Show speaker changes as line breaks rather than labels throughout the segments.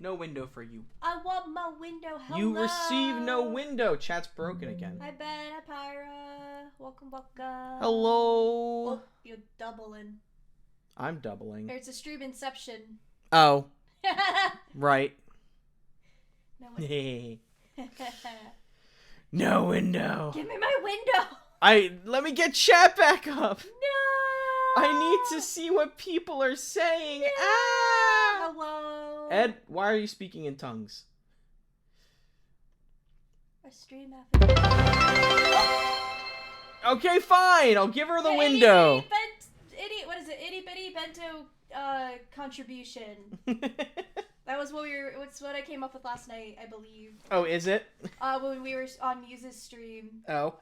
No window for you.
I want my window. Hello.
You receive no window. Chat's broken again.
Hi Ben, hi Pyra. Welcome.
Hello.
Oh, you're doubling.
I'm doubling.
It's a stream inception.
Oh. Right.
No window.
No window.
Give me my window.
Let me get chat back up.
No.
I need to see what people are saying.
No.
Ah!
Hello.
Ed, why are you speaking in tongues?
A stream after.
Okay, fine. I'll give her the window.
What is it? Itty bitty bento contribution. That was what's what I came up with last night, I believe.
Oh, is it?
When we were on Muse's stream.
Oh.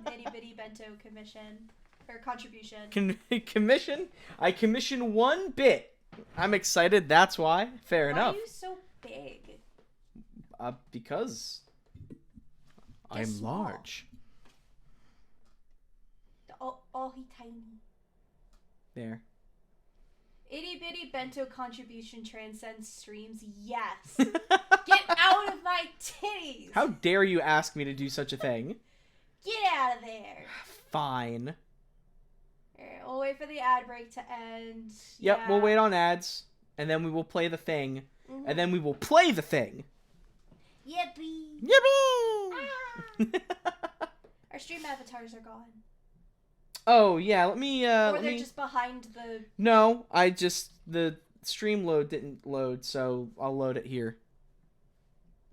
Itty bitty bento commission or contribution.
Commission? I commissioned 1 bit. I'm excited. That's why. Fair enough.
Why are you so big?
Because I'm
small.
large.
Oh, he tiny.
There.
Itty bitty bento contribution transcends streams. Yes. Get out of my titties.
How dare you ask me to do such a thing?
Get out of there.
Fine.
Alright, we'll wait for the ad break to end.
Yep,
Yeah.
we'll wait on ads, and then we will play the thing,
Mhm.
and then we will play the thing.
Yippee.
Yippee!
Ah. Our stream avatars are gone.
Oh, yeah, let me,
Or they're just behind the...
No, the stream load didn't load, so I'll load it here.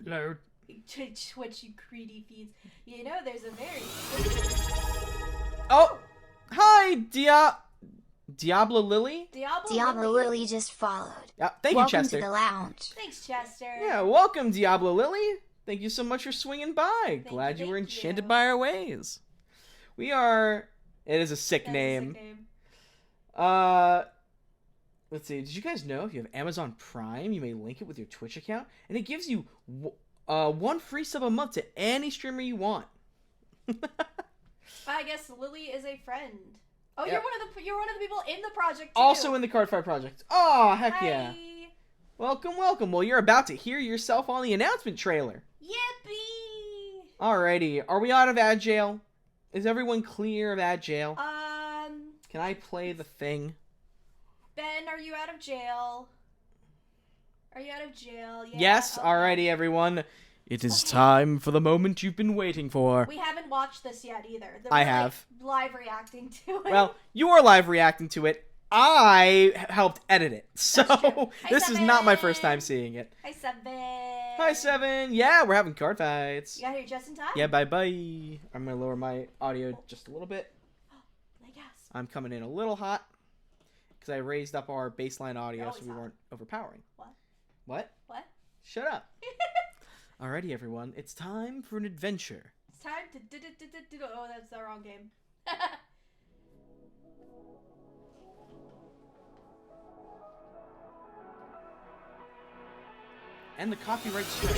Load.
Twitch, you greedy feeds. You know, there's a very...
Oh! Hi, Diablo Lily?
Diablo
Lily just followed.
Yeah, thank you,
Welcome
Chester.
to the lounge.
Thanks, Chester.
Yeah, welcome, Diablo Lily. Thank you so much for swinging by. Glad you were
thank
enchanted
you.
by our ways. We are... It is a sick
That is a
name.
sick name.
Let's see. Did you guys know if you have Amazon Prime, you may link it with your Twitch account, and it gives you 1 free sub a month to any streamer you want.
I guess Lily is a friend. Oh,
Yeah.
you're one of the people in the project too.
Also in the Cardfight project. Oh, heck
Hi.
yeah. Welcome, welcome. Well, you're about to hear yourself on the announcement trailer.
Yippee!
Alrighty. Are we out of ad jail? Is everyone clear of ad jail? Can I play the thing?
Ben, are you out of jail? Are you out of jail? Yeah,
Yes.
okay.
Alrighty, everyone. It is time for the moment you've been waiting for.
We haven't watched this yet either.
I have.
Live reacting to it.
Well, you are live reacting to it. I helped edit it, so
true. Hi,
this is not my first
Seven.
time seeing it.
Hi, Seven.
Hi, Seven. Yeah, we're having card fights.
You got here just in time?
Yeah, bye-bye. I'm going to lower my audio just a little bit.
I guess.
I'm coming in a little hot because I raised up our baseline audio so
always
we
hot.
weren't overpowering.
What?
What?
What?
Shut up. Alrighty, everyone. It's time for an adventure.
It's time to do. Oh, that's the wrong game.
And the copyright strike.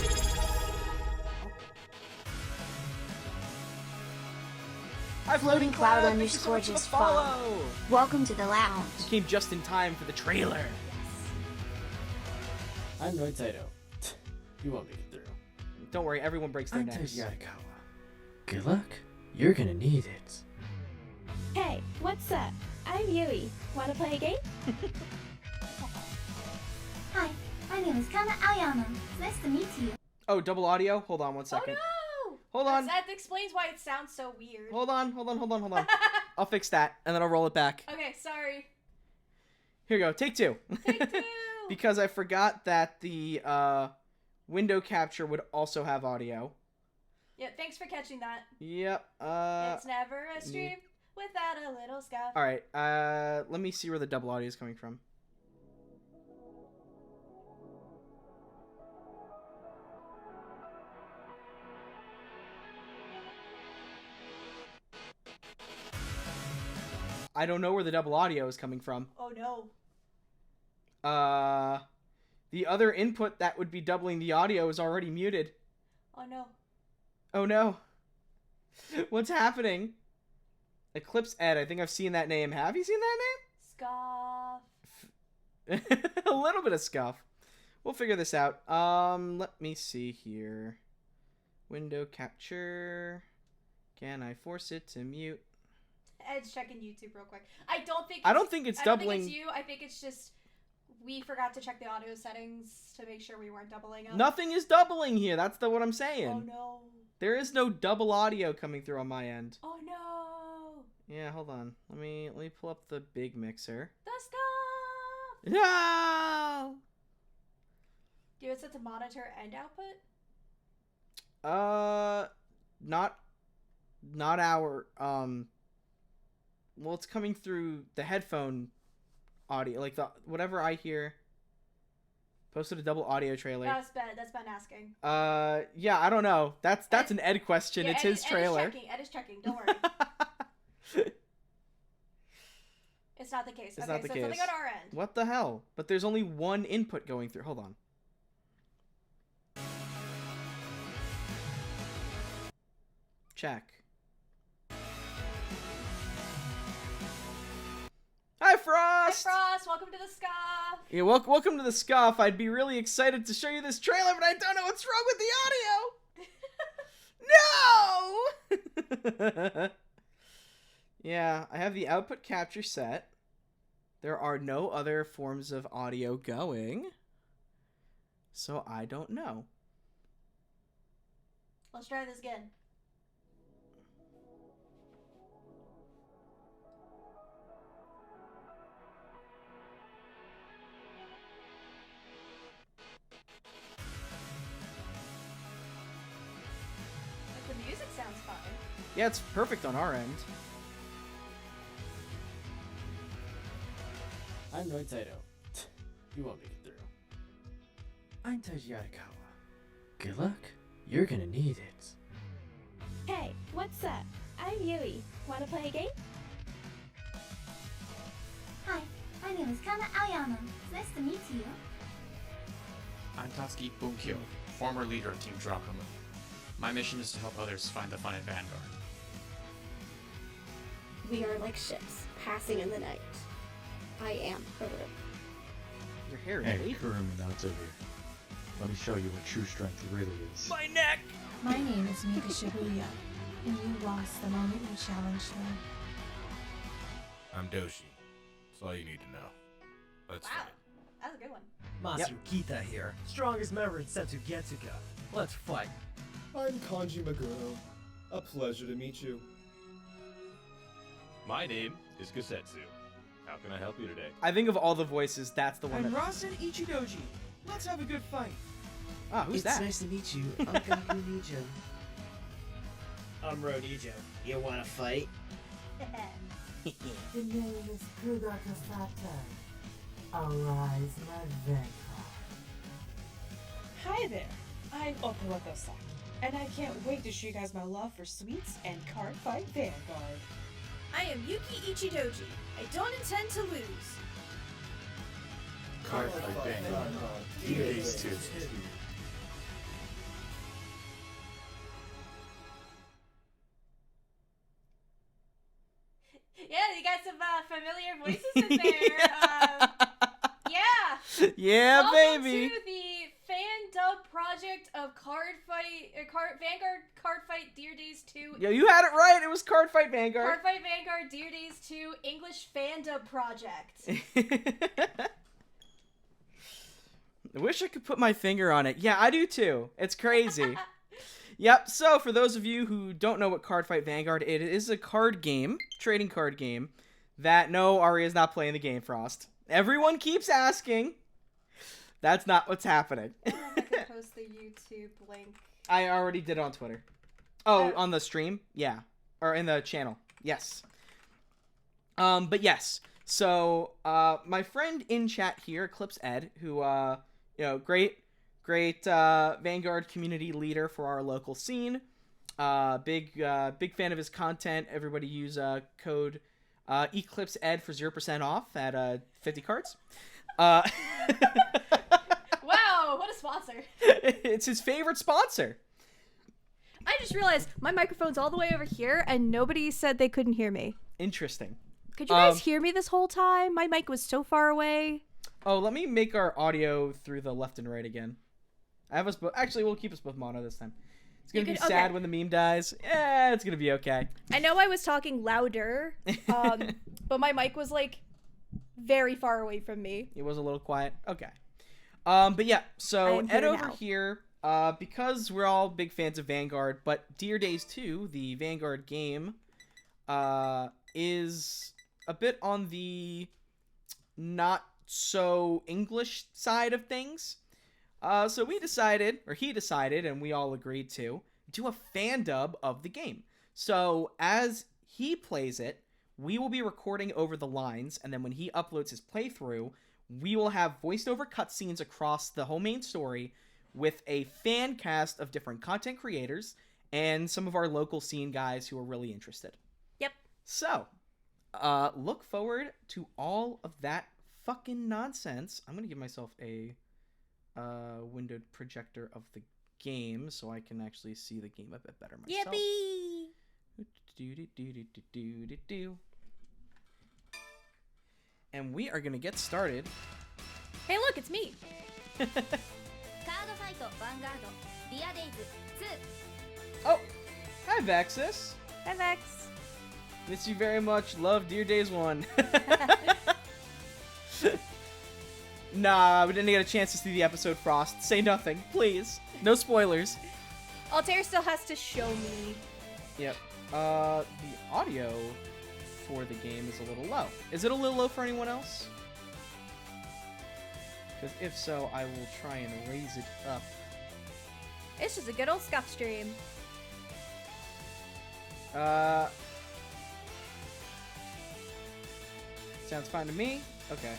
Hi,
Floating Cloud
Thank you so
underscore
much for the
just
follow.
Welcome to the lounge.
You came just in time for the trailer.
I'm Noitaito. You won't make it through.
Don't worry, everyone breaks their
I'm
necks.
Yarikawa. Good luck. You're gonna need it.
Hey, what's up? I'm Yui. Wanna play a game?
Hi, my name is Kana Aoyama. Nice to meet you.
Oh, double audio? Hold on 1 second.
Oh no!
Hold on.
That explains why it sounds so weird.
Hold on. I'll fix that, and then I'll roll it back.
Okay, sorry.
Here you go. Take 2.
Take 2.
Because I forgot that the window capture would also have audio.
Yeah, thanks for catching that.
Yep.
It's never a stream without a little scuff.
Alright, let me see where the double audio is coming from. I don't know where the double audio is coming from.
Oh no.
The other input that would be doubling the audio is already muted.
Oh no.
Oh no. What's happening? Eclipse Ed, I think I've seen that name. Have you seen that
Scoff.
name? A little bit of scuff. We'll figure this out. Let me see here. Window capture. Can I force it to mute?
Ed's checking YouTube real quick. I don't think
it's
I don't
doubling.
think it's you. I think it's just we forgot to check the audio settings to make sure we weren't doubling up.
Nothing is doubling here. That's what I'm saying.
Oh no.
There is no double audio coming through on my end.
Oh no.
Yeah, hold on. Let me pull up the big mixer.
The stuff.
No.
Do you have it set to monitor and output?
Not our well, it's coming through the headphone audio, like the whatever I hear. Posted a double audio trailer.
That's Ben asking.
Yeah, I don't know. That's an Ed question.
Yeah,
it's his trailer.
Ed is checking. Don't worry. It's not the case.
It's
okay,
not the
so
case.
something on our end.
What the hell? But there's only one input going through. Hold on. Check. Hi, Frost!
Hi, Frost. Welcome to the scuff.
Yeah, welcome to the scuff. I'd be really excited to show you this trailer, but I don't know what's wrong with the audio. No! Yeah, I have the output capture set. There are no other forms of audio going. So I don't know.
Let's try this again. The music sounds fine.
Yeah, it's perfect on our end.
I'm Noitaito. You won't make it through. I'm Taiji Arakawa. Good luck. You're gonna need it.
Hey, what's up? I'm Yui. Wanna play a game?
Hi, my name is Kana Aoyama. It's nice to meet you.
I'm Tatsuki Bunkyo, former leader of Team Dracoma. My mission is to help others find the fun in Vanguard.
We are like ships passing in the night. I am Haru.
Your hair is
Hey,
wavy.
Kurumi, now it's over here. Let me show you what true strength really is.
My neck!
My name is Mika Shibuya, and you lost the moment you challenged me.
I'm Doshi. That's all you need to know. Let's
Wow.
fight.
That's a good one.
Masu Kita here, strongest member in Setsu Getsuga. Let's fight.
I'm Kanji Maguro. A pleasure to meet you.
My name is Kusetsu. How can I help you today?
I think of all the voices, that's the one
I'm
that...
Rasen Ichidoji. Let's have a good fight.
Ah, who's that?
It's nice to meet you. I'm Gaku Nijo.
I'm Ronijo. You wanna fight?
The name is Kudaka Sata. Arise, my Vanguard.
Hi there, I'm Okuwako-san, and I can't wait to show you guys my love for sweets and Cardfight Vanguard.
I am Yuki Ichidoji. I don't intend to lose.
Cardfight Vanguard. Days 2.
Yeah, you got some familiar voices in there. Yeah.
Yeah,
Welcome
baby.
to the fan dub project of Vanguard Cardfight Dear Days 2.
Yo, you had it right. It was Cardfight Vanguard.
Cardfight Vanguard Dear Days 2 English fan dub project.
I wish I could put my finger on it. Yeah, I do too. It's crazy. Yep, so for those of you who don't know what Cardfight Vanguard is, it is a card game, trading card game, that no, Ari is not playing the game, Frost. Everyone keeps asking. That's not what's happening.
I don't know if I can post the YouTube link.
I already did it on Twitter. Oh, on the stream? Yeah. Or in the channel. Yes. But yes. So, my friend in chat here, Eclipse Ed, who, great Vanguard community leader for our local scene. Big fan of his content. Everybody use code Eclipse Ed for 0% off at 50 cards.
Wow, what a sponsor.
It's his favorite sponsor.
I just realized my microphone's all the way over here and nobody said they couldn't hear me.
Interesting.
Could you guys hear me this whole time? My mic was so far away.
Oh, let me make our audio through the left and right again. I have us both. Actually, we'll keep us both mono this time. It's gonna be sad when the meme dies. Yeah, it's gonna be okay.
I know I was talking louder, but my mic was like very far away from me.
It was a little quiet. Okay. But yeah, so Ed over here, because we're all big fans of Vanguard, but Dear Days 2, the Vanguard game, is a bit on the not so English side of things. So he decided, and we all agreed to, do a fan dub of the game. So as he plays it, we will be recording over the lines, and then when he uploads his playthrough, we will have voiced over cutscenes across the whole main story with a fan cast of different content creators and some of our local scene guys who are really interested.
Yep.
So, look forward to all of that fucking nonsense. I'm gonna give myself a windowed projector of the game so I can actually see the game a bit better myself.
Yippee!
And we are gonna get started.
Hey, look, it's me.
Cardfight Vanguard Dear Days 2.
Oh, hi Vexus.
Hi Vex.
Miss you very much. Love Dear Days 1. Nah, we didn't get a chance to see the episode Frost. Say nothing, please. No spoilers.
Altair still has to show me.
Yep. The audio for the game is a little low. Is it a little low for anyone else? Because if so, I will try and raise it up.
It's just a good old scuff stream.
Sounds fine to me. Okay.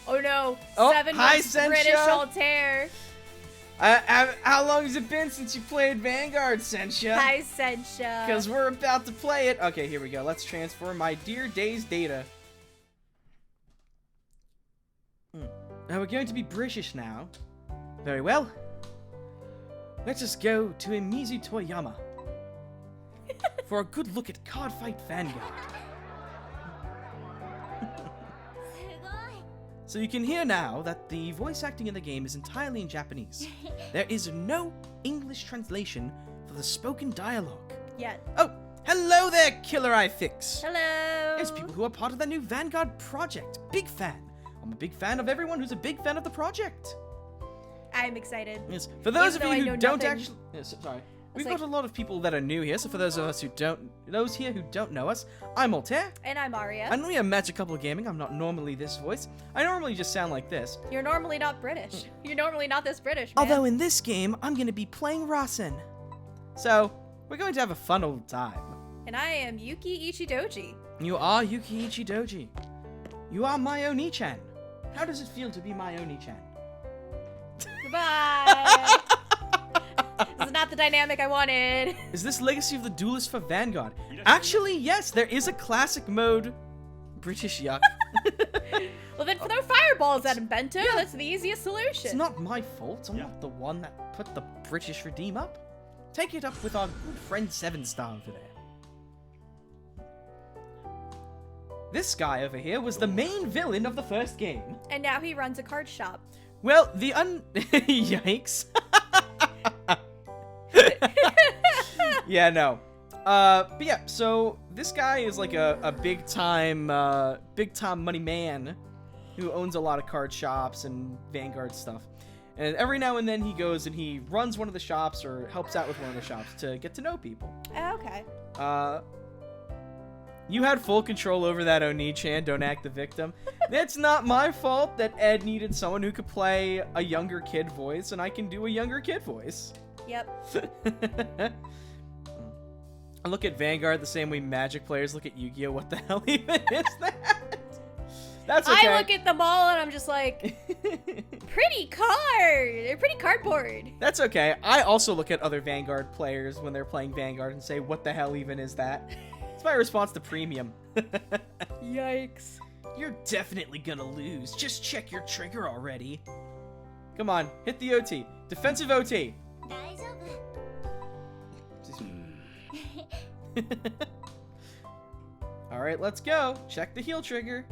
Oh no!
Oh,
7
hi,
months British Altair.
How long has it been since you played Vanguard, Sensha?
Hi, Sensha.
Because we're about to play it. Okay, here we go. Let's transfer my Dear Days data. Now we're going to be British now. Very well. Let us go to Imizu Toyama for a good look at Cardfight Vanguard. So you can hear now that the voice acting in the game is entirely in Japanese. There is no English translation for the spoken dialogue.
Yet.
Oh, hello there, Killer Eye Fix.
Hello.
It's people who are part of the new Vanguard project. Big fan. I'm a big fan of everyone who's a big fan of the project.
I'm excited.
Yes. For those of you who don't
nothing.
actually, yes, sorry. We've got a lot of people that are new here, so for those of us who those here who don't know us, I'm Altair.
And I'm Aria.
And we are Magic Couple Gaming. I'm not normally this voice. I normally just sound like this.
You're normally not British. You're normally not this British, man.
Although in this game, I'm going to be playing Rasen. So, we're going to have a fun old time.
And I am Yuki Ichidoji.
You are Yuki Ichidoji. You are my Oni-chan. How does it feel to be my Oni-chan?
Goodbye. This is not the dynamic I wanted.
Is this Legacy of the Duelist for Vanguard? Actually, yes, there is a classic mode. British yuck.
Well, then throw fireballs at him, Bento. Yeah. That's the easiest solution.
It's not my fault. I'm not the one that put the British redeem up. Take it up with our good friend 7-Star over there. This guy over here was the main villain of the first game.
And now he runs a card shop.
Well, the Yikes. Yeah, no. But yeah, so this guy is like a big time money man who owns a lot of card shops and Vanguard stuff. And every now and then he goes and he runs one of the shops or helps out with one of the shops to get to know people.
Okay.
You had full control over that, Oni-chan. Don't act the victim. It's not my fault that Ed needed someone who could play a younger kid voice, and I can do a younger kid voice.
Yep.
I look at Vanguard the same way Magic players look at Yu-Gi-Oh! What the hell even is that? That's okay.
I look at them all and I'm just like, pretty card. They're pretty cardboard.
That's okay. I also look at other Vanguard players when they're playing Vanguard and say, what the hell even is that? It's my response to Premium.
Yikes.
You're definitely gonna lose. Just check your trigger already. Come on, hit the OT. Defensive OT. Alright, let's go. Check the heal trigger.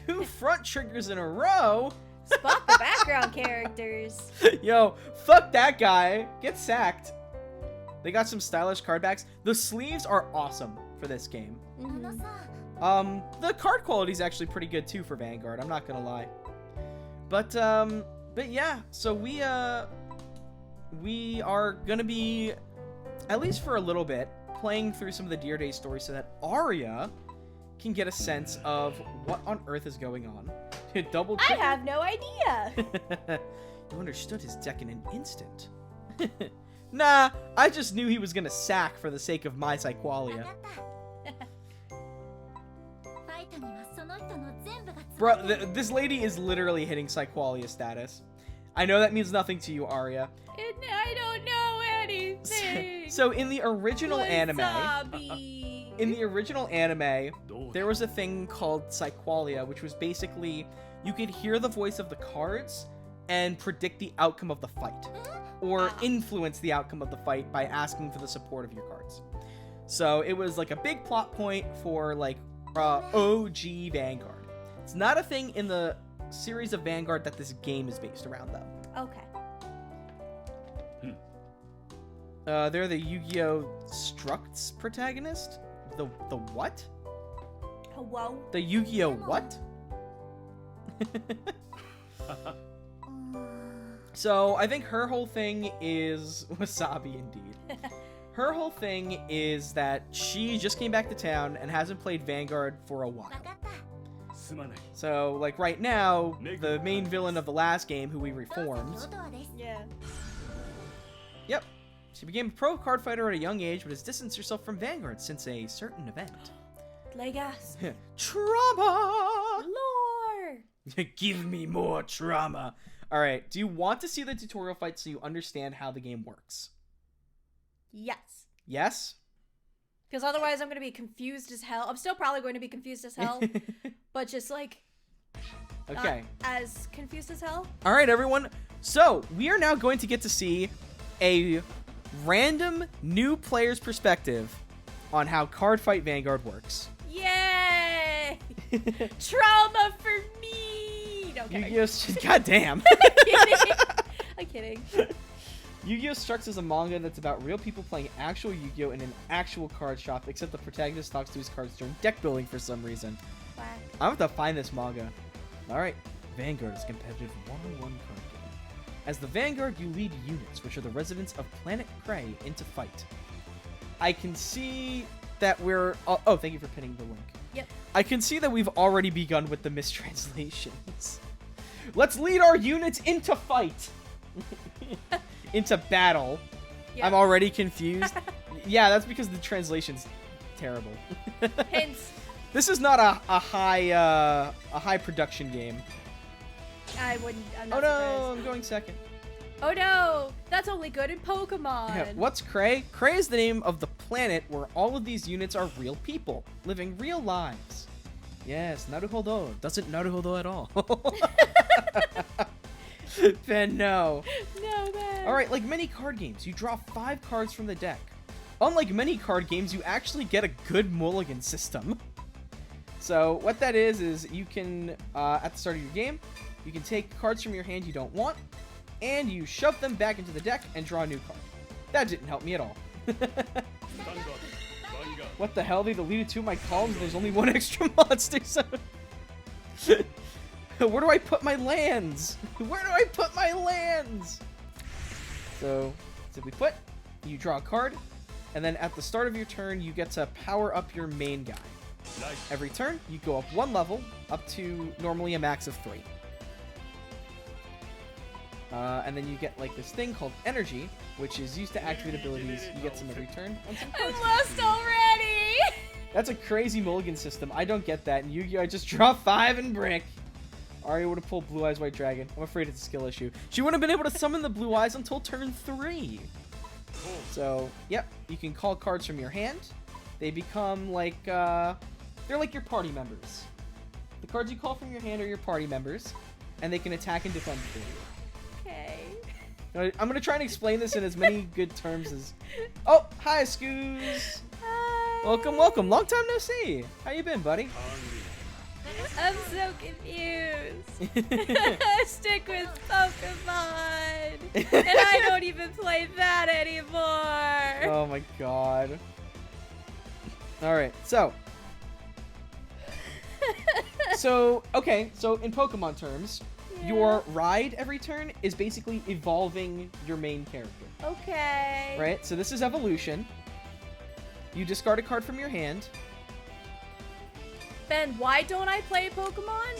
2 front triggers in a row.
Spot the background characters.
Yo, fuck that guy. Get sacked. They got some stylish card backs. The sleeves are awesome for this game. The card quality is actually pretty good too for Vanguard. I'm not gonna lie. But yeah. So we are gonna be, at least for a little bit, playing through some of the Dear Day stories so that Arya can get a sense of what on earth is going on. Double
I have no idea.
You understood his deck in an instant. Nah, I just knew he was gonna sack for the sake of my Psyqualia. Bro, this lady is literally hitting Psyqualia status. I know that means nothing to you, Arya.
I don't know anything.
So in the original anime, there was a thing called Psyqualia, which was basically you could hear the voice of the cards and predict the outcome of the fight, or influence the outcome of the fight by asking for the support of your cards. So it was like a big plot point for like OG Vanguard. It's not a thing in the series of Vanguard that this game is based around, though.
Okay.
They're the Yu-Gi-Oh! Structs protagonist? The what?
Hello?
The Yu-Gi-Oh! What? So, I think her whole thing is... Wasabi, indeed. Her whole thing is that she just came back to town and hasn't played Vanguard for a while. So, like, right now, the main villain of the last game, who we reformed...
Yeah.
Yep. She became a pro card fighter at a young age, but has distanced herself from Vanguard since a certain event.
Legas.
Trauma!
Lore!
Give me more trauma. Alright, do you want to see the tutorial fight so you understand how the game works?
Yes.
Yes?
Because otherwise I'm going to be confused as hell. I'm still probably going to be confused as hell. But just like...
Okay.
As confused as hell.
Alright, everyone. So, we are now going to get to see a random new player's perspective on how Cardfight Vanguard works.
Yay! Trauma for me! No, I'm
Yu-Gi-Oh! Goddamn!
I'm kidding.
Yu-Gi-Oh! Structs is a manga that's about real people playing actual Yu-Gi-Oh! In an actual card shop, except the protagonist talks to his cards during deck building for some reason.
Wow.
I'm going to find this manga. Alright. Vanguard is a competitive one-on-one card game. As the Vanguard, you lead units, which are the residents of Planet Prey, into fight. I can see that we're... Oh, thank you for pinning the link.
Yep.
I can see that we've already begun with the mistranslations. Let's lead our units into fight! Into battle. Yep. I'm already confused. Yeah, that's because the translation's terrible.
Hints.
This is not a high production game.
I wouldn't. I'm
Oh
not
no,
surprised.
I'm going second.
Oh no, that's only good in Pokemon.
Yeah, what's Cray? Cray is the name of the planet where all of these units are real people, living real lives. Yes, Naruhodo. Doesn't Naruhodo at all. Then no.
No, man.
Alright, like many card games, you draw 5 cards from the deck. Unlike many card games, you actually get a good mulligan system. So what that is you can, at the start of your game, you can take cards from your hand you don't want, and you shove them back into the deck and draw a new card. That didn't help me at all. What the hell? They deleted 2 of my columns and there's only 1 extra monster. So where do I put my lands? Where do I put my lands? So, simply put, you draw a card, and then at the start of your turn, you get to power up your main guy. Every turn, you go up 1 level, up to normally a max of 3. And then you get like this thing called energy, which is used to activate abilities. You get some every turn.
I'm lost already!
That's a crazy mulligan system. I don't get that. In Yu-Gi-Oh! I just draw 5 and brick. Arya would have pulled Blue Eyes White Dragon. I'm afraid it's a skill issue. She wouldn't have been able to summon the Blue Eyes until turn 3. So, yep. You can call cards from your hand. They become like, they're like your party members. The cards you call from your hand are your party members. And they can attack and defend for you.
Okay.
I'm gonna try and explain this in as many good terms as... Oh, hi, Scoos!
Hi!
Welcome, welcome. Long time no see. How you been, buddy?
I'm so confused. Stick with Pokemon. And I don't even play that anymore.
Oh my god. Alright, so. Okay, so in Pokemon terms, your ride every turn is basically evolving your main character.
Okay.
Right? So this is evolution. You discard a card from your hand.
Ben, why don't I play Pokemon?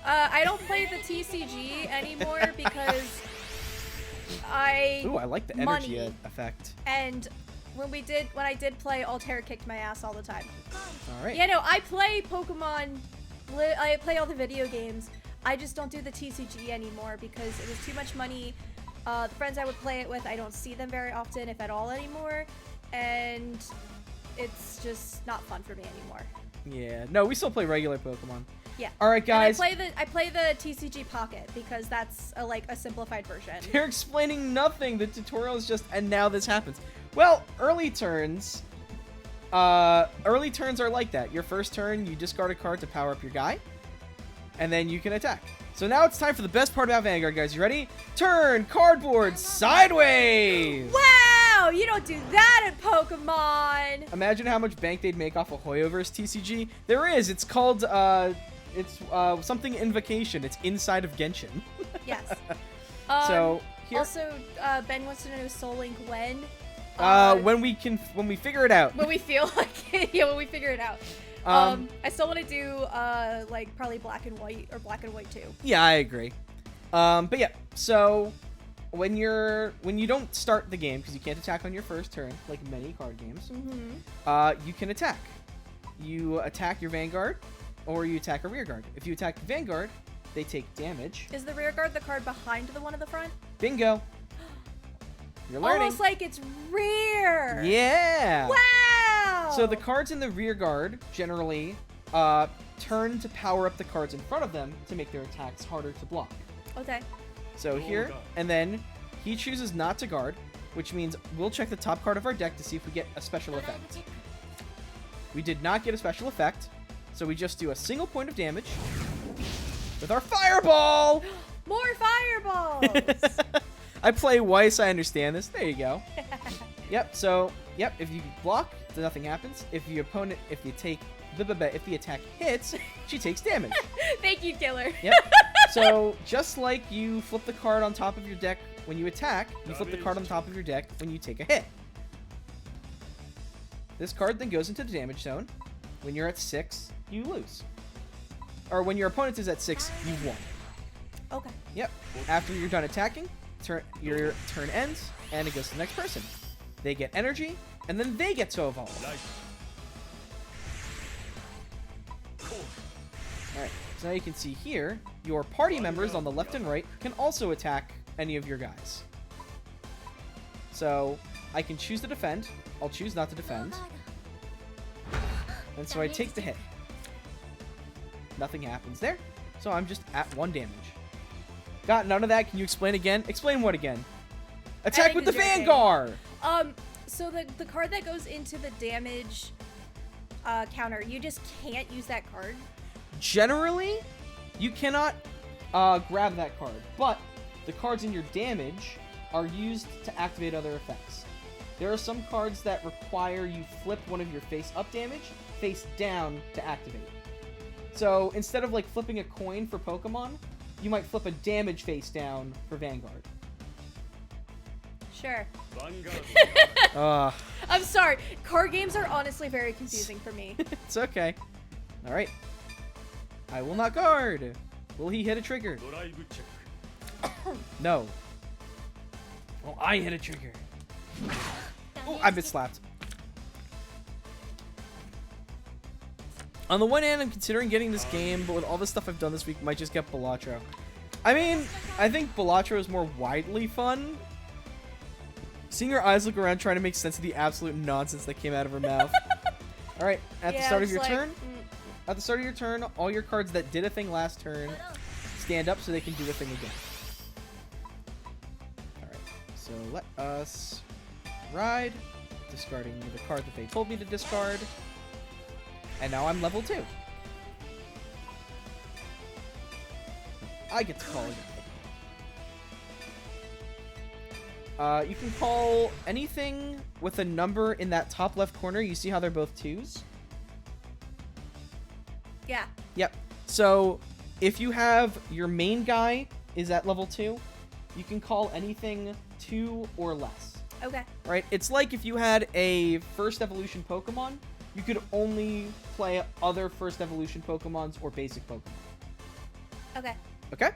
I don't play the TCG anymore because
Ooh, I like the energy effect.
And when I did play, Altair kicked my ass all the time.
All right.
Yeah, no, I play Pokemon. I play all the video games. I just don't do the TCG anymore because it was too much money. The friends I would play it with, I don't see them very often, if at all, anymore. And it's just not fun for me anymore.
Yeah. No, we still play regular Pokemon.
Yeah.
All right, guys.
And I play the TCG Pocket because that's a simplified version.
They're explaining nothing. The tutorial is just, and now this happens. Well, early turns are like that. Your first turn, you discard a card to power up your guy, and then you can attack. So now it's time for the best part about Vanguard, guys. You ready? Turn cardboard sideways!
Wow! You don't do that in Pokemon!
Imagine how much bank they'd make off a Hoyoverse TCG. There is. It's called, something Invocation. It's inside of Genshin.
Yes.
So, here...
Also, Ben wants to know Soul Link when?
When we figure it out.
When we feel like it. Yeah, when we figure it out. I still want to do, probably Black and White, or Black and White 2.
Yeah, I agree. But yeah, so when you don't start the game, because you can't attack on your first turn, like many card games, you can attack. You attack your Vanguard, or you attack a Rearguard. If you attack the Vanguard, they take damage.
Is the Rearguard the card behind the one at the front?
Bingo. You're learning.
Almost like it's rear!
Yeah!
Wow!
So the cards in the Rearguard generally turn to power up the cards in front of them to make their attacks harder to block.
Okay.
So here, and then he chooses not to guard, which means we'll check the top card of our deck to see if we get a special effect. We did not get a special effect, so we just do a single point of damage with our Fireball!
More fireballs!
I play Weiss, I understand this. There you go. Yep, so, if you block, then nothing happens. If the attack hits, she takes damage.
Thank you, Killer.
Yep. So, just like you flip the card on top of your deck when you attack, you flip the card on top of your deck when you take a hit. This card then goes into the damage zone. When you're at 6, you lose. Or when your opponent is at 6, you've won.
Okay.
Yep. After you're done attacking, your turn ends, and it goes to the next person. They get energy, and then they get to evolve. Alright, so now you can see here, your party members on the left and right can also attack any of your guys. So, I can choose to defend. I'll choose not to defend. And so I take the hit. Nothing happens there, so I'm just at 1 damage. Got none of that. Can you explain again? Explain what again? Attack with the Vanguard!
So the card that goes into the damage counter, you just can't use that card?
Generally, you cannot grab that card, but the cards in your damage are used to activate other effects. There are some cards that require you flip one of your face-up damage, face down to activate. So instead of like flipping a coin for Pokemon, you might flip a damage face down for Vanguard.
Sure.
I'm
sorry. Card games are honestly very confusing for me.
It's okay. Alright. I will not guard. Will he hit a trigger? No. Well, I hit a trigger. Oh, I've been slapped. On the one hand, I'm considering getting this game, but with all the stuff I've done this week, might just get Balatro. I mean, I think Balatro is more widely fun. Seeing her eyes look around trying to make sense of the absolute nonsense that came out of her mouth. Alright, at the start of your turn, at the start of your turn, all your cards that did a thing last turn stand up so they can do a thing again. Alright, so let us ride, discarding the card that they told me to discard. And now I'm level 2. I get to call a guy. You can call anything with a number in that top left corner. You see how they're both 2s?
Yeah.
Yep. So if you have your main guy is at level 2, you can call anything 2 or less.
Okay.
Right? It's like if you had a first evolution Pokemon, you could only play other first evolution Pokemons or basic Pokemon.
Okay.
Okay?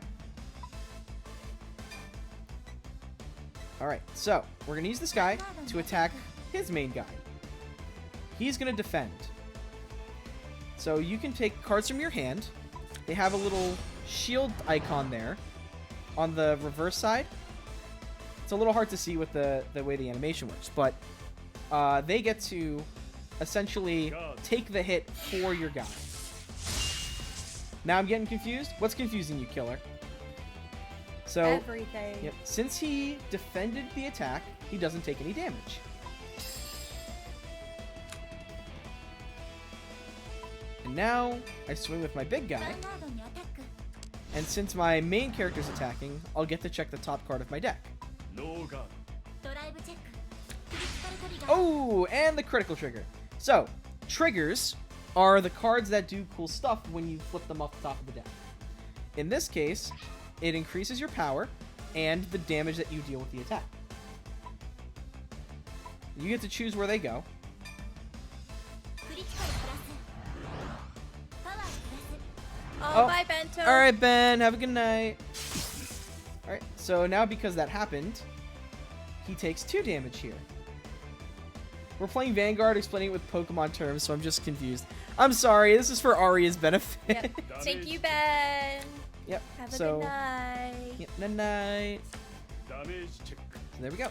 Alright, so we're going to use this guy to attack his main guy. He's going to defend. So you can take cards from your hand. They have a little shield icon there on the reverse side. It's a little hard to see with the way the animation works, but they get to essentially take the hit for your guy. Now I'm getting confused. What's confusing you, killer? So,
everything.
Yep. Since he defended the attack, he doesn't take any damage. And now I swing with my big guy. And since my main character's attacking, I'll get to check the top card of my deck. Oh, and the critical trigger. So, triggers are the cards that do cool stuff when you flip them off the top of the deck. In this case, it increases your power and the damage that you deal with the attack. You get to choose where they go.
Oh, bye, Bento.
Alright, Ben. Have a good night. Alright, so now because that happened, he takes 2 damage here. We're playing Vanguard, explaining it with Pokemon terms, so I'm just confused. I'm sorry, this is for Aria's benefit.
Yep. Thank you, Ben.
Yep.
Have a good night.
Yep, good night. There we go.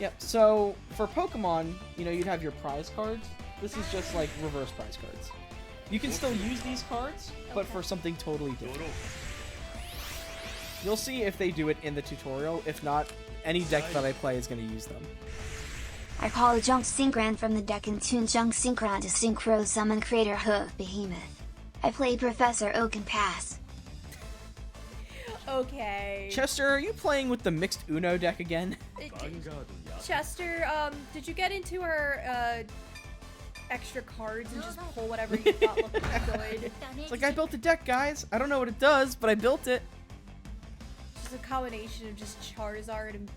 Yep, so for Pokemon, you know, you'd have your prize cards. This is just like reverse prize cards. You can still use these cards, but for something totally different. You'll see if they do it in the tutorial. If not, any deck that I play is going to use them.
I call a Junk Synchron from the deck and tune Junk Synchron to Synchro Summon Crater Hoof Behemoth. I play Professor Oak and Pass.
Okay.
Chester, are you playing with the mixed Uno deck again?
Chester, did you get into our extra cards and just pull whatever you thought looked good?
It's like, I built a deck, guys. I don't know what it does, but I built it.
Just a combination of just Charizard and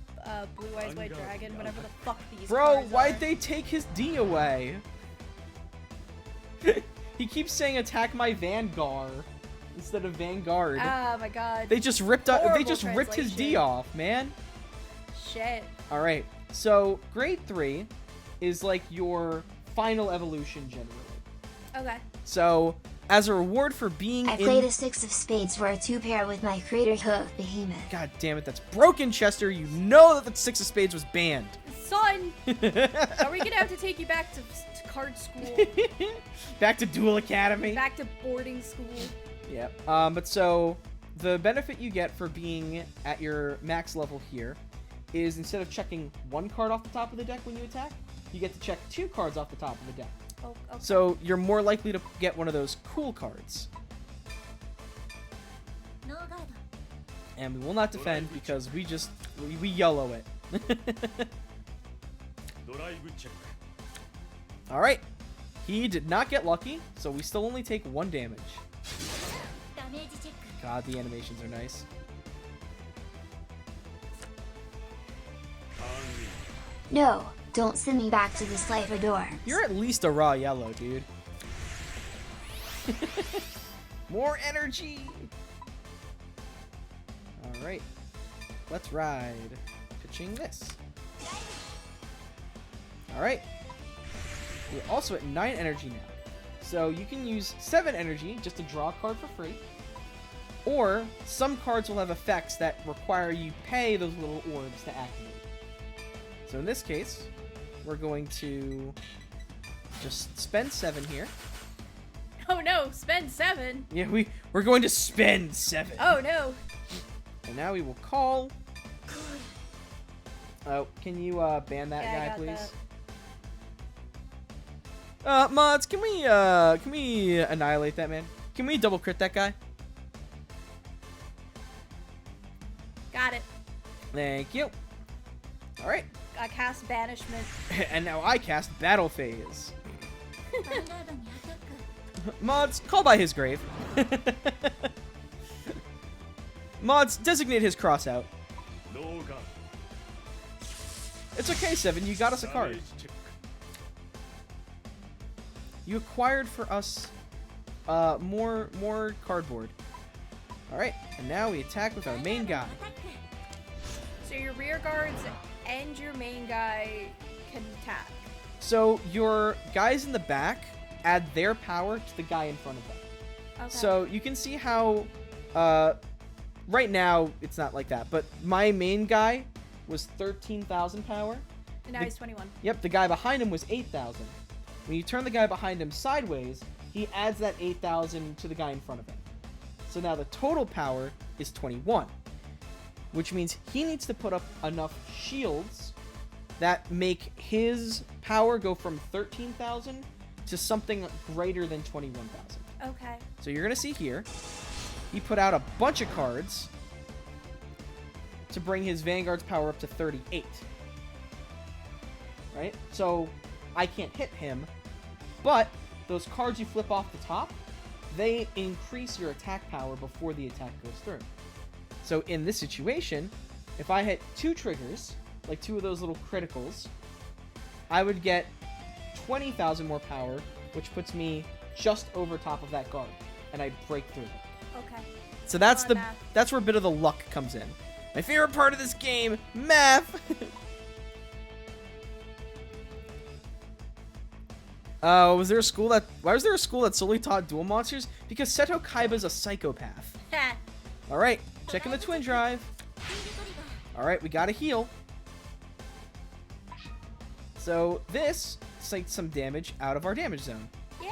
Blue Eyes White Dragon, whatever the fuck these
Bro,
cards
why'd
are.
they take his D away? He keeps saying attack my Vanguard instead of Vanguard.
Oh my god.
They just ripped his D off, man.
Shit.
All right. So, grade 3 is like your final evolution generally.
Okay.
So, as a reward for being
I played a 6 of Spades for a 2-pair with my Crater Hoof Behemoth.
God damn it, that's broken, Chester. You know that the 6 of Spades was banned.
Son! Are we gonna have to take you back to card school?
Back to Duel Academy.
Back to boarding school?
Yep. But so, the benefit you get for being at your max level here is instead of checking 1 card off the top of the deck when you attack, you get to check 2 cards off the top of the deck.
Oh, okay.
So you're more likely to get one of those cool cards. And we will not defend because we yellow it. Alright. He did not get lucky, so we still only take 1 damage. God, the animations are nice.
No, don't send me back to the Slifer door.
You're at least a raw yellow, dude. More energy! Alright. Let's ride. Pitching this. Alright. We're also at 9 energy now. So you can use 7 energy just to draw a card for free. Or some cards will have effects that require you pay those little orbs to activate. So in this case, we're going to just spend 7 here.
Oh no, spend 7?
Yeah, we're going to spend 7.
Oh no.
And now we will call. Oh, can you ban that guy, please? Mods, can we annihilate that man? Can we double crit that guy?
Got it.
Thank you. All right.
I cast Banishment.
And now I cast Battle Phase. Mods, call by his grave. Mods, designate his cross out. It's okay, Seven. You got us a card. You acquired for us more cardboard. All right, and now we attack with our main guy.
So your rear guards and your main guy can attack.
So your guys in the back add their power to the guy in front of them.
Okay.
So you can see how right now it's not like that, but my main guy was 13,000 power.
And now he's 21.
Yep, the guy behind him was 8,000. When you turn the guy behind him sideways, he adds that 8,000 to the guy in front of him. So now the total power is 21, which means he needs to put up enough shields that make his power go from 13,000 to something greater than 21,000.
Okay.
So you're going to see here, he put out a bunch of cards to bring his Vanguard's power up to 38. Right? So I can't hit him, but those cards you flip off the top, they increase your attack power before the attack goes through. So in this situation, if I hit 2 triggers, like 2 of those little criticals, I would get 20,000 more power, which puts me just over top of that guard, and I break through it.
Okay.
So that's where a bit of the luck comes in. My favorite part of this game, math. Why was there a school that solely taught duel monsters? Because Seto Kaiba's a psychopath. Alright, checking the twin drive. Alright, we got a heal. So this takes some damage out of our damage zone.
Yay!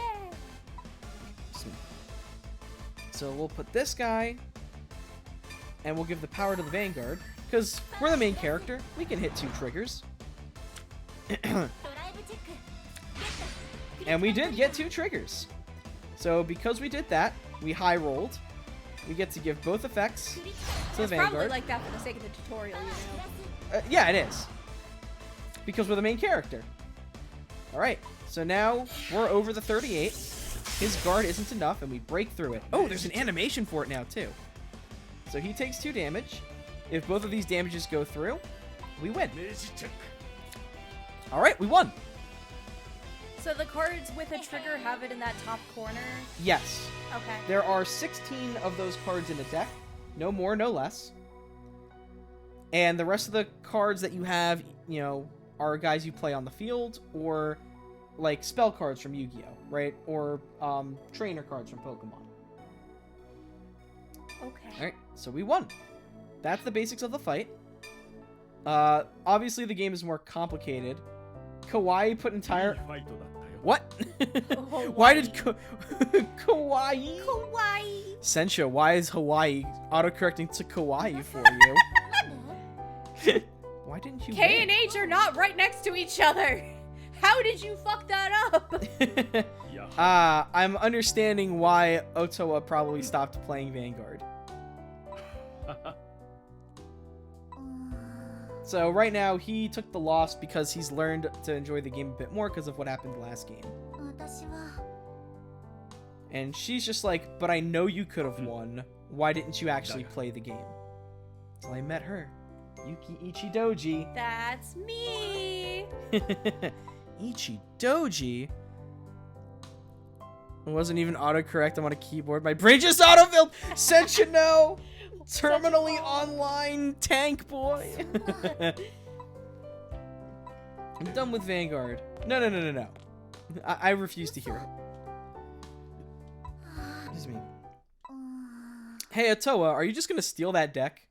So we'll put this guy, and we'll give the power to the Vanguard, because we're the main character. We can hit 2 triggers. And we did get 2 triggers. So because we did that, we high rolled. We get to give both effects to the Vanguard.
It's probably like that for the sake of the tutorial, you know?
Yeah, it is. Because we're the main character. Alright, so now we're over the 38. His guard isn't enough, and we break through it. Oh, there's an animation for it now, too. So he takes 2 damage. If both of these damages go through, we win. Alright, we won.
So the cards with a trigger have it in that top corner?
Yes.
Okay.
There are 16 of those cards in a deck. No more, no less. And the rest of the cards that you have, you know, are guys you play on the field, or like spell cards from Yu-Gi-Oh, right? Or trainer cards from Pokemon.
Okay.
Alright, so we won. That's the basics of the fight. Obviously the game is more complicated. Kawaii put entire... What? Why did Kawaii?
Kawaii.
Sensha, why is Hawaii autocorrecting to Kawaii for you? Why didn't you
K
win?
and H are not right next to each other. How did you fuck that up?
I'm understanding why Otoa probably stopped playing Vanguard. So right now, he took the loss because he's learned to enjoy the game a bit more because of what happened last game. And she's just like, but I know you could have won. Why didn't you actually play the game? So I met her. Yuki Ichidoji.
That's me.
Ichidoji? It wasn't even autocorrect. I'm on a keyboard. My brain just autofilled. Sensha, no. Terminally online tank boy. I'm done with Vanguard. No. I refuse to hear it. Excuse me. Hey, Otoa, are you just gonna steal that deck?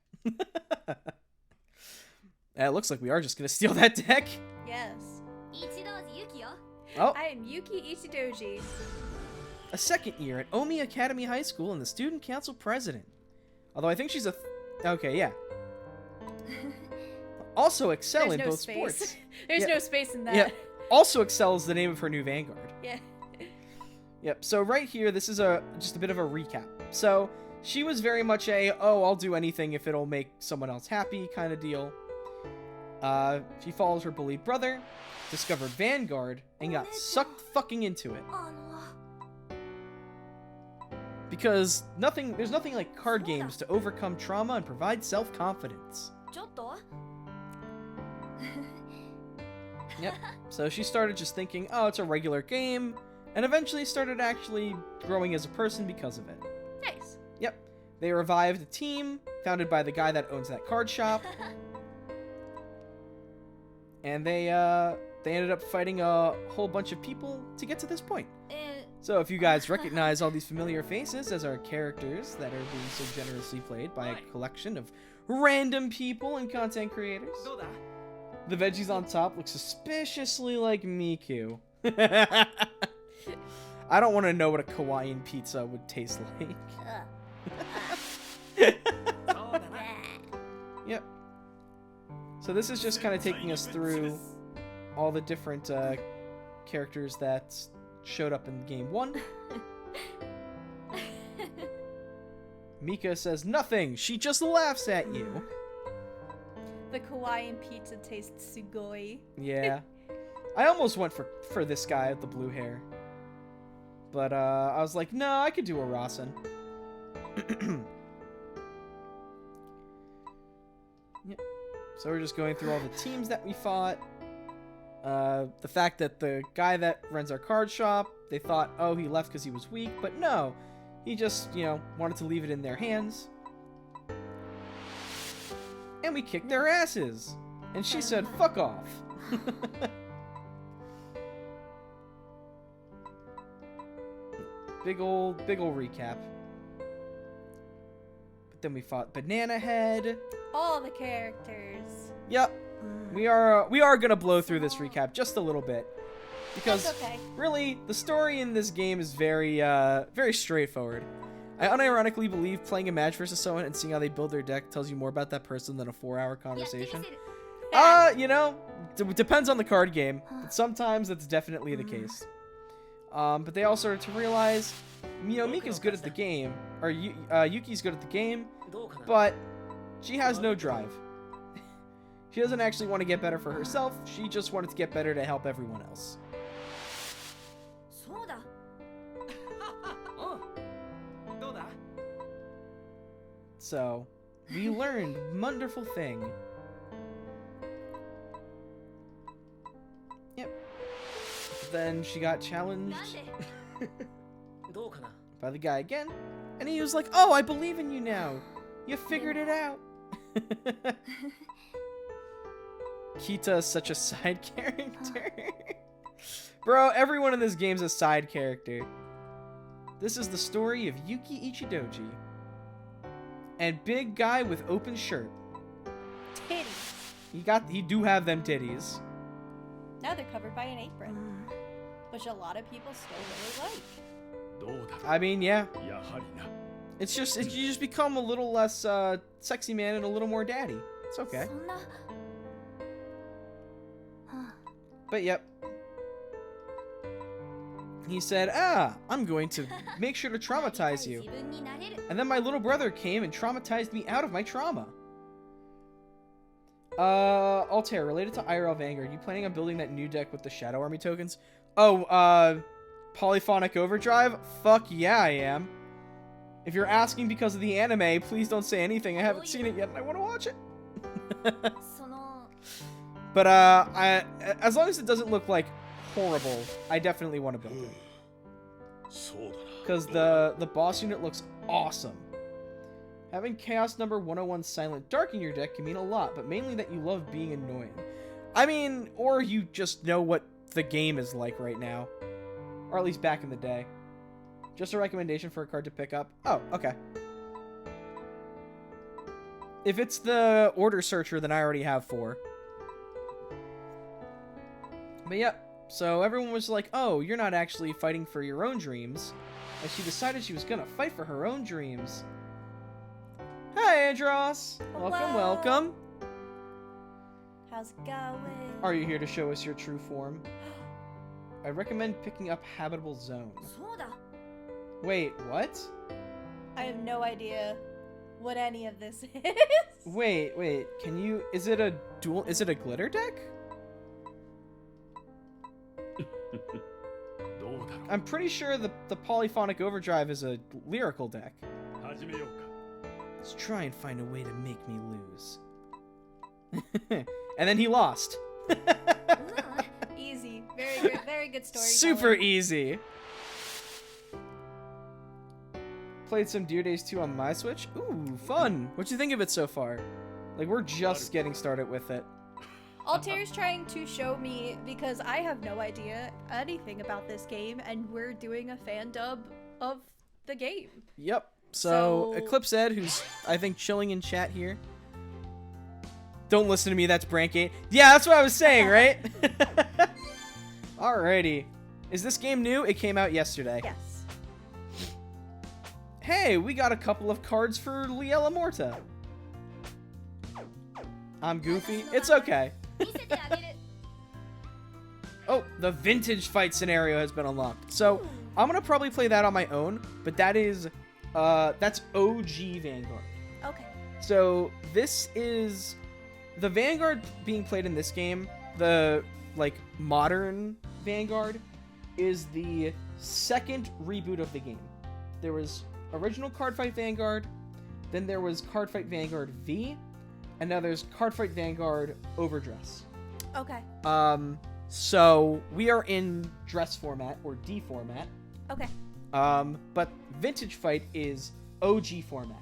It looks like we are just gonna steal that deck.
Yes.
Oh.
I am Yuki Ichidoji.
A second year at Omi Academy High School and the student council president. Although I think she's a... okay, yeah. Also excel
There's
in
no
both
space.
sports.
There's
Yeah.
no space in that.
Yeah. Also excel is the name of her new Vanguard.
Yeah.
Yep, so right here, this is just a bit of a recap. So, She was very much a, oh, I'll do anything if it'll make someone else happy kind of deal. She follows her bullied brother, discovered Vanguard, and got sucked fucking into it. Because there's nothing like card games to overcome trauma and provide self-confidence. Yep. So she started just thinking, oh, it's a regular game, and eventually started actually growing as a person because of it.
Nice.
Yep. They revived a team founded by the guy that owns that card shop. And they ended up fighting a whole bunch of people to get to this point. So if you guys recognize all these familiar faces as our characters that are being so generously played by a collection of random people and content creators, the veggies on top look suspiciously like Miku. I don't want to know what a Hawaiian pizza would taste like. Yep. So this is just kind of taking us through all the different characters that showed up in Game 1. Mika says nothing. She just laughs at you.
The Hawaiian pizza tastes sugoi.
Yeah. I almost went for this guy with the blue hair. But I was like, no, I could do a Rasen. Yep. So we're just going through all the teams that we fought. The fact that the guy that runs our card shop, they thought, oh, he left because he was weak. But no, he just, wanted to leave it in their hands. And we kicked their asses. And she said, fuck off. Big old recap. But then we fought Banana Head.
All the characters.
Yep. We are gonna blow through this recap just a little bit. Because
okay.
Really, the story in this game is very straightforward. I unironically believe playing a match versus someone and seeing how they build their deck tells you more about that person than a 4-hour conversation. Depends on the card game, but sometimes that's definitely the case. But they all started to realize, Mika's good at the game, or Yuki's good at the game, but she has no drive. She doesn't actually want to get better for herself, she just wanted to get better to help everyone else. So, we learned a wonderful thing. Yep. Then she got challenged by the guy again, and he was like, oh, I believe in you now. You figured it out. Kita is such a side character. Bro, everyone in this game's a side character. This is the story of Yuki Ichidoji. And big guy with open shirt.
Titties.
He do have them titties.
Now they're covered by an apron. Which a lot of people still really like.
I mean, yeah. It's just, you just become a little less sexy man and a little more daddy. It's okay. But yep. He said, I'm going to make sure to traumatize you. And then my little brother came and traumatized me out of my trauma. Altair, related to IRL Vanguard, you planning on building that new deck with the Shadow Army tokens? Oh, Polyphonic Overdrive? Fuck yeah, I am. If you're asking because of the anime, please don't say anything. I haven't seen it yet and I want to watch it. But, as long as it doesn't look like horrible, I definitely want to build it. Because the boss unit looks awesome. Having Chaos number 101 Silent Dark in your deck can mean a lot, but mainly that you love being annoying. I mean, or you just know what the game is like right now. Or at least back in the day. Just a recommendation for a card to pick up. Oh, okay. If it's the Order Searcher, then I already have 4. But yep, so everyone was like, oh, you're not actually fighting for your own dreams. And she decided she was gonna fight for her own dreams. Hi, Andros! Welcome, welcome!
How's it going?
Are you here to show us your true form? I recommend picking up Habitable Zone. Wait, what?
I have no idea what any of this is.
Wait, can you... Is it a glitter deck? I'm pretty sure the Polyphonic Overdrive is a lyrical deck. Let's try and find a way to make me lose. And then he lost.
Easy. Very good story.
Super easy. Played some Deer Days 2 on my Switch. Ooh, fun. What'd you think of it so far? Like, we're just getting started with it.
Altair's trying to show me, because I have no idea anything about this game, and we're doing a fan dub of the game.
Yep. So Eclipse Ed, who's, I think, chilling in chat here. Don't listen to me, that's Brankgate. Yeah, that's what I was saying, right? Alrighty. Is this game new? It came out yesterday.
Yes.
Hey, we got a couple of cards for Liella Morta. I'm goofy. It's okay. Oh, the vintage fight scenario has been unlocked. So, I'm gonna probably play that on my own, but that is, that's OG Vanguard.
Okay.
So, this is, the Vanguard being played in this game, the, like, modern Vanguard, is the second reboot of the game. There was original Cardfight Vanguard, then there was Cardfight Vanguard V, and now there's Cardfight Vanguard Overdress.
Okay.
So we are in dress format, or D format.
Okay.
But Vintage Fight is OG format.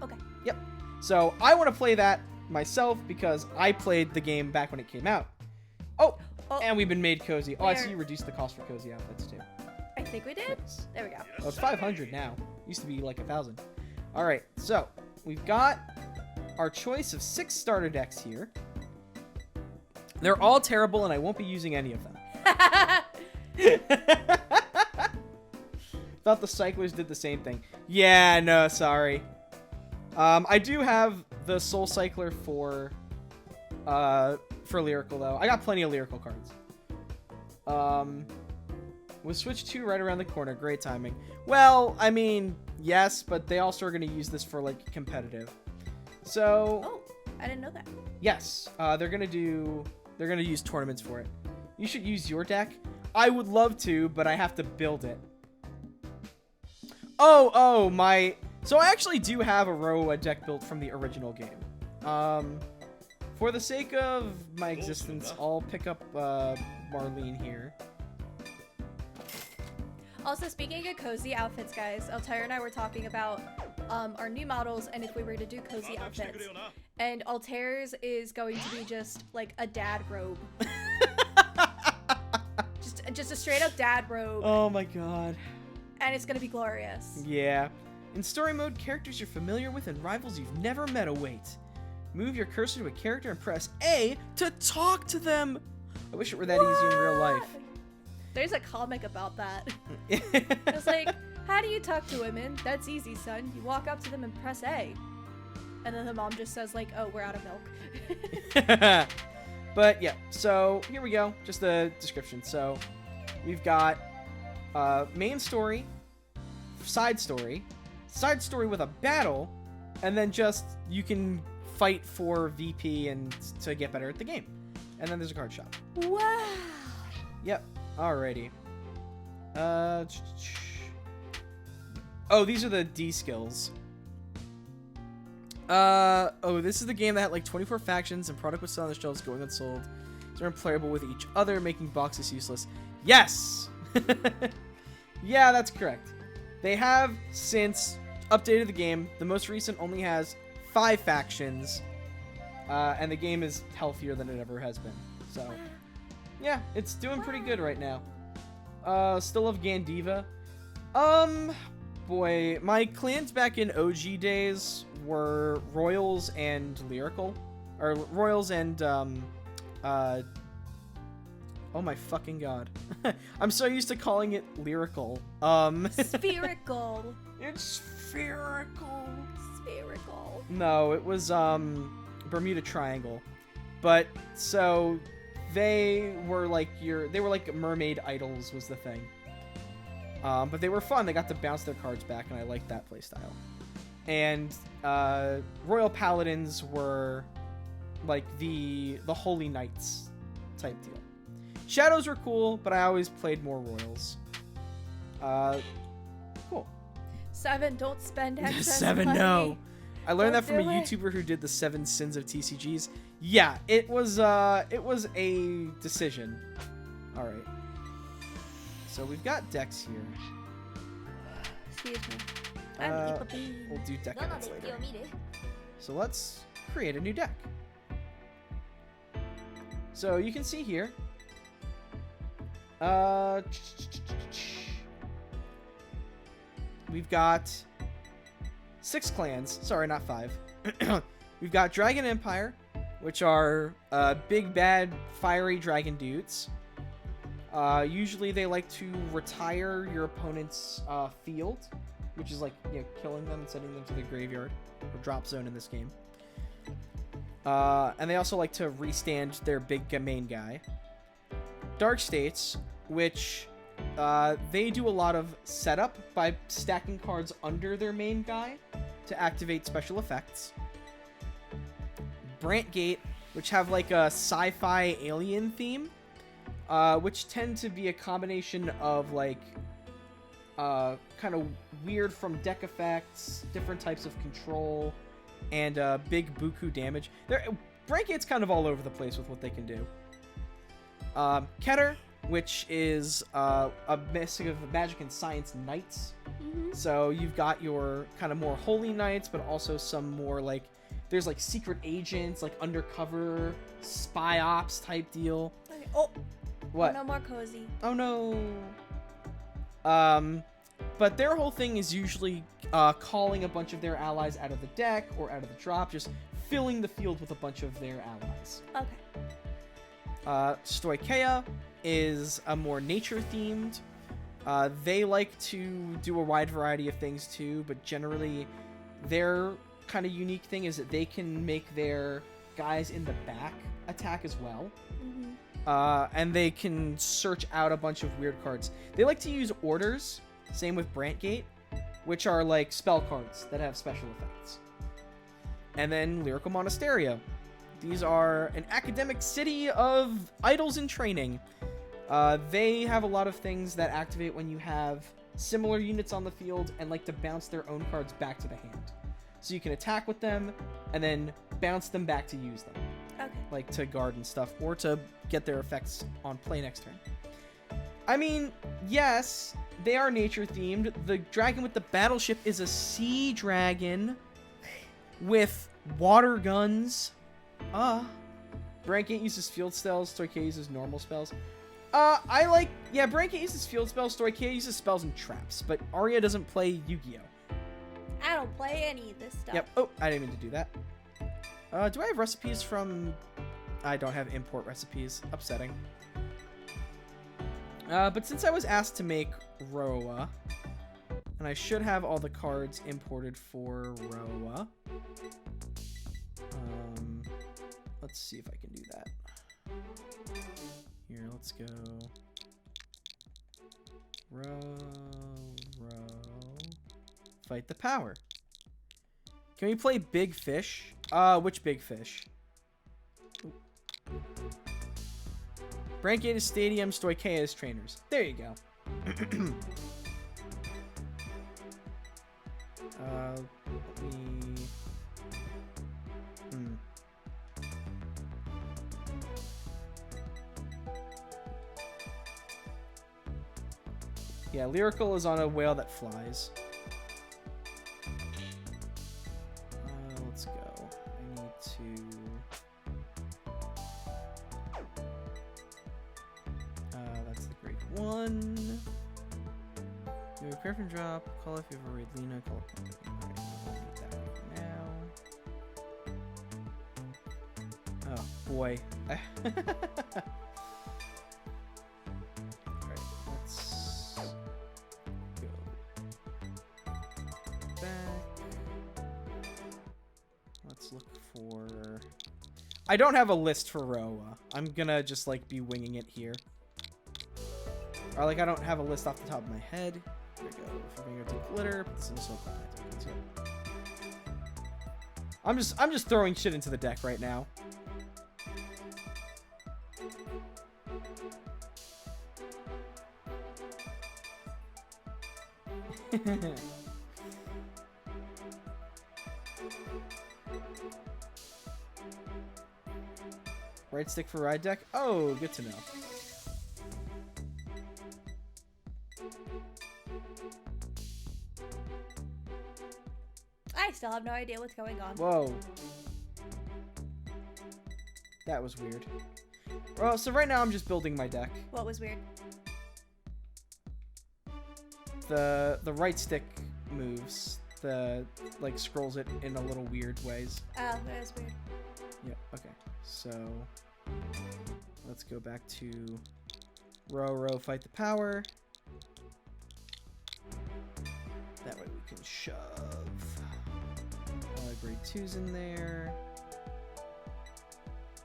Okay.
Yep. So I want to play that myself because I played the game back when it came out. Oh, and we've been made cozy. Oh, I see you reduced the cost for cozy outfits too.
I think we did.
Nice.
There we go.
Oh, it's 500 now. Used to be like 1,000. All right, so we've got our choice of 6 starter decks here. They're all terrible, and I won't be using any of them. Thought the cyclers did the same thing. Yeah, no, sorry. I do have the Soul Cycler for Lyrical, though. I got plenty of Lyrical cards. With Switch 2 right around the corner, great timing. Well, I mean, yes, but they also are going to use this for, like, competitive. So...
Oh, I didn't know that.
Yes, they're gonna use tournaments for it. You should use your deck. I would love to, but I have to build it. Oh, my... So I actually do have a Roa deck built from the original game. For the sake of my existence, I'll pick up Marlene here.
Also, speaking of cozy outfits, guys, Altair and I were talking about our new models and if we were to do cozy outfits. And Altair's is going to be just like a dad robe. just a straight up dad robe.
Oh my god.
And it's gonna be glorious.
Yeah. In story mode, characters you're familiar with and rivals you've never met await. Move your cursor to a character and press A to talk to them. I wish it were that easy in real life.
There's a comic about that. It's like, how do you talk to women? That's easy, son. You walk up to them and press A. And then the mom just says, like, oh, we're out of milk.
But, yeah. So, here we go. Just the description. So, we've got main story, side story with a battle, and then just you can fight for VP and to get better at the game. And then there's a card shop.
Wow.
Yep. Alrighty. Oh, these are the D skills. Oh, this is the game that had like 24 factions and product was still on the shelves going unsold. They're unplayable with each other, making boxes useless. Yes! Yeah, that's correct. They have since updated the game. The most recent only has 5 factions, and the game is healthier than it ever has been. So, yeah, it's doing pretty good right now. Still love Gandiva. Boy, my clans back in OG days were Royals and Lyrical. Or Royals and, oh my fucking god. I'm so used to calling it Lyrical.
Spherical.
It's spherical.
Spherical.
No, it was, Bermuda Triangle. But, so, they were like mermaid idols was the thing. But they were fun. They got to bounce their cards back, and I liked that playstyle. And Royal Paladins were like the Holy Knights type deal. Shadows were cool, but I always played more Royals. Cool.
7, don't spend excess
7,
money.
no. I learned
Don't
that from a
do it.
YouTuber who did the 7 sins of TCGs. Yeah, it was a decision. All right. So we've got decks here.
Excuse me.
We'll do deck edits later. So let's create a new deck. So you can see here. We've got 6 clans. Sorry, not 5. We've got Dragon Empire, which are big, bad, fiery dragon dudes. Usually they like to retire your opponent's field, which is like, you know, killing them and sending them to the graveyard, or drop zone in this game. And they also like to restand their big main guy. Dark States, which they do a lot of setup by stacking cards under their main guy to activate special effects. Brantgate, which have like a sci-fi alien theme, which tend to be a combination of like kind of weird from deck effects, different types of control, and big buku damage. Brantgate's kind of all over the place with what they can do. Keter, which is a mix of magic and science knights.
Mm-hmm.
So you've got your kind of more holy knights, but also some more like, there's like secret agents, like undercover spy ops type deal.
Okay. Oh,
what?
Oh, no more cozy.
Oh no. But their whole thing is usually calling a bunch of their allies out of the deck or out of the drop, just filling the field with a bunch of their allies.
Okay.
Stoicheia is a more nature-themed. They like to do a wide variety of things too, but generally their kind of unique thing is that they can make their guys in the back attack as well.
Mm-hmm.
And they can search out a bunch of weird cards. They like to use orders, same with Brantgate, which are like spell cards that have special effects. And then Lyrical Monasterio. These are an academic city of idols in training. They have a lot of things that activate when you have similar units on the field and like to bounce their own cards back to the hand. So you can attack with them and then bounce them back to use them.
Okay.
Like to guard and stuff, or to get their effects on play next turn. I mean, yes, they are nature themed. The dragon with the battleship is a sea dragon with water guns. Brantgate uses field spells, Stoicheia uses normal spells. Brantgate uses field spells, Stoicheia uses spells and traps, but Arya doesn't play Yu-Gi-Oh!
I don't play any of this stuff.
Yep. Oh, I didn't mean to do that. Do I have recipes from... I don't have import recipes. Upsetting. But since I was asked to make Roa, and I should have all the cards imported for Roa, let's see if I can do that. Here, let's go. Row. Fight the power. Can we play Big Fish? Which Big Fish? Ooh. Brantgate is Stadium, Stoicheia is Trainers. There you go. Let me... Yeah, Lyrical is on a whale that flies. Let's go. I need to... that's the grade 1. Do a Griffin drop. Call if you have a raid Lena. Call up. Alright, I'll need that right now. Oh, boy. I don't have a list for Roa. I'm gonna just like be winging it here. Or like I don't have a list off the top of my head. There we go. For Vanguard to glitter. Put this in the soul tokens. Yep. I'm just throwing shit into the deck right now. Right stick for ride deck? Oh, good to know.
I still have no idea what's going on.
Whoa. That was weird. Well, so right now I'm just building my deck.
What was weird?
The right stick moves. Like scrolls it in a little weird ways.
Oh, that was weird.
Yeah, okay. So let's go back to row, fight the power. That way we can shove grade 2's in there.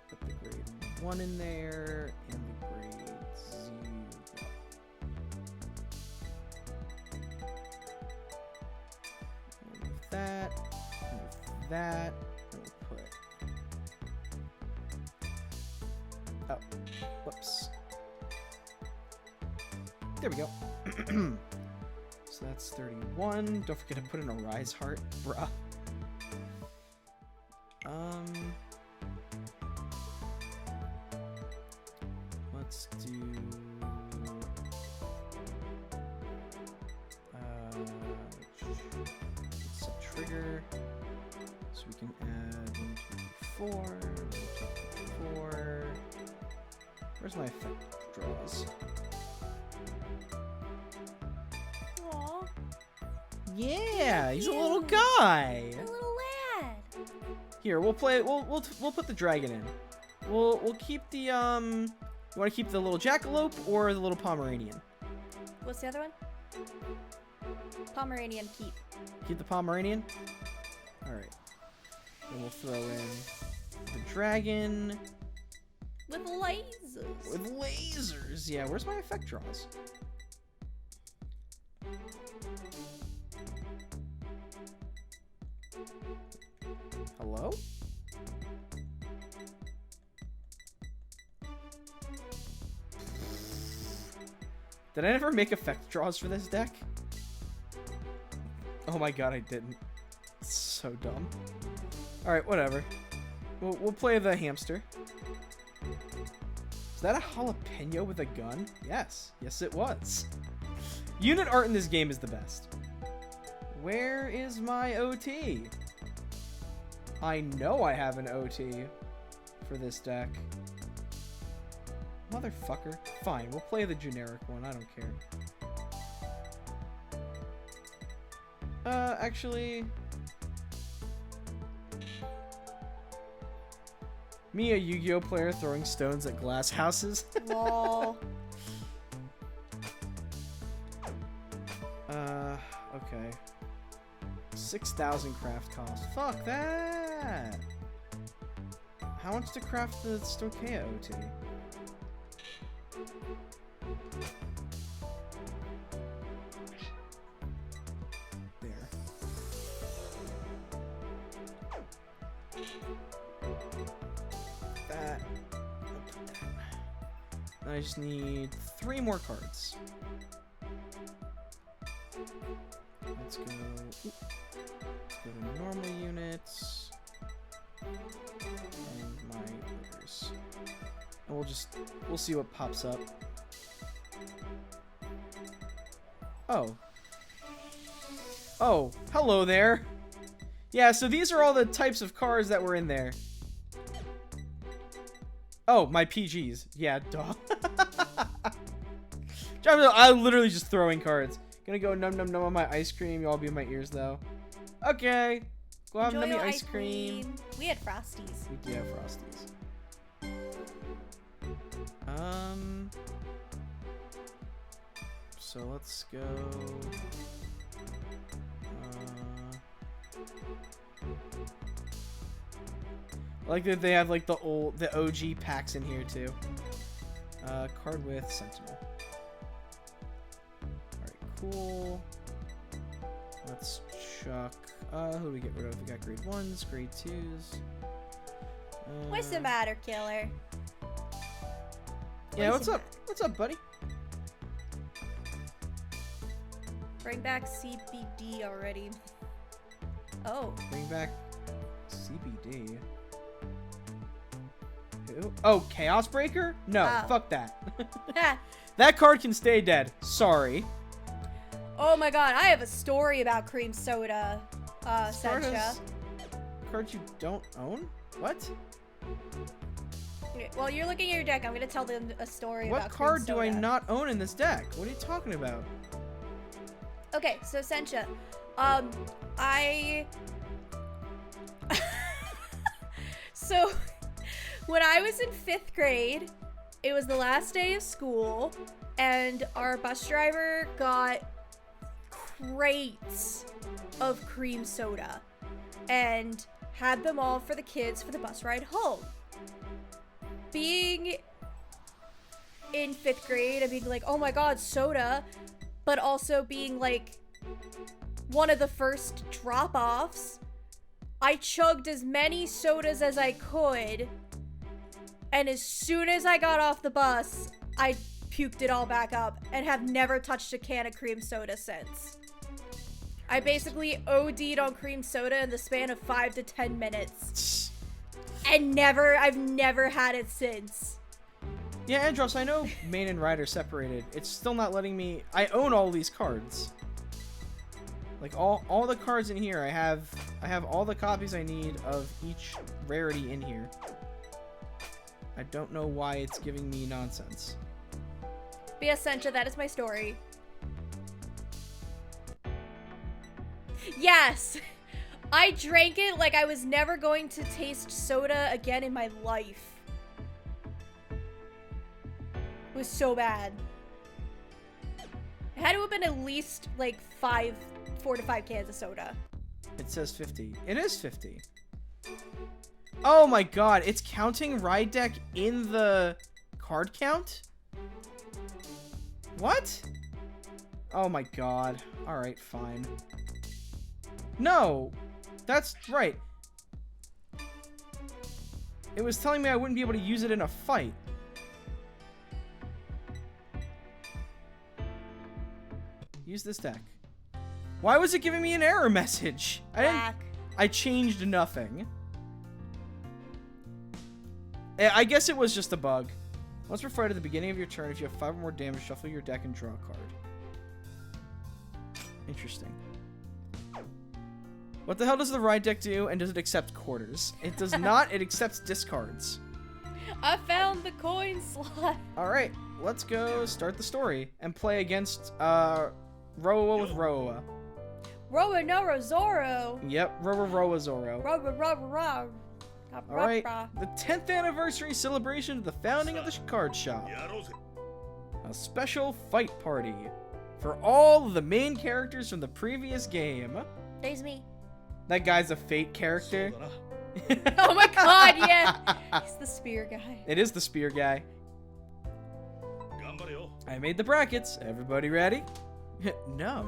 Put the grade 1 in there and the grade 0. Remove that. Remove that. And we'll put. Oh, whoops. There we go. So that's 31. Don't forget to put in a rise heart, bruh. Let's do set trigger so we can add 1, 2, 3, 4, 4. Where's my effect draws?
Aww.
Yeah, he's a little guy.
A little lad.
Here, we'll play. We'll put the dragon in. We'll keep the You want to keep the little jackalope or the little Pomeranian?
What's the other one? Pomeranian keep.
Keep the Pomeranian. All right. Then we'll throw in the dragon.
With lasers.
With lasers. Yeah. Where's my effect draws? Hello? Did I never make effect draws for this deck? Oh my god, I didn't. It's so dumb. Alright, whatever. We'll play the hamster. Is that a jalapeno with a gun? Yes. Yes, it was. Unit art in this game is the best. Where is my OT? I know I have an OT for this deck. Motherfucker. Fine, we'll play the generic one. I don't care. Actually... Me, a Yu-Gi-Oh player throwing stones at glass houses?
Lol.
Okay. 6,000 craft cost. Fuck that! How much to craft the Stokea OT? There. That. I just need 3 more cards. Let's go. Let's go to normal units. And my orders. And we'll see what pops up. Oh. Oh, hello there. Yeah, so these are all the types of cards that were in there. Oh, my PGs. Yeah, duh. I'm literally just throwing cards. Gonna go num num num on my ice cream. Y'all be in my ears though. Okay. Go have
Enjoy
nummy
your
ice cream.
We had Frosties.
We did have Frosties. So let's go. I like that they have like the OG packs in here too. Card with Sentinel. Alright, cool. Let's chuck. Who do we get rid of? We got grade 1s, grade 2s.
What's the matter, killer?
Yeah, what's up? What's up, buddy?
Bring back CBD already. Oh.
Bring back CBD. Who? Oh, Chaos Breaker? No, fuck that. That card can stay dead. Sorry.
Oh my god, I have a story about cream soda, Sencha.
Cards you don't own? What?
Well, you're looking at your deck. I'm gonna tell them a story about
What card
cream
do I
soda.
not own in this deck? What are you talking about?
Okay, so Sencha, so when I was in 5th grade, it was the last day of school, and our bus driver got crates of cream soda and had them all for the kids for the bus ride home. Being in 5th grade and being like, oh my god, soda, but also being like one of the first drop-offs, I chugged as many sodas as I could, and as soon as I got off the bus, I puked it all back up and have never touched a can of cream soda since. I basically OD'd on cream soda in the span of 5 to 10 minutes. And I've never had it since.
Yeah, Andros, I know main and rider separated. It's still not letting me... I own all these cards. Like, all the cards in here, I have all the copies I need of each rarity in here. I don't know why it's giving me nonsense.
But yes, Sencha, that is my story. Yes! I drank it like I was never going to taste soda again in my life. It was so bad. It had to have been at least like 4 to 5 cans of soda.
It says 50. It is 50. Oh my god, it's counting ride deck in the card count? What? Oh my god. Alright, fine. No! That's right. It was telling me I wouldn't be able to use it in a fight. Use this deck. Why was it giving me an error message? I changed nothing. I guess it was just a bug. Once we're fight at the beginning of your turn, if you have 5 or more damage, shuffle your deck and draw a card. Interesting. What the hell does the ride deck do, and does it accept quarters? It does not. It accepts discards.
I found the coin slot.
Alright, let's go start the story and play against Roa with Roa.
Roa no Zoro.
Yep, Roa Zoro.
Roa.
Alright, the 10th anniversary celebration of the founding of the card shop. A special fight party for all of the main characters from the previous game.
There's me.
That guy's a Fate character.
Oh my god, yeah. He's the spear guy.
It is the spear guy. I made the brackets. Everybody ready? No.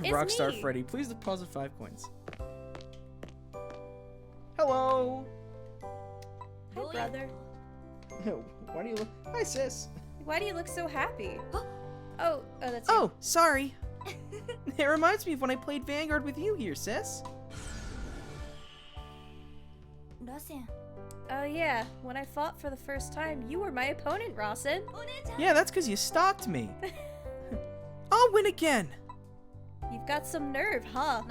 Rockstar Freddy, please deposit 5 coins. Hello.
Hi, brother.
Why do you look... Hi, sis.
Why do you look so happy? Oh, that's
you. Oh, sorry. It reminds me of when I played Vanguard with you here, sis.
Oh yeah, when I fought for the first time, you were my opponent, Rawson.
Yeah, that's because you stalked me. I'll win again.
You've got some nerve, huh?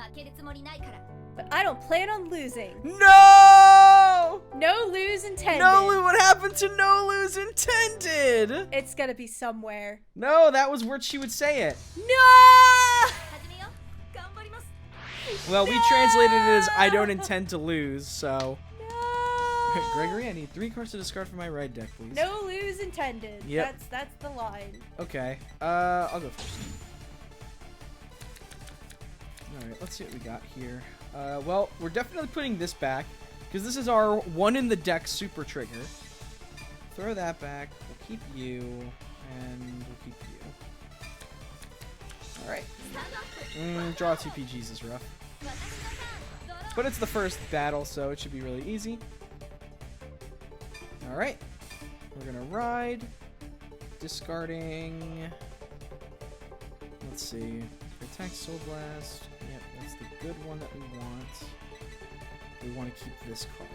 But I don't plan on losing.
No!
No lose intended.
No, what happened to no lose intended?
It's gonna be somewhere.
No, that was where she would say it.
No!
Well, we translated it as I don't intend to lose, so... No. Gregory, I need 3 cards to discard from my ride deck, please.
No lose intended.
Yep.
That's the line.
Okay. I'll go first. Alright, let's see what we got here. Well, we're definitely putting this back, because this is our one in the deck super trigger. Throw that back. We'll keep you, and we'll keep you. Alright. Draw 2 PGs is rough. But it's the first battle, so it should be really easy. Alright. We're gonna ride. Discarding. Let's see. Attack Soul Blast. Yep, that's the good one that we want. We want to keep this card.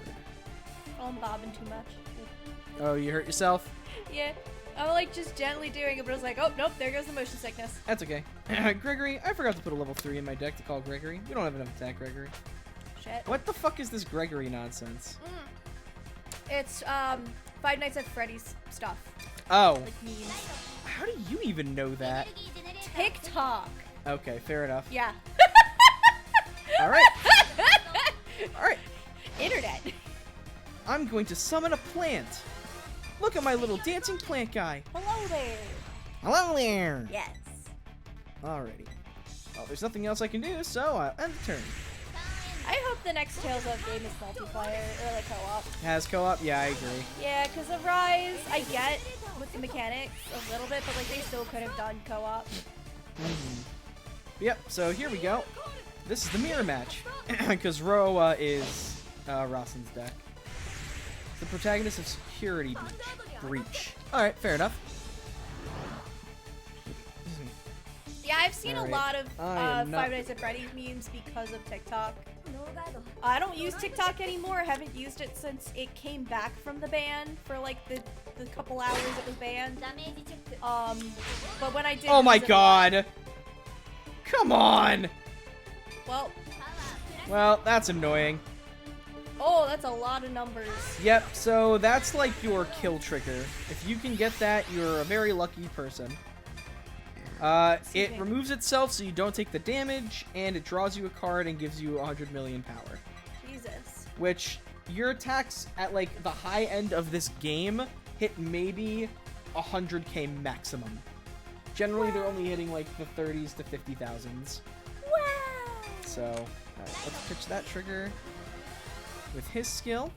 Oh, I'm bobbing too much.
Oh, you hurt yourself?
Yeah. I'm like just gently doing it, but I was like, oh, nope, there goes the motion sickness.
That's okay. Gregory, I forgot to put a level 3 in my deck to call Gregory. We don't have enough attack, Gregory.
Shit.
What the fuck is this Gregory nonsense?
It's, Five Nights at Freddy's stuff.
Oh.
Like memes.
How do you even know that?
TikTok.
Okay, fair enough.
Yeah.
Alright. Alright.
Internet.
I'm going to summon a plant. Look at my little dancing plant guy.
Hello there.
Hello there.
Yes.
Alrighty. Well, there's nothing else I can do, so I'll end the turn.
I hope the next Tales of game is multiplayer or like co-op.
Has co-op? Yeah, I agree.
Yeah, because of Rise, I get with the mechanics a little bit, but like they still could have done co-op.
Yep, so here we go. This is the mirror match. Because Roa is Rasen's deck. The protagonist of Security Breach. Alright, fair enough.
Yeah, I've seen a lot of
not-
Five Nights at Freddy's memes because of TikTok. I don't use TikTok anymore. I haven't used it since it came back from the ban for like the couple hours it was banned. But when I did
Oh my
use it
god! Come on!
Well,
that's annoying.
oh, that's a lot of numbers.
Yep, so that's like your kill trigger. If you can get that, you're a very lucky person. It removes itself so you don't take the damage, and it draws you a card and gives you 100 million power.
Jesus.
Which, your attacks at like the high end of this game hit maybe 100k maximum. Generally, they're only hitting like the 30s to 50,000s.
Wow.
So, alright, let's pitch that trigger with his skill.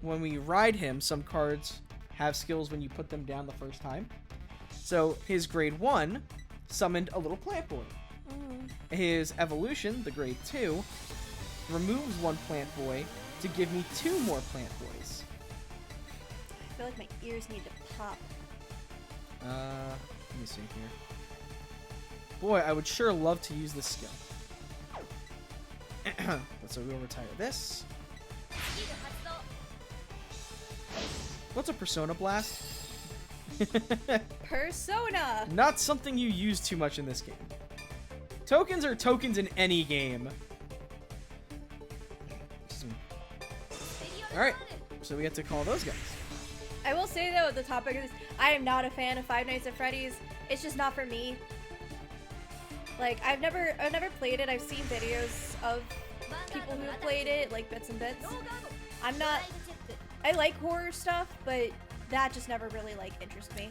When we ride him, some cards have skills when you put them down the first time. So, his grade 1 summoned a little plant boy. His evolution, the grade 2, removes one plant boy to give me 2 more plant boys.
I feel like my ears need to pop.
Let me see here. Boy, I would sure love to use this skill. So we'll retire this. What's a Persona Blast?
Persona!
Not something you use too much in this game. Tokens are tokens in any game. Alright, so we get to call those guys.
I will say though, at the topic of this, I am not a fan of Five Nights at Freddy's. It's just not for me. Like, I've never played it. I've seen videos of people who have played it, like bits and bits. I'm not. I like horror stuff, but that just never really like interests me.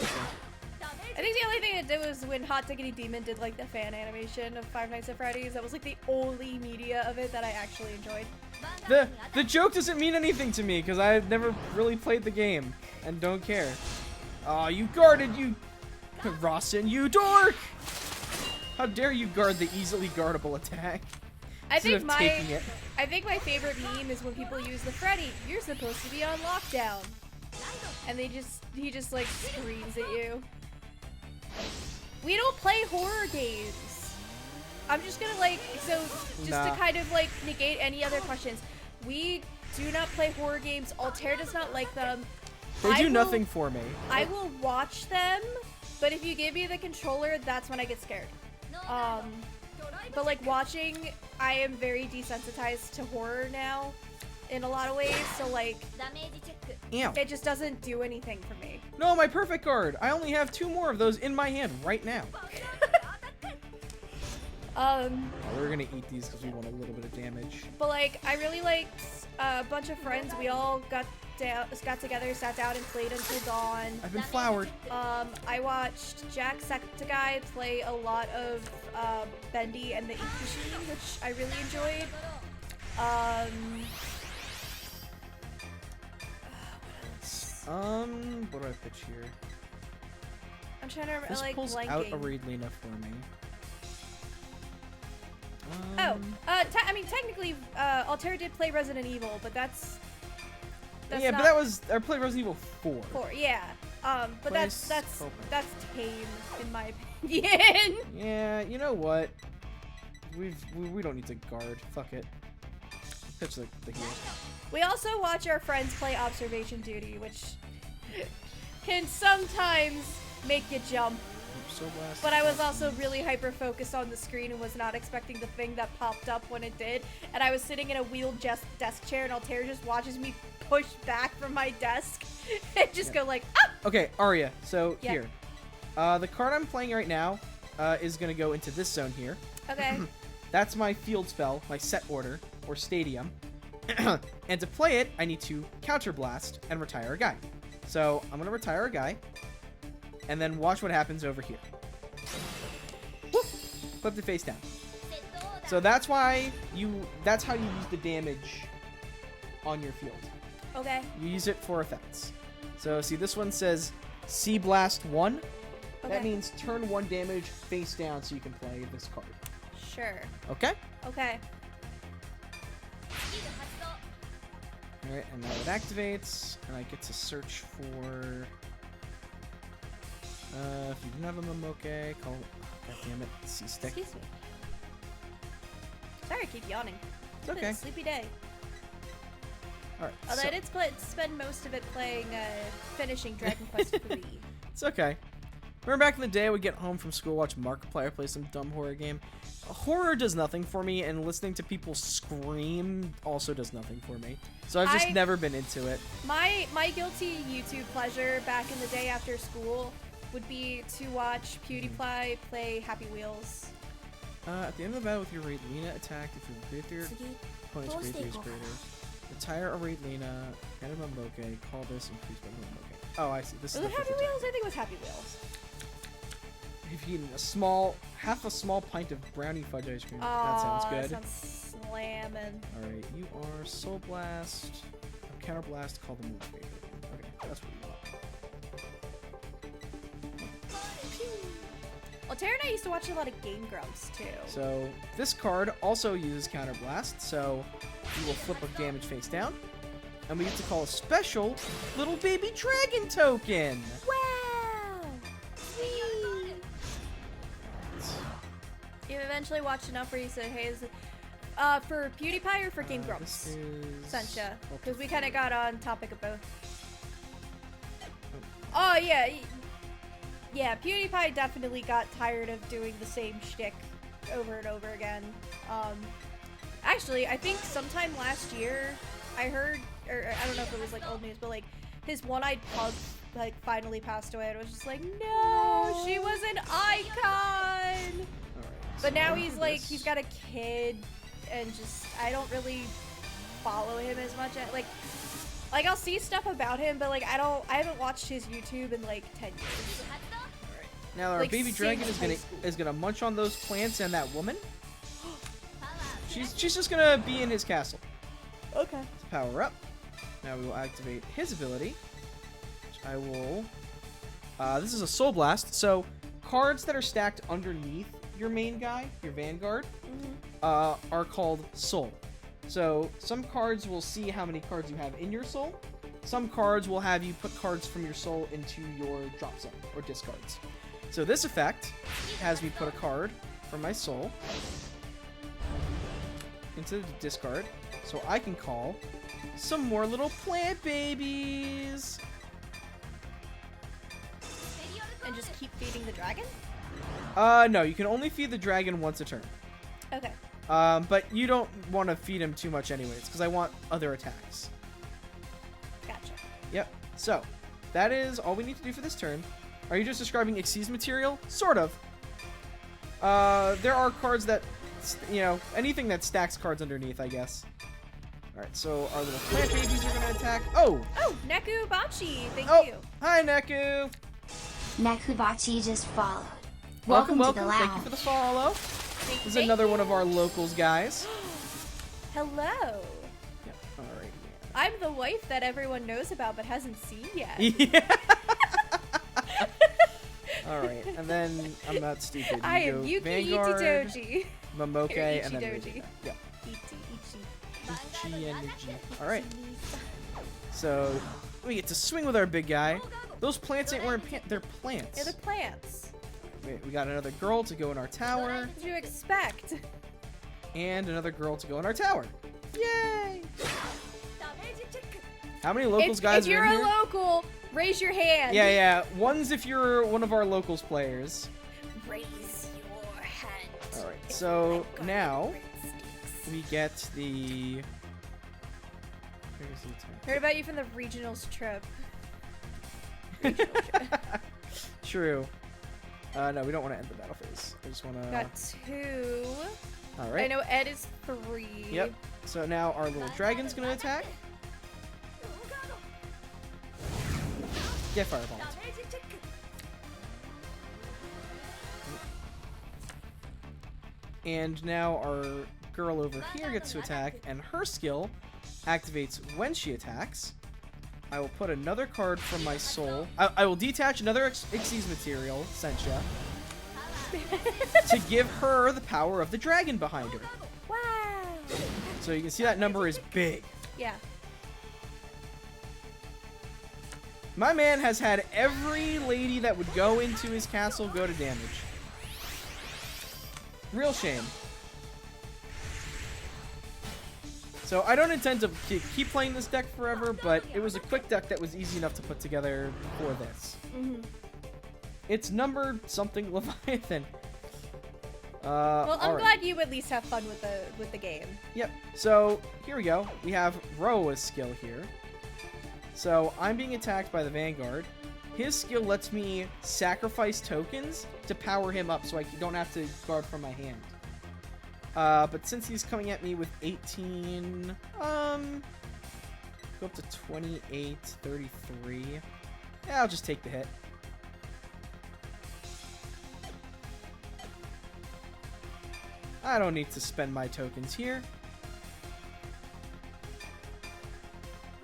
I think the only thing it did was when Hot Diggity Demon did like the fan animation of Five Nights at Freddy's. That was like the only media of it that I actually enjoyed.
The joke doesn't mean anything to me because I've never really played the game and don't care. Aw, you guarded, you Rawson, you dork! How dare you guard the easily guardable attack?
I think
taking it.
I think my favorite meme is when people use the Freddy, you're supposed to be on lockdown. And he just like screams at you. We don't play horror games. I'm just gonna like, so just to kind of like negate any other questions. We do not play horror games. Altair does not like them.
They do nothing for me.
I will watch them, but if you give me the controller, that's when I get scared. But like watching, I am very desensitized to horror now in a lot of ways, so like it just doesn't do anything for me.
No, my perfect guard. I only have 2 more of those in my hand right now. We're gonna eat these because we want a little bit of damage.
But like, I really liked a bunch of friends. We all got together, sat down, and played until dawn.
I've been flowered.
I watched Jack Sectaguy play a lot of Bendy and the Ink Machine, which I really enjoyed.
What do I pitch here?
I'm trying to
This
like
pulls
blanking.
out a Reedlina for me.
I mean, technically, Altair did play Resident Evil, but that's
yeah,
not
but that was I played Resident Evil 4.
4. Yeah. But
Place
that's
open.
tame in my opinion.
Yeah, you know what? We don't need to guard. Fuck it. Pitch the heel.
We also watch our friends play Observation Duty, which can sometimes make you jump.
So blast.
But I was also really hyper-focused on the screen and was not expecting the thing that popped up when it did. And I was sitting in a wheeled desk chair, and Altair just watches me push back from my desk and just go like, ah!
Okay, Arya. So
Yeah.
here, the card I'm playing right now is gonna go into this zone here.
Okay.
That's my field spell, my set order or stadium. And to play it, I need to counterblast and retire a guy. So I'm gonna retire a guy, and then watch what happens over here. Whoop! Flip the face down. So that's why that's how you use the damage on your field.
Okay.
You use it for effects. So see, this one says Sea Blast 1. That
Okay.
means turn 1 damage face down so you can play this card.
Sure.
Okay?
Okay.
Alright, and now it activates, and I get to search for... if you didn't have a Momoke, call... God damn it, C-Stick.
Excuse me. Sorry, I keep yawning.
It's okay.
It's a sleepy day.
Alright,
Although
so,
I did spend most of it playing, finishing Dragon Quest III.
it's okay. Remember back in the day, I would get home from school, watch Markiplier play some dumb horror game? Horror does nothing for me, and listening to people scream also does nothing for me. So I've just never been into it.
My guilty YouTube pleasure back in the day after school would be to watch PewDiePie play Happy Wheels.
At the end of the battle with your Raidlina attack, if you greater opponent's greater is greater, retire a Raidlina, get a Momoke, call this increase by Momoke. Oh, I see. This
Was
is
it
the
Happy
fifth
Wheels? I think it was Happy Wheels.
If you eat half a small pint of brownie fudge ice cream, that sounds good.
That sounds slammin'.
Alright, you are Soul Blast, Counter Blast, call the move greater. Okay, that's what you want.
Altair and I used to watch a lot of Game Grumps too.
So this card also uses Counter Blast, so you will flip a damage face down, and we get to call a special little baby dragon token.
Wow! Sweet! You've eventually watched enough where you said, hey, is it for PewDiePie or for Game Grumps?
This is...
Sencha. Because we kind of got on topic of both. Oh, yeah. Yeah, PewDiePie definitely got tired of doing the same shtick over and over again. Actually, I think sometime last year, I heard, or I don't know if it was like old news, but like his one-eyed pug like finally passed away, and it was just like, no, she was an icon. But now he's like, he's got a kid, and just I don't really follow him as much. Like I'll see stuff about him, but like I haven't watched his YouTube in like 10 years.
Now our
Like,
baby dragon
since
is gonna munch on those plants and that woman. She's just gonna be in his castle.
Okay.
To power up. Now we will activate his ability, which I will. This is a Soul Blast. So cards that are stacked underneath your main guy, your Vanguard, are called Soul. So some cards will see how many cards you have in your Soul. Some cards will have you put cards from your Soul into your drop zone or discards. So this effect has me put a card from my Soul into the discard, so I can call some more little plant babies.
And just keep feeding the dragon?
No, you can only feed the dragon once a turn.
Okay.
But you don't want to feed him too much anyways, because I want other attacks.
Gotcha.
Yep. So, that is all we need to do for this turn. Are you just describing Xyz material? Sort of. There are cards that, anything that stacks cards underneath, I guess. Alright, so our little plant babies are going to attack. Oh!
Oh, Neku Bachi, thank you.
Hi, Neku!
Nekubachi just followed.
Welcome.
to the lounge.
Thank you for the follow. This is another one of our locals, guys.
Hello.
Yep. Alright.
I'm the wife that everyone knows about but hasn't seen yet.
Yeah. Alright, and then I'm not stupid.
I am
go
Yuki
Vanguard,
Itidoji.
Momoke,
Or
and then
Ichidoji.
yeah.
Ichi.
Ichi and Ichi. Alright. So we get to swing with our big guy. Those plants ain't wearing pants, they're plants.
Yeah, they're plants.
Wait, we got another girl to go in our tower.
What did you expect?
And another girl to go in our tower. Yay! How many locals guys
if you're
are in
a
here?
local, raise your hand.
Yeah. One's if you're one of our locals players.
Raise your hand.
Alright, so now we get the...
Heard about you from the regionals trip.
True. No, we don't want to end the battle phase. I just want to...
Got 2.
Alright.
I know Ed is 3.
Yep. So now our little dragon's going to attack. Get firebombed. And now our girl over here gets to attack, and her skill activates when she attacks. I will put another card from my soul. I will detach another Xyz material, Sencha, to give her the power of the dragon behind her.
Wow.
So you can see that number is big.
Yeah.
My man has had every lady that would go into his castle go to damage. Real shame. So I don't intend to keep playing this deck forever, but it was a quick deck that was easy enough to put together for this. It's numbered something Leviathan.
Well, I'm
alright.
glad you at least have fun with the game.
Yep. So here we go. We have Roa's skill here. So I'm being attacked by the Vanguard. His skill lets me sacrifice tokens to power him up so I don't have to guard from my hand. But since he's coming at me with 18, go up to 28, 33. Yeah, I'll just take the hit. I don't need to spend my tokens here.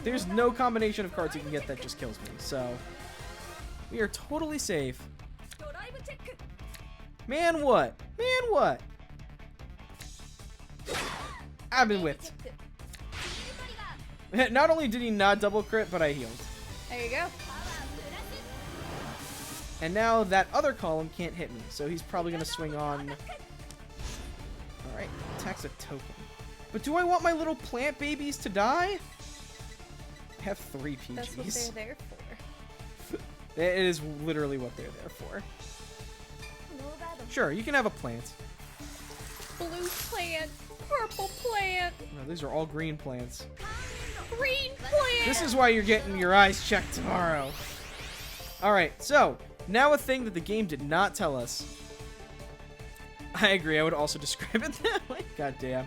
There's no combination of cards you can get that just kills me, so we are totally safe. Man, what? Man, what? I've been whipped. Not only did he not double crit, but I healed.
There you go.
And now that other column can't hit me, so he's probably going to swing on... Alright, attacks a token. But do I want my little plant babies to die? I have 3 PGs.
That's what they're there for.
It is literally what they're there for. Sure, you can have a plant.
Blue plant, purple plant,
No, these are all green plants.
green plant.
This is why you're getting your eyes checked tomorrow. Alright, so, now a thing that the game did not tell us. I agree, I would also describe it that way. God damn.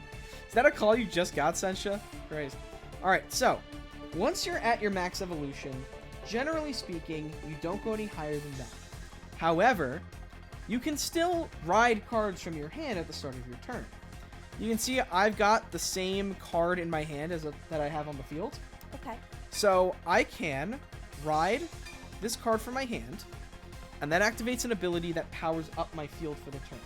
Is that a call you just got, Sensha? Christ. Alright, so, once you're at your max evolution, generally speaking, you don't go any higher than that. However, you can still ride cards from your hand at the start of your turn. You can see I've got the same card in my hand as that I have on the field.
Okay.
So I can ride this card from my hand, and that activates an ability that powers up my field for the turn.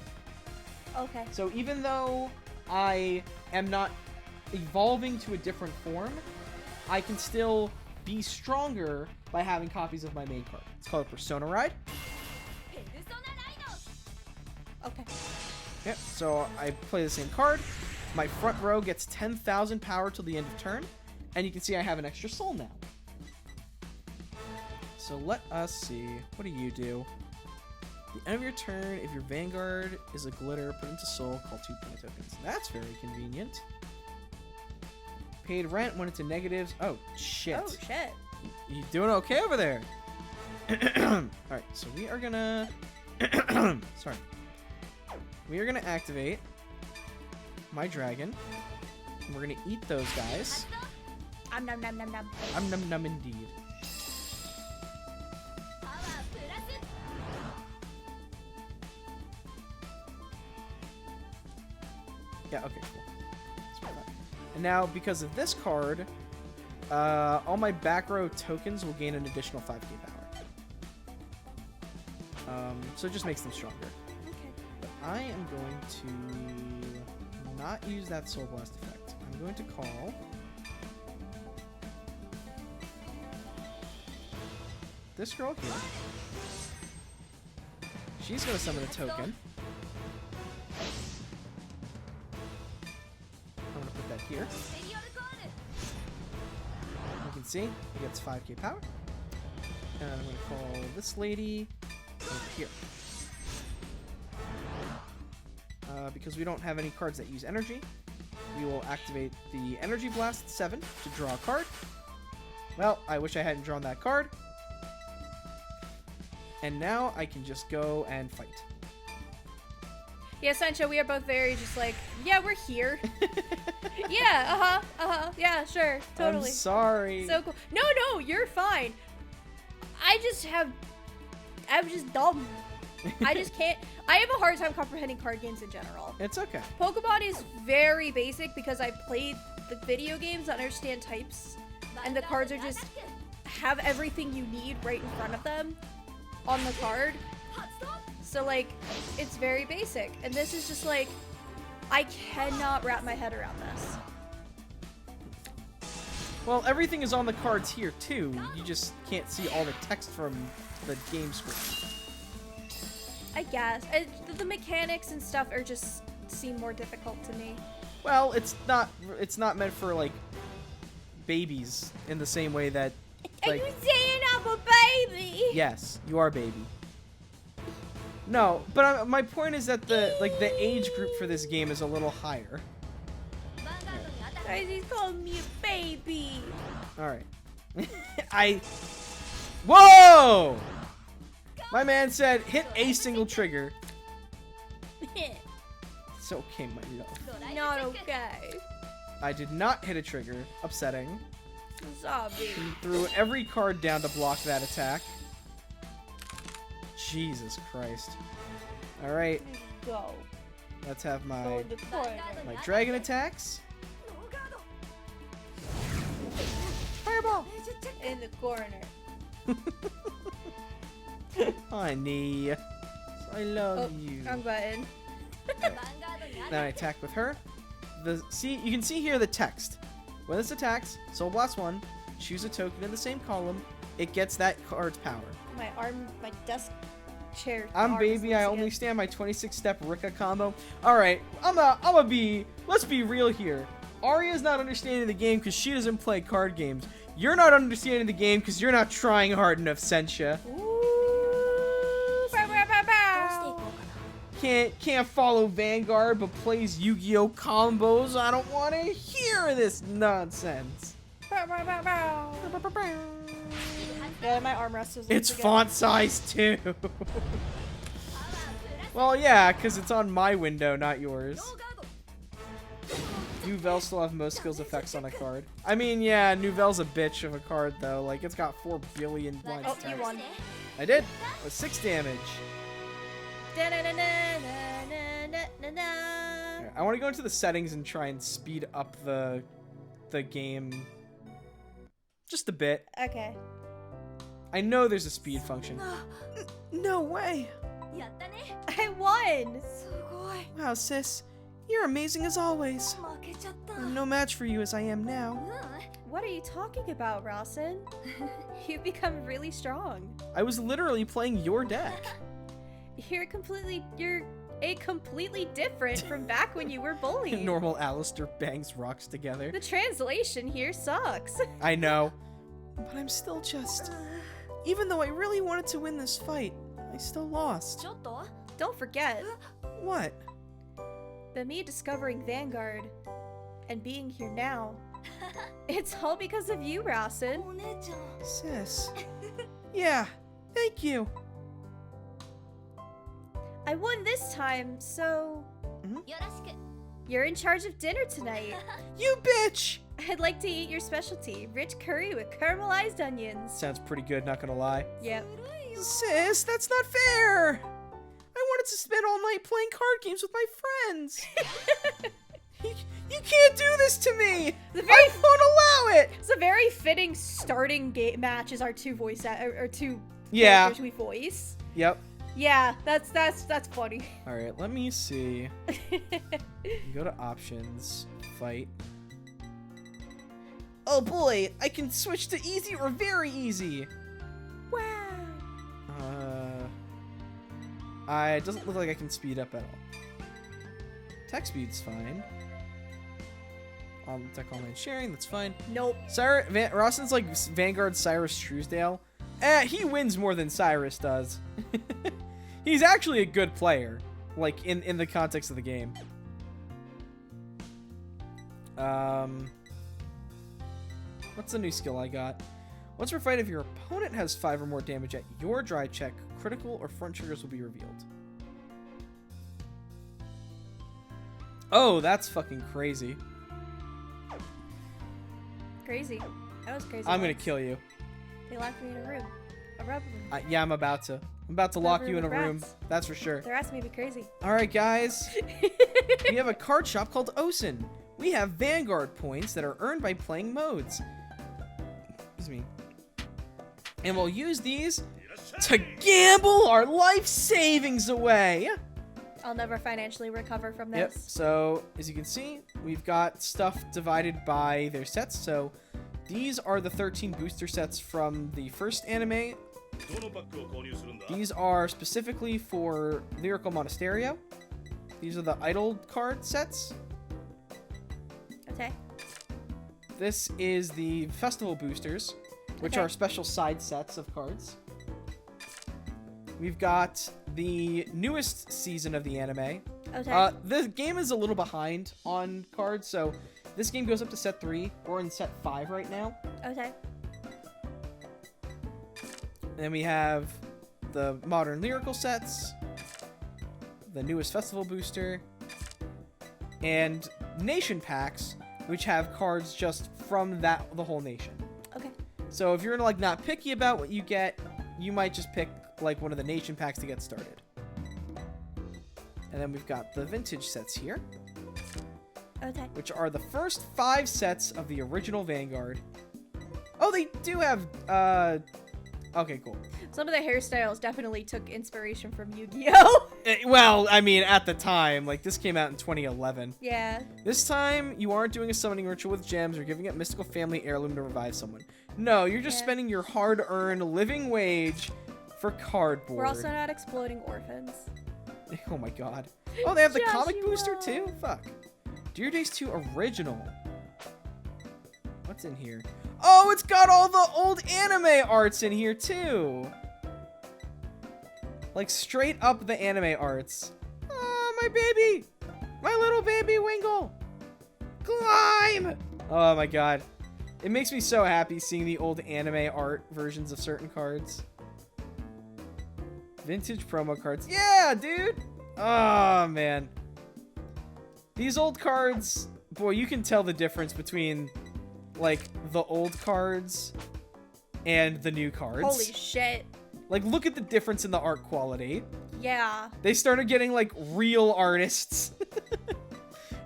Okay.
So even though I am not evolving to a different form, I can still be stronger by having copies of my main card. It's called a Persona Ride.
Okay.
Yep, so I play the same card. My front row gets 10,000 power till the end of turn, and you can see I have an extra soul now. So let us see. What do you do? At the end of your turn, if your Vanguard is a glitter, put into soul, call 2 point tokens. That's very convenient. Paid rent, went into negatives. Oh, shit.
Oh, shit.
You doing okay over there? Alright, so we are gonna... Sorry. We are gonna activate my dragon. And we're gonna eat those guys.
Nom nom nom nom.
Num num indeed. Yeah, okay, cool. That's what I thought. And now, because of this card, all my back row tokens will gain an additional 5k power. So it just makes them stronger.
Okay.
But I am going to not use that Soul Blast effect. I'm going to call this girl here. She's going to summon a token. I'm going to put that here. You can see it gets 5k power. And I'm going to call this lady over here. Because we don't have any cards that use energy, we will activate the Energy Blast 7 to draw a card. Well, I wish I hadn't drawn that card. And now I can just go and fight.
Yeah, Sancho, we are both very just like, yeah, we're here. Yeah, yeah, sure, totally.
I'm sorry.
So cool. No, you're fine. I'm just dumb. I just can't. I have a hard time comprehending card games in general.
It's okay.
Pokemon is very basic because I played the video games that understand types, and the cards are just have everything you need right in front of them on the card. So like, it's very basic, and this is just like, I cannot wrap my head around this.
Well, everything is on the cards here too. You just can't see all the text from the game screen.
I guess. The mechanics and stuff are just seem more difficult to me.
Well, it's not meant for like babies in the same way that like,
are you saying I'm a baby?
Yes, you are a baby. No, but my point is that the age group for this game is a little higher.
Guys, he's calling me a baby.
All right. Whoa! My man said, hit a single trigger. It's okay, my love.
Not okay.
I did not hit a trigger. Upsetting.
Zombie.
He threw every card down to block that attack. Jesus Christ. Alright.
Go.
Let's have my dragon attacks. Fireball!
In the corner.
Honey. I love you.
Wrong button.
Then I attack with her. You can see here the text. When this attacks, Soul Blast 1, choose a token in the same column, it gets that card's power.
My desk chair.
I'm baby, I only stand my 26-step Rika combo. Alright, let's be real here. Arya's not understanding the game because she doesn't play card games. You're not understanding the game because you're not trying hard enough, Sensha. Can't follow Vanguard but plays Yu-Gi-Oh combos. I don't want to hear this nonsense.
Yeah, my armrest is.
It's font size too. Well, yeah, because it's on my window, not yours. Nouvelle still have most skills effects on the card. I mean, yeah, Nouvelle's a bitch of a card though. Like, it's got 4 billion blind attacks.
You won.
I did with 6 damage. I want to go into the settings and try and speed up the game just a bit.
Okay.
I know there's a speed function. No way.
I won.
Wow, sis. You're amazing as always. I'm no match for you as I am now.
What are you talking about, Rawson? You've become really strong.
I was literally playing your deck.
You're a completely different from back when you were bullied.
Normal Alistair bangs rocks together.
The translation here sucks.
I know. But I'm still just... Even though I really wanted to win this fight, I still lost.
Don't forget.
What?
That me discovering Vanguard and being here now. It's all because of you, Rawson.
Sis. Yeah, thank you.
I won this time, so... You're in charge of dinner tonight.
You bitch!
I'd like to eat your specialty, rich curry with caramelized onions.
Sounds pretty good, not gonna lie.
Yep.
Sis, that's not fair! I wanted to spend all night playing card games with my friends! You can't do this to me! I won't allow it!
It's a very fitting starting match as our two characters we voice.
Yep.
Yeah, that's funny.
All right, let me see. Go to options, fight. Oh boy, I can switch to easy or very easy.
Wow.
It doesn't look like I can speed up at all. Text speed's fine. Tech online sharing, that's fine.
Nope.
Rawson's like Vanguard Cyrus Truesdale. He wins more than Cyrus does. He's actually a good player, like in the context of the game. What's the new skill I got? Once per fight, if your opponent has 5 or more damage at your drive check, critical or front triggers will be revealed. Oh, that's fucking crazy.
Crazy. That was crazy.
I'm gonna kill you.
They locked me in a room. A rub room.
Yeah, I'm about to. I'm about to lock you in a room. That's for sure.
They're asking me to be crazy.
Alright, guys. We have a card shop called Osen. We have Vanguard points that are earned by playing modes. Excuse me. And we'll use these to gamble our life savings away.
I'll never financially recover from this.
Yep. So, as you can see, we've got stuff divided by their sets. So, these are the 13 booster sets from the first anime. These are specifically for Lyrical Monasterio. These are the Idol card sets.
Okay.
This is the Festival boosters, which are special side sets of cards. We've got the newest season of the anime.
Okay.
The game is a little behind on cards, so this game goes up to set 3. We're in set 5 right now.
Okay.
Then we have the modern lyrical sets, the newest festival booster, and nation packs, which have cards just from the whole nation.
Okay.
So if you're like not picky about what you get, you might just pick like one of the nation packs to get started. And then we've got the vintage sets here.
Okay.
Which are the first 5 sets of the original Vanguard. Oh, they do have okay, cool.
Some of the hairstyles definitely took inspiration from Yu-Gi-Oh!
Well, I mean, at the time, like, this came out in 2011.
Yeah.
This time, you aren't doing a summoning ritual with gems or giving it mystical family heirloom to revive someone. No, you're just spending your hard-earned living wage for cardboard.
We're also not exploding orphans.
Oh my god. Oh, they have the comic booster, too? Fuck. Dear Days 2 Original. What's in here? Oh, it's got all the old anime arts in here, too. Like, straight up the anime arts. Oh, my baby. My little baby Wingle. Climb. Oh, my God. It makes me so happy seeing the old anime art versions of certain cards. Vintage promo cards. Yeah, dude. Oh, man. These old cards, boy, you can tell the difference between, like, the old cards and the new cards.
Holy shit.
Like, look at the difference in the art quality.
Yeah.
They started getting, like, real artists.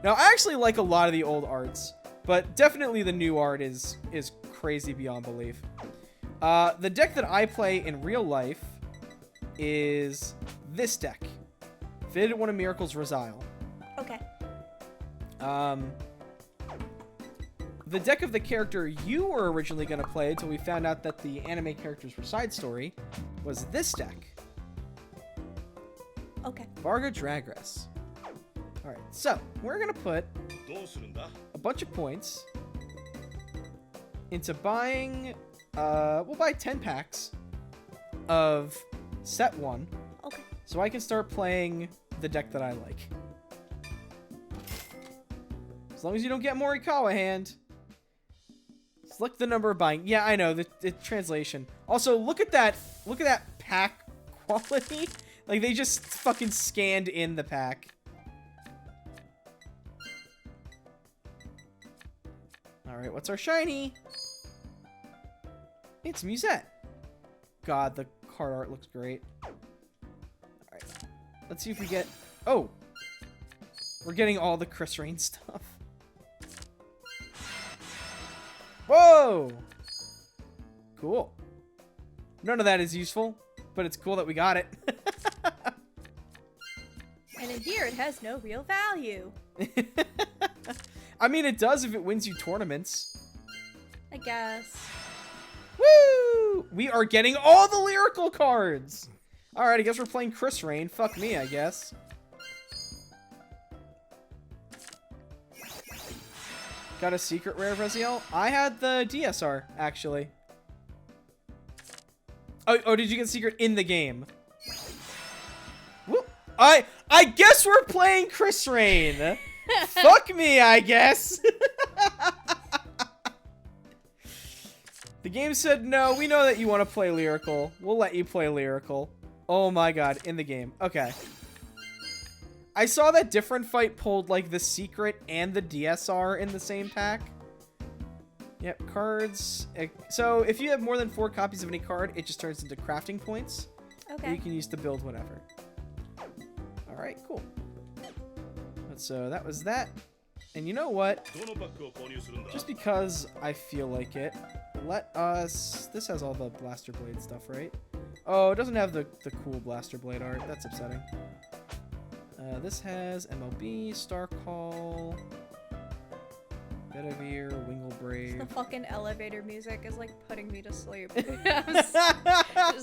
Now, I actually like a lot of the old arts, but definitely the new art is crazy beyond belief. The deck that I play in real life is this deck. Fitted One of Miracles Rozile.
Okay.
The deck of the character you were originally going to play until we found out that the anime characters were side story was this deck.
Okay.
Varga Dragress. Alright, so we're going to put a bunch of points into buying, we'll buy 10 packs of set 1.
Okay.
So I can start playing the deck that I like. As long as you don't get Morikawa hand. Select the number of buying. Yeah, I know, the translation. Also, look at that pack quality. Like, they just fucking scanned in the pack. Alright, what's our shiny? It's Musette. God, the card art looks great. Alright. Let's see if we get... Oh! We're getting all the Chris Rain stuff. Whoa! Cool. None of that is useful, but it's cool that we got it.
And here it has no real value.
I mean, it does if it wins you tournaments.
I guess.
Woo! We are getting all the lyrical cards! Alright, I guess we're playing Chris Rain. Fuck me, I guess. Got a secret rare of Raziel? I had the DSR, actually. Oh, did you get secret in the game? Whoop. I guess we're playing Chris Rain. Fuck me, I guess. The game said, no, we know that you want to play Lyrical. We'll let you play Lyrical. Oh my god, in the game. Okay. I saw that Different Fight pulled, like, the Secret and the DSR in the same pack. Yep, cards. So, if you have more than 4 copies of any card, it just turns into crafting points.
Okay.
That you can use to build whatever. Alright, cool. So, that was that. And you know what? Just because I feel like it, let us... This has all the Blaster Blade stuff, right? Oh, it doesn't have the cool Blaster Blade art. That's upsetting. This has MLB, Star Call, Bedivere, Wingle Brave.
The fucking elevator music is like putting me to sleep. Just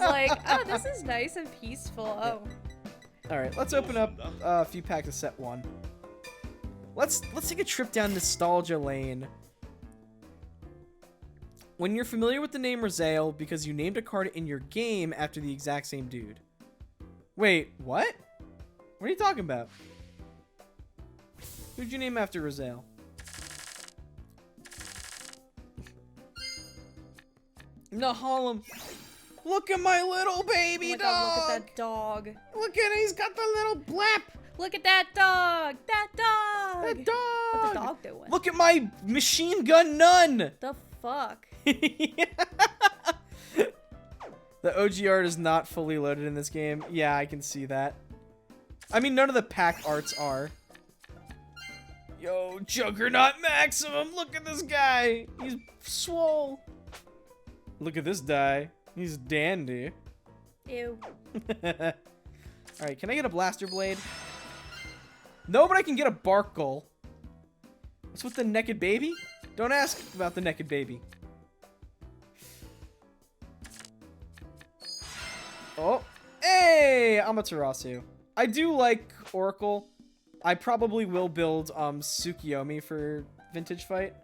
like, oh, this is nice and peaceful. Oh.
Alright, let's open up a few packs of set 1. Let's take a trip down nostalgia lane. When you're familiar with the name Raziel because you named a card in your game after the exact same dude. Wait, what? What are you talking about? Who'd you name after Raziel? Nahalem. Look at my little baby dog.
God, look at that dog.
Look at it. He's got the little blap.
Look at that dog. That dog.
That dog.
What's the dog doing?
Look at my machine gun nun.
The fuck?
The OG art is not fully loaded in this game. Yeah, I can see that. I mean, none of the pack arts are. Yo, Juggernaut Maximum! Look at this guy! He's swole! Look at this guy. He's dandy.
Ew.
Alright, can I get a Blaster Blade? No, but I can get a Barkle. What's with the naked baby? Don't ask about the naked baby. Oh, hey! Amaterasu. I do like Oracle. I probably will build Tsukiyomi for Vintage Fight.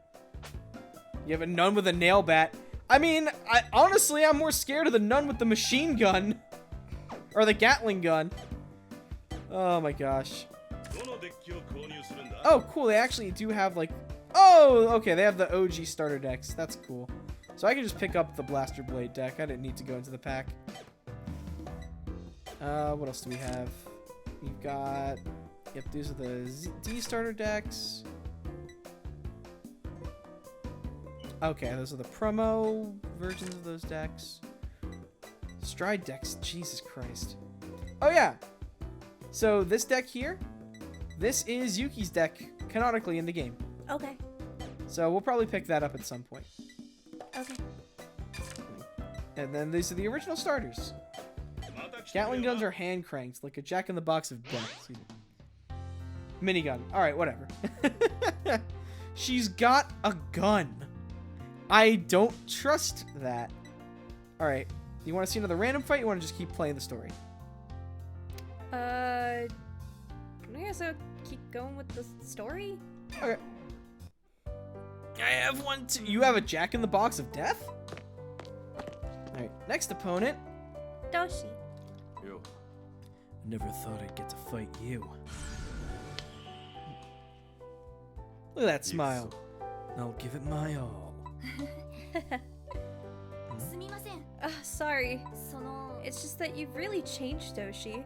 You have a nun with a nail bat. I mean, honestly, I'm more scared of the nun with the machine gun. Or the Gatling gun. Oh my gosh. Oh, cool. They actually do have, like... Oh, okay. They have the OG starter decks. That's cool. So I can just pick up the Blaster Blade deck. I didn't need to go into the pack. What else do we have? We've got... Yep, these are the D starter decks. Okay, those are the promo versions of those decks. Stride decks, Jesus Christ. Oh yeah! So this deck here, this is Yuki's deck canonically in the game.
Okay.
So we'll probably pick that up at some point.
Okay.
And then these are the original starters. Gatling guns are hand cranked, like a Jack-in-the-Box of death. Minigun. Alright, whatever. She's got a gun. I don't trust that. Alright. You want to see another random fight? You want to just keep playing the story?
I guess I'll keep going with the story.
Okay. I have one too. You have a Jack-in-the-Box of death? Alright, next opponent.
Doshi.
Yo.
Never thought I'd get to fight you. Look at that smile. I'll give it my all.
Sorry. It's just that you've really changed, Doshi.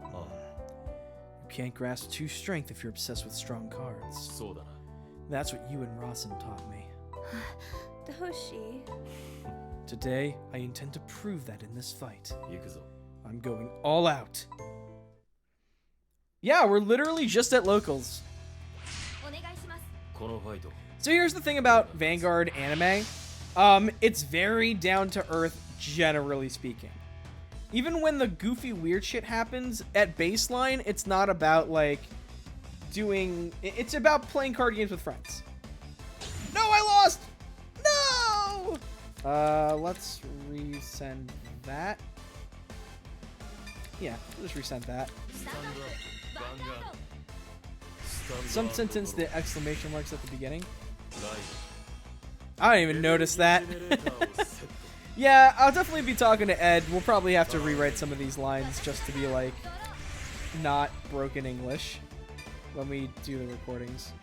You can't grasp true strength if you're obsessed with strong cards. That's what you and Rawson taught me.
Doshi.
Today, I intend to prove that in this fight. I'm going all out. Yeah, we're literally just at locals. So here's the thing about Vanguard anime. It's very down to earth, generally speaking. even when the goofy weird shit happens, at baseline, it's not about, like, doing... It's about playing card games with friends. No, I lost! No! Let's resend that. Yeah, we'll just resend that. Some sentence the exclamation marks at the beginning. I didn't even notice that. Yeah, I'll definitely be talking to Ed. We'll probably have to rewrite some of these lines just to be like not broken English when we do the recordings.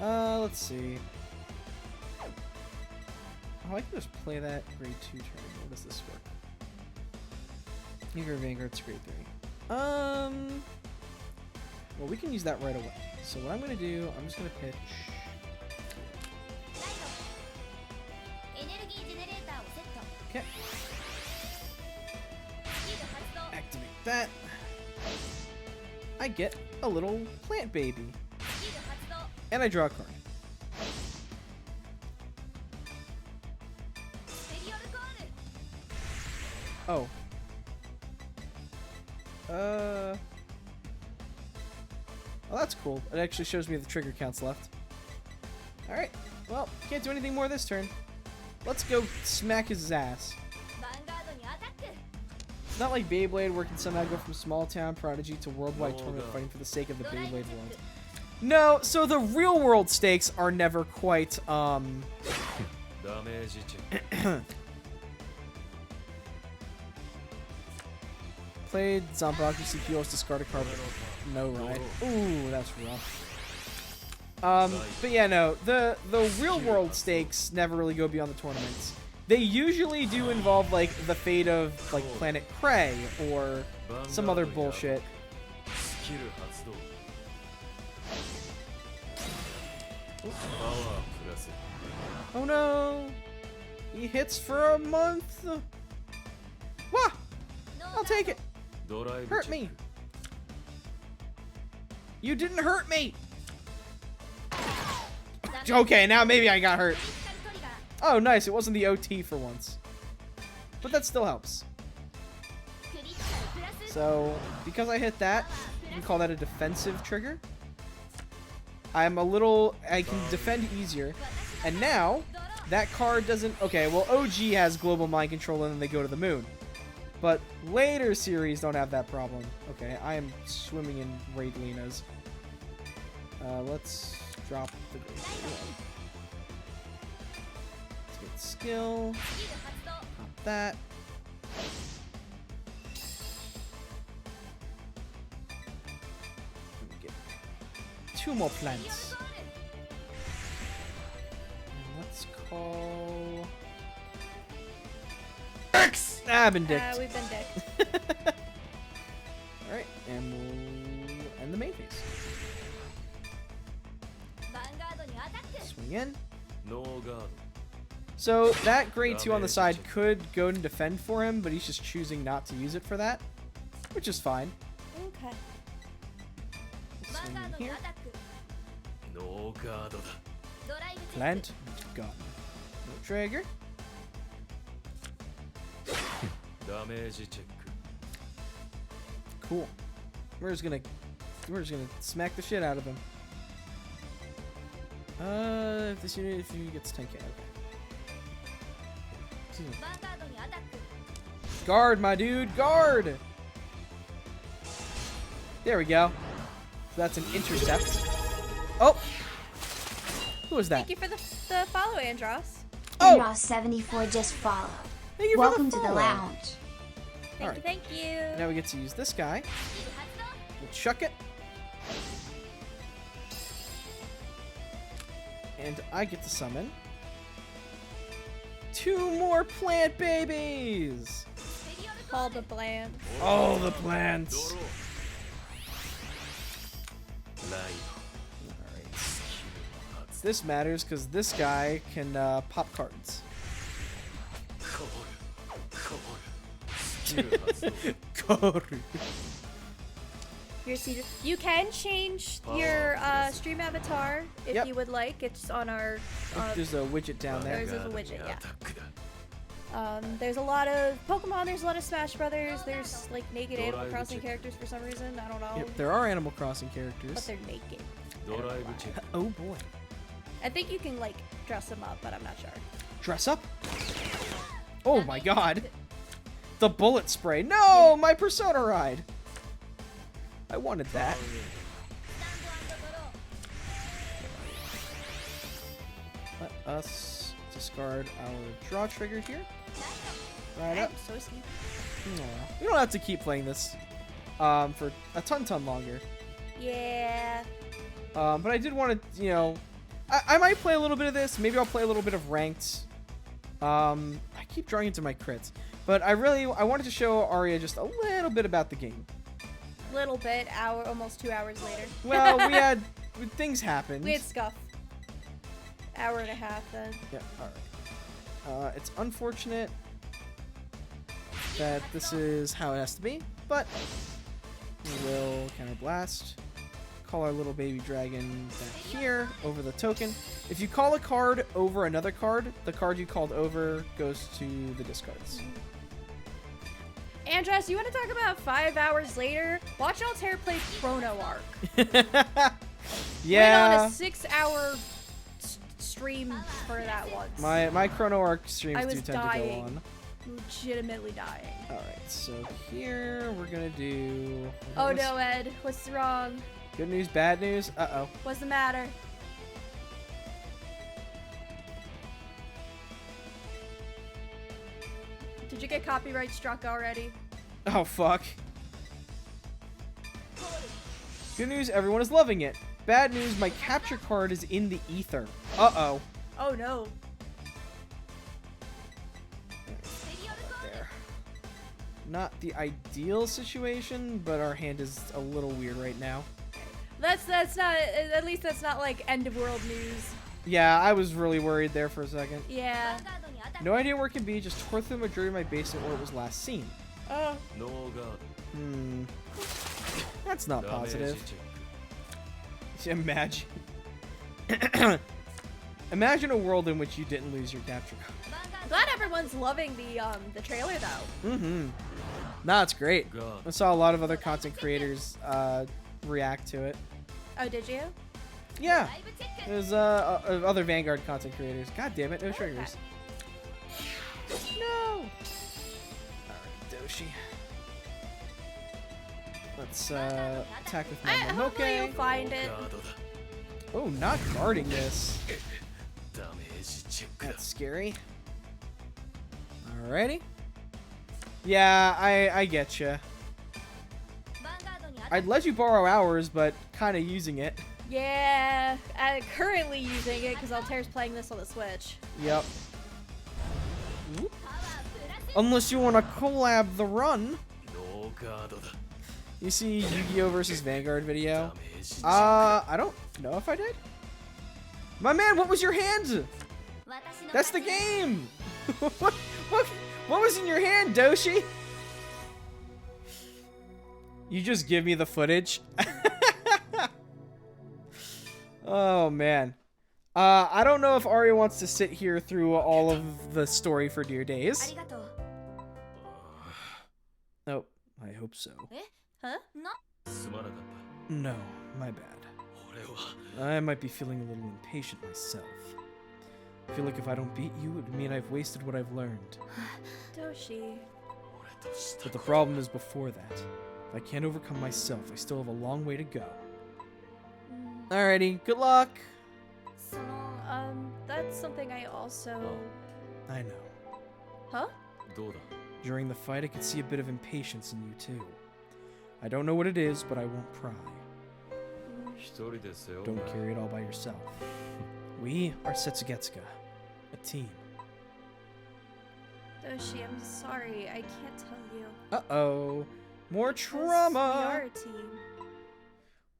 Let's see. Oh, I can just play that grade 2 turn. What does this work? Eager Vanguard's grade 3. Well, we can use that right away. So what I'm gonna do, I'm just gonna pitch. Okay. Activate that. I get a little plant baby. And I draw a card. Oh. Oh, that's cool. It actually shows me the trigger counts left. Alright. Well, can't do anything more this turn. Let's go smack his ass. It's not like Beyblade, where it can somehow go from small town prodigy to worldwide tournament fighting for the sake of the Beyblade world. No, so the real world stakes are never quite, Played Zombaku CPO's discard a card. No, right? Ooh, that's rough. But yeah, no, the real world stakes never really go beyond the tournaments. They usually do involve like the fate of like Planet Cray or some other bullshit. Oh no! He hits for a month. Wah! I'll take it. Hurt me. You didn't hurt me. Okay, now maybe I got hurt. Oh, nice. It wasn't the OT for once. But that still helps. So, because I hit that, you can call that a defensive trigger. I can defend easier. And now, that card doesn't... Okay, well, OG has global mind control and then they go to the moon. But later series don't have that problem. Okay, I am swimming in Raidlinas. Let's drop the grade 3 one. Let's get skill. Pop that. Get 2 more plants. And let's call... X! Ah, I've been dicked.
We've been dicked.
Alright, and we'll end the main phase. Swing in. So that grade 2 on the side could go and defend for him, but he's just choosing not to use it for that, which is fine.
Okay.
Swing in here. Plant. Gone. No trigger. Cool. We're just gonna smack the shit out of him. If this unit gets 10k, okay. Guard, my dude, guard! There we go. So that's an intercept. Oh! Who was that?
Thank you for the follow, Andros.
Oh!
Andros74 just followed.
Thank you
Welcome
for
to the lounge.
Thank you.
Now we get to use this guy. We'll chuck it. And I get to summon 2 more plant babies!
All the plants.
All the plants! Alright. This matters because this guy can pop cards.
You can change your stream avatar if you would like. It's on our...
There's a widget down there.
There's a widget, yeah. There's a lot of Pokemon, there's a lot of Smash Brothers, there's like naked Animal Crossing characters for some reason, I don't know.
Yep, there are Animal Crossing characters.
But they're naked.
Oh boy.
I think you can like dress them up, but I'm not sure.
Dress up? Oh my god. The bullet spray. No, my Persona ride. I wanted that. Let us discard our draw trigger here. Right up.
So sweet.
We don't have to keep playing this for a ton longer.
Yeah.
But I did want to, you know, I might play a little bit of this. Maybe I'll play a little bit of ranked. I keep drawing into my crits, but I wanted to show Aria just a little bit about the game.
Little bit, almost 2 hours later.
Well, things happened.
We had scuff. Hour and a half then.
Yeah, alright. It's unfortunate that this is how it has to be, but we will counterblast. Call our little baby dragon back here over the token. If you call a card over another card, the card you called over goes to the discards.
Andres, you want to talk about 5 hours later? Watch Altair play Chrono Arc.
Yeah.
Went on a 6-hour stream for that once.
My Chrono Arc streams do tend
dying.
to go on.
Legitimately dying.
Alright, so here we're gonna do...
Oh no, Ed. What's wrong?
Good news, bad news? Uh-oh.
What's the matter? Did you get copyright struck already?
Oh, fuck. Good news, everyone is loving it. Bad news, my capture card is in the ether. Uh-oh.
Oh no.
There. Not the ideal situation, but our hand is a little weird right now.
That's not, at least that's not like end of world news.
Yeah, I was really worried there for a second.
Yeah.
No idea where it can be, just tore through the majority of my basement where it was last seen.
Oh.
No god.
That's not positive. Imagine. Imagine a world in which you didn't lose your capture card.
I'm glad everyone's loving the trailer though.
Mm-hmm. Nah, it's great. I saw a lot of other content creators react to it.
Oh, did you?
Yeah. There's other Vanguard content creators. God damn it, no triggers. No! Alright, Doshi. Let's attack with my
Hopefully you'll
Momoke.
find it.
Oh, not guarding this. That's scary. Alrighty. Yeah, I get you. I'd let you borrow ours, but kind of using it.
Yeah, I'm currently using it because Altair's playing this on the Switch.
Yep. Unless you want to collab the run. You see Yu-Gi-Oh! Versus Vanguard video? I don't know if I did. My man, what was your hand? That's the game! what was in your hand, Doshi? You just give me the footage? Oh, man. I don't know if Aria wants to sit here through all of the story for Dear Days. Oh, I hope so.
Huh?
No, my bad. I might be feeling a little impatient myself. I feel like if I don't beat you, it would mean I've wasted what I've learned.
Doshi.
But the problem is before that. If I can't overcome myself, I still have a long way to go. Alrighty, good luck!
That's something I also...
I know.
Huh?
During the fight, I could see a bit of impatience in you, too. I don't know what it is, but I won't pry. Don't carry it all by yourself. We are Setsugetsuka, a team.
Doshi, I'm sorry. I can't tell you.
Uh-oh. More trauma!
We are a team.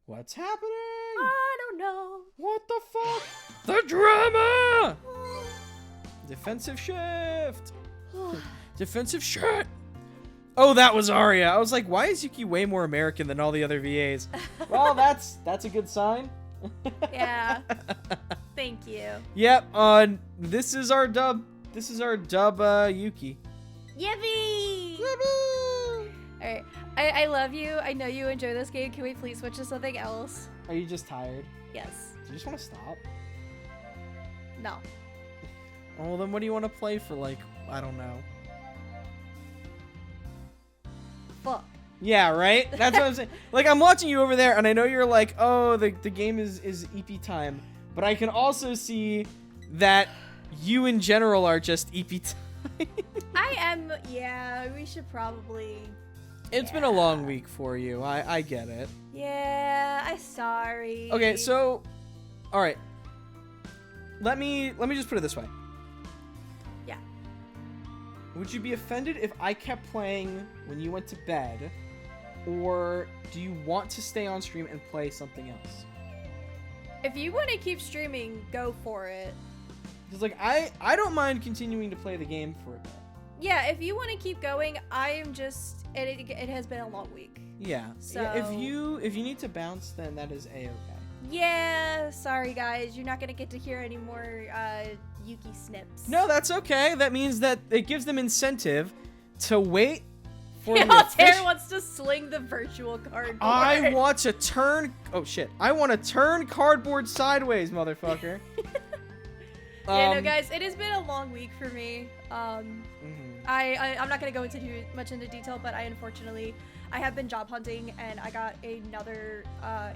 What's happening?
I don't know.
What the fuck? The drama! Defensive shift! Defensive shit! Oh, that was Aria. I was like, why is Yuki way more American than all the other VAs? Well, that's a good sign.
Yeah. Thank you.
Yep, this is our dub. this is our dub Yuki.
Yippee! Yippee! Alright, I love you. I know you enjoy this game. Can we please switch to something else?
Are you just tired?
Yes.
Do you just want to stop?
No.
Well, then what do you want to play for, like, I don't know.
Fuck.
Yeah, right? That's what I'm saying. Like, I'm watching you over there, and I know you're like, oh, the game is EP time. But I can also see that you in general are just EP time.
I am, yeah, we should probably...
It's been a long week for you. I get it.
Yeah, I'm sorry.
Okay, so... Alright. Let me just put it this way.
Yeah.
Would you be offended if I kept playing when you went to bed? Or do you want to stay on stream and play something else?
If you want to keep streaming, go for it.
Because, like, I don't mind continuing to play the game for a bit.
Yeah, if you want to keep going, I am just... It has been a long week.
Yeah.
So...
Yeah, if you need to bounce, then that is A-okay.
Yeah, sorry guys. You're not going to get to hear any more Yuki snips.
No, that's okay. That means that it gives them incentive to wait for
Altair wants to sling the virtual cardboard.
I want to turn... Oh, shit. I want to turn cardboard sideways, motherfucker.
Yeah, no, guys, it has been a long week for me. I'm not going to go into too much into detail, but I have been job hunting, and I got another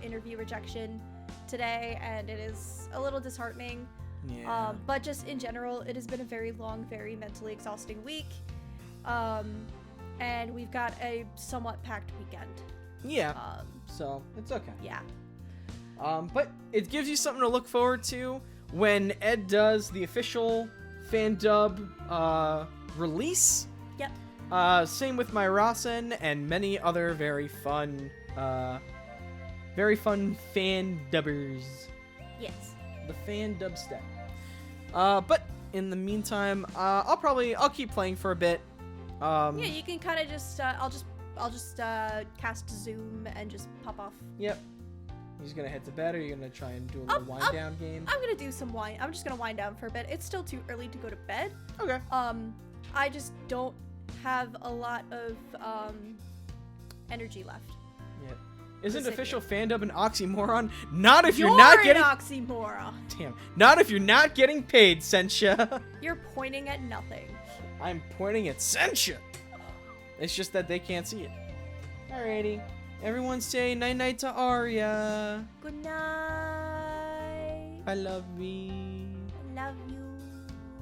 interview rejection today, and it is a little disheartening.
Yeah.
But just in general, it has been a very long, very mentally exhausting week. And we've got a somewhat packed weekend.
Yeah. So it's okay.
Yeah.
But it gives you something to look forward to when Ed does the official fan dub release.
Yep.
Same with my Rasen and many other very fun fan dubbers.
Yes.
The fan dubstep. But in the meantime, I'll keep playing for a bit.
Yeah, you can kind of just I'll just cast Zoom and just pop off.
Yep. You just gonna head to bed, or you gonna try and do a little wind down game?
I'm gonna do some wind. I'm just gonna wind down for a bit. It's still too early to go to bed.
Okay.
I just don't have a lot of energy left.
Yeah. Isn't official fandub an oxymoron? Not if you're
You're
not getting
an oxymoron.
Damn. Not if you're not getting paid, Sentia.
You're pointing at nothing.
I'm pointing at Sentia. It's just that they can't see it. Alrighty. Everyone say night-night to Arya.
Good night.
I love me.
I love you.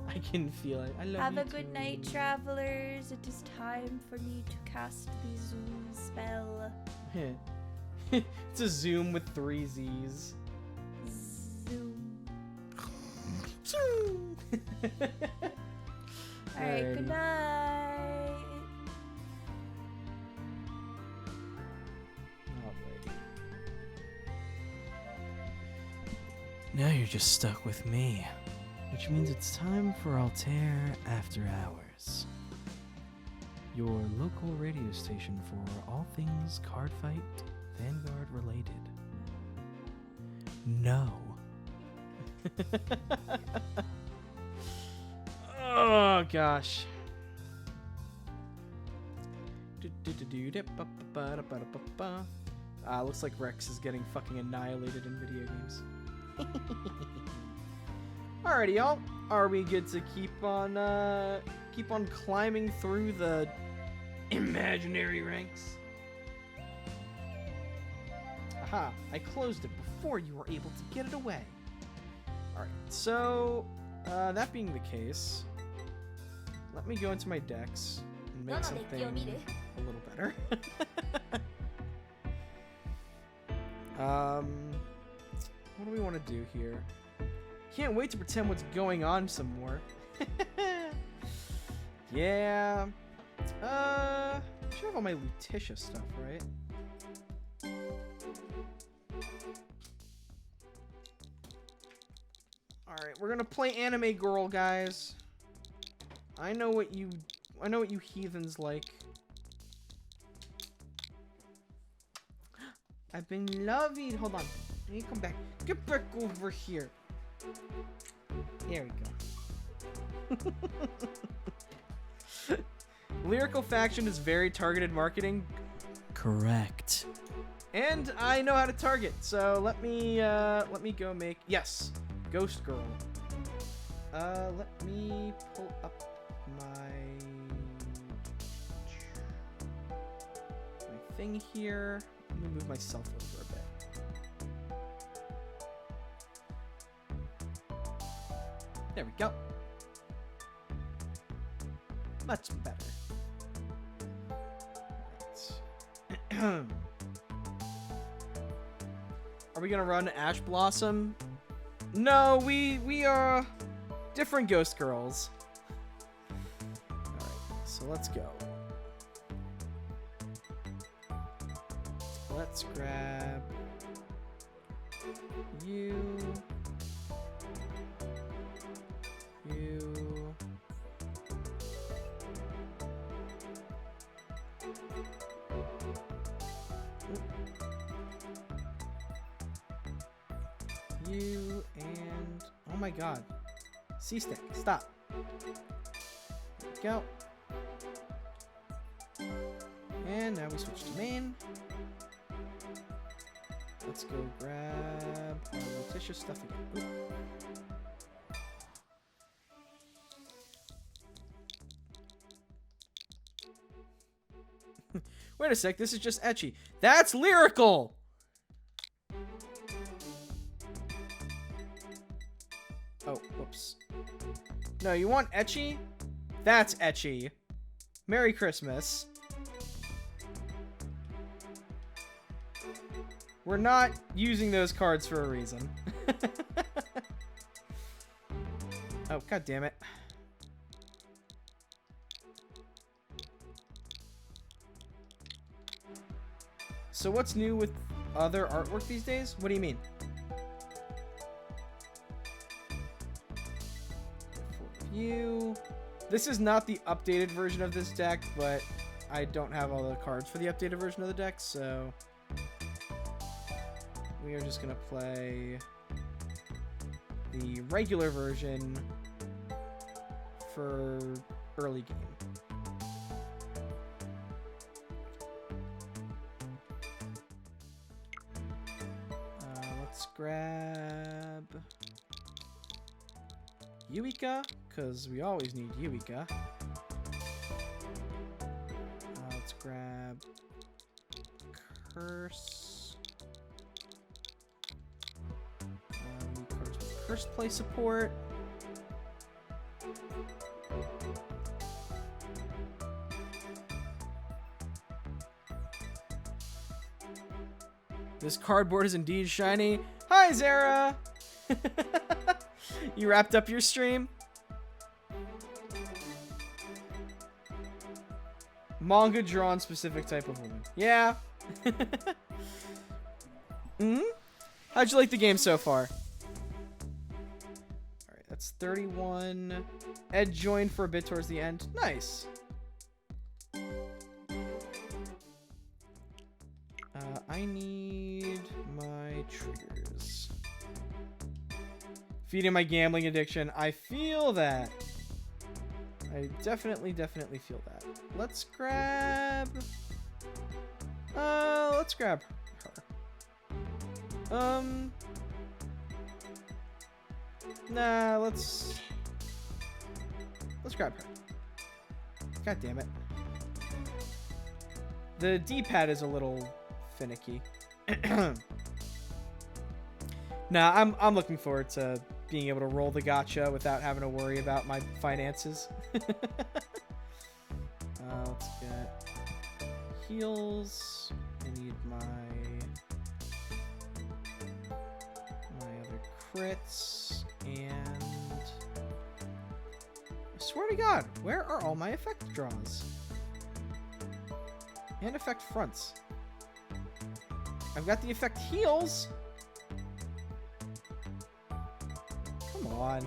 I can feel it. I love
Have
you
a good
too.
night, travelers. It is time for me to cast the Zoom spell.
It's a Zoom with 3 Z's.
Zoom.
Zoom.
Alright, good night.
Alrighty. Now you're just stuck with me, which means it's time for Altair After Hours, your local radio station for all things Cardfight Vanguard related. No. Oh gosh. Looks like Rex is getting fucking annihilated in video games. Alrighty, y'all. Are we good to keep on climbing through the imaginary ranks? Aha! I closed it before you were able to get it away. Alright, so that being the case, let me go into my decks and make something a little better. What do we want to do here? Can't wait to pretend what's going on some more. Yeah. I should have all my Lutetia stuff, right? Alright, we're gonna play Anime Girl, guys. I know what you heathens like. I've been loving. Hold on. Let me come back. Get back over here. There we go. Lyrical faction is very targeted marketing. Correct. And I know how to target, so let me go make Ghost Girl. Let me pull up my thing here. Let me move myself over a bit. There we go. Much better. Right. Are we gonna run Ash Blossom? No, we are different Ghost Girls. Alright, so let's go. Let's grab you. You and oh my god. C-stick, stop. There we go. And now we switch to main. Let's go grab our Letitia stuff again. Oop. Wait a sec, this is just ecchi. That's lyrical! Oh, whoops. No, you want ecchi? That's ecchi. Merry Christmas. We're not using those cards for a reason. Oh, god damn it. So what's new with other artwork these days? What do you mean? You. This is not the updated version of this deck, but I don't have all the cards for the updated version of the deck, so we are just gonna play the regular version for early game. Let's grab Yuika, because we always need Yuika. Let's grab Curse. Need cards with Curse play support. This cardboard is indeed shiny. Hi, Zara! You wrapped up your stream? Manga drawn specific type of woman. Yeah. How'd you like the game so far? Alright, that's 31. Ed joined for a bit towards the end. Nice. I need my triggers. Feeding my gambling addiction. I feel that. I definitely feel that. Let's grab her. Nah, let's grab her. God damn it. The D-pad is a little finicky. Nah, I'm looking forward to being able to roll the gacha without having to worry about my finances. Let's get heals. I need my other crits, and I swear to God, where are all my effect draws? And effect fronts. I've got the effect heals. Come on.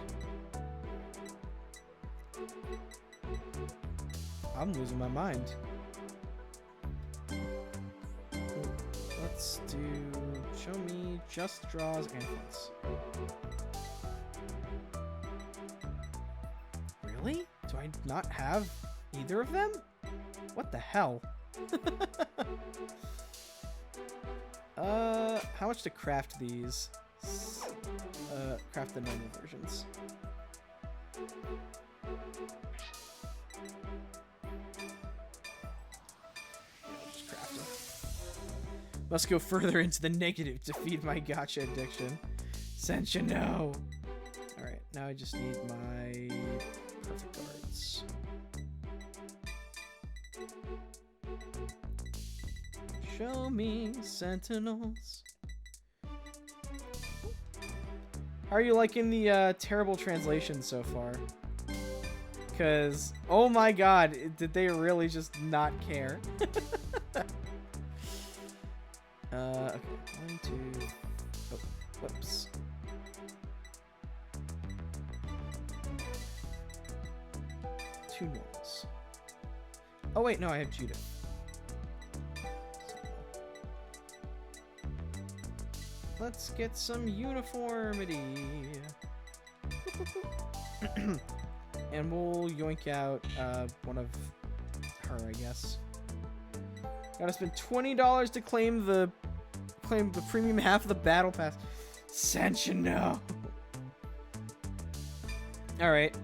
I'm losing my mind. Let's do show me just draws and fronts. not have either of them? What the hell? How much to craft these? Craft the normal versions. Just craft them. Must go further into the negative to feed my gacha addiction. Sensha, no! Alright, now I just need my perfect guards. Show me sentinels. How are you liking the terrible translation so far? Because, oh my god, did they really just not care? Okay, 1, 2, oh, whoops. Two normals. Oh wait, no, I have Judith. Let's get some uniformity. And we'll yoink out one of her, I guess. Gotta spend $20 to claim the premium half of the battle pass. Sensha, no. Alright.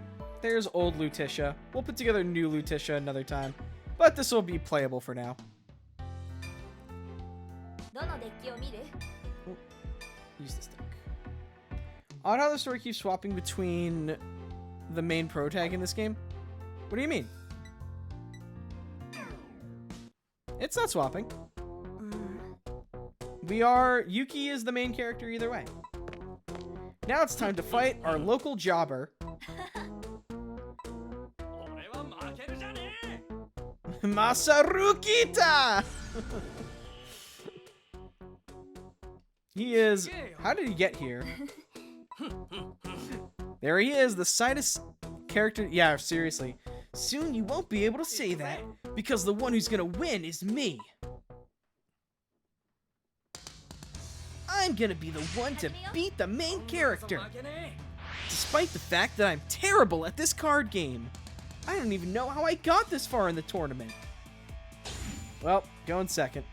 There's old Lutetia. We'll put together new Lutetia another time. But this will be playable for now. Use this deck. Odd how the story keeps swapping between the main pro tag in this game. What do you mean? It's not swapping. Yuki is the main character either way. Now it's time to fight our local jobber. Masarukita! He is... How did he get here? There he is, the sinus character... Yeah, seriously. Soon you won't be able to say that, because the one who's gonna win is me. I'm gonna be the one to beat the main character. Despite the fact that I'm terrible at this card game. I don't even know how I got this far in the tournament. Well, going second.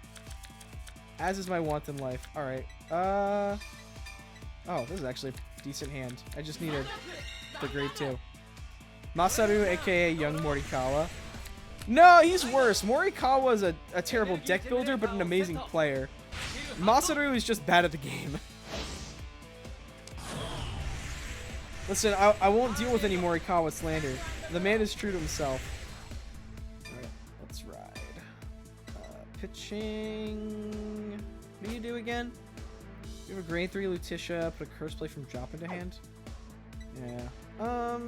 As is my want in life. Alright. Oh, this is actually a decent hand. I just needed the grade 2. Masaru, aka Young Morikawa. No, he's worse. Morikawa is a terrible deck builder, but an amazing player. Masaru is just bad at the game. Listen, I won't deal with any Morikawa slander. The man is true to himself. Alright, let's ride. Pitching... What do you do again? You have a grade 3 Lutetia, put a curse play from drop into hand. Yeah.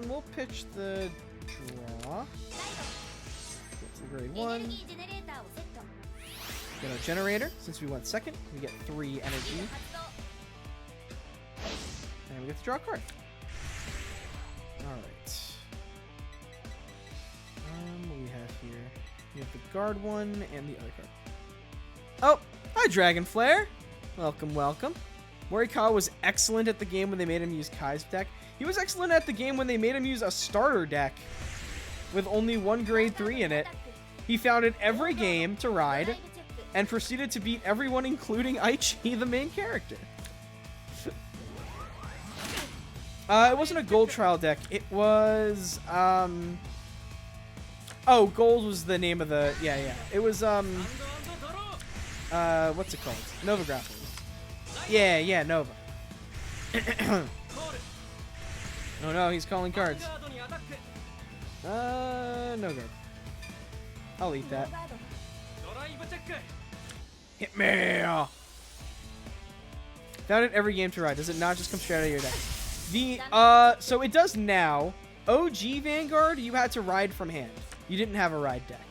We'll pitch the draw. Get to grade 1. Get our generator. Since we went second, we get 3 energy. And we get to draw a card. Alright. What do we have here? We have the guard one and the other card. Oh! Hi, Dragon Flare! Welcome, welcome. Morikawa was excellent at the game when they made him use Kai's deck. He was excellent at the game when they made him use a starter deck with only 1 grade 3 in it. He found it every game to ride and proceeded to beat everyone, including Aichi, the main character. It wasn't a gold trial deck. It was, oh, gold was the name of the, yeah. It was, what's it called? Nova Grapplers. Yeah, Nova. Oh no, he's calling cards. No good. I'll eat that. Hit me! Found it every game to ride. Does it not just come straight out of your deck? So it does now. OG Vanguard, you had to ride from hand. You didn't have a ride deck.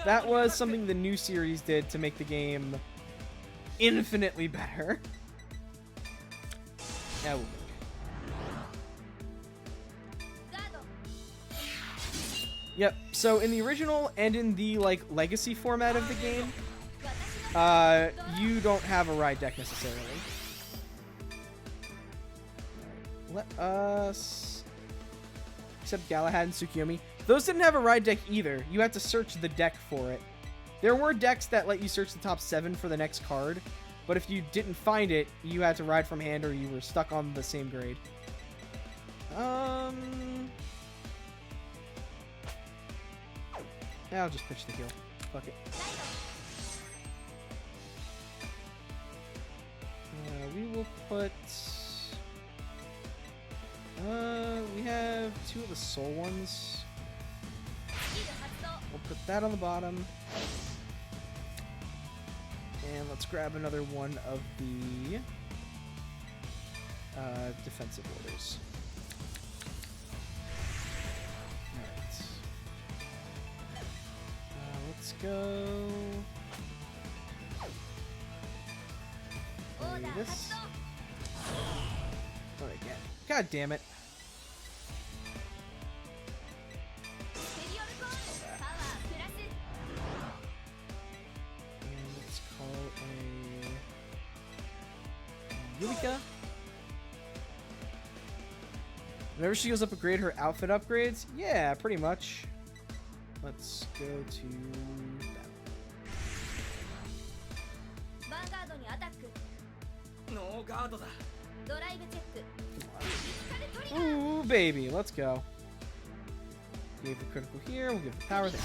That was something the new series did to make the game infinitely better. That will work. Yep, so in the original and in the, like, legacy format of the game, you don't have a ride deck necessarily. Let us... Except Galahad and Tsukiyomi. Those didn't have a ride deck either. You had to search the deck for it. There were decks that let you search the top 7 for the next card, but if you didn't find it, you had to ride from hand or you were stuck on the same grade. Yeah, I'll just pitch the heal. Fuck it. We will put... we have 2 of the soul ones. We'll put that on the bottom. And let's grab another one of the defensive orders. Alright. Let's go... this. What again? God damn it. And let's call a Yurika. Whenever she goes up a grade, her outfit upgrades? Yeah, pretty much. Let's go to ooh, baby, let's go. Gave the critical here, we'll give the power there.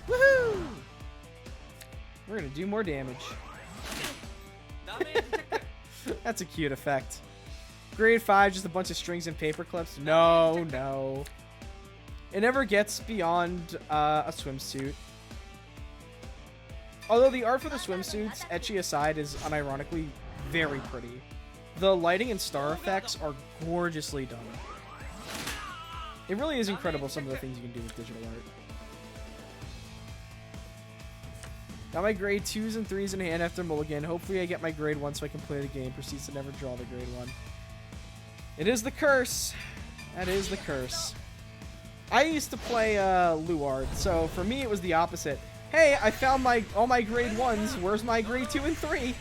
Woohoo! We're gonna do more damage. That's a cute effect. Grade 5, just a bunch of strings and paper clips. No, no. It never gets beyond a swimsuit. Although the art for the swimsuits, ecchi aside, is unironically very pretty. The lighting and star effects are gorgeously done. It really is incredible some of the things you can do with digital art. Got my grade 2s and 3s in hand after Mulligan. Hopefully I get my grade 1 so I can play the game. Proceeds to never draw the grade 1. It is the curse. That is the curse. I used to play Luard, so for me it was the opposite. Hey, I found all my grade 1s. Where's my grade 2 and 3?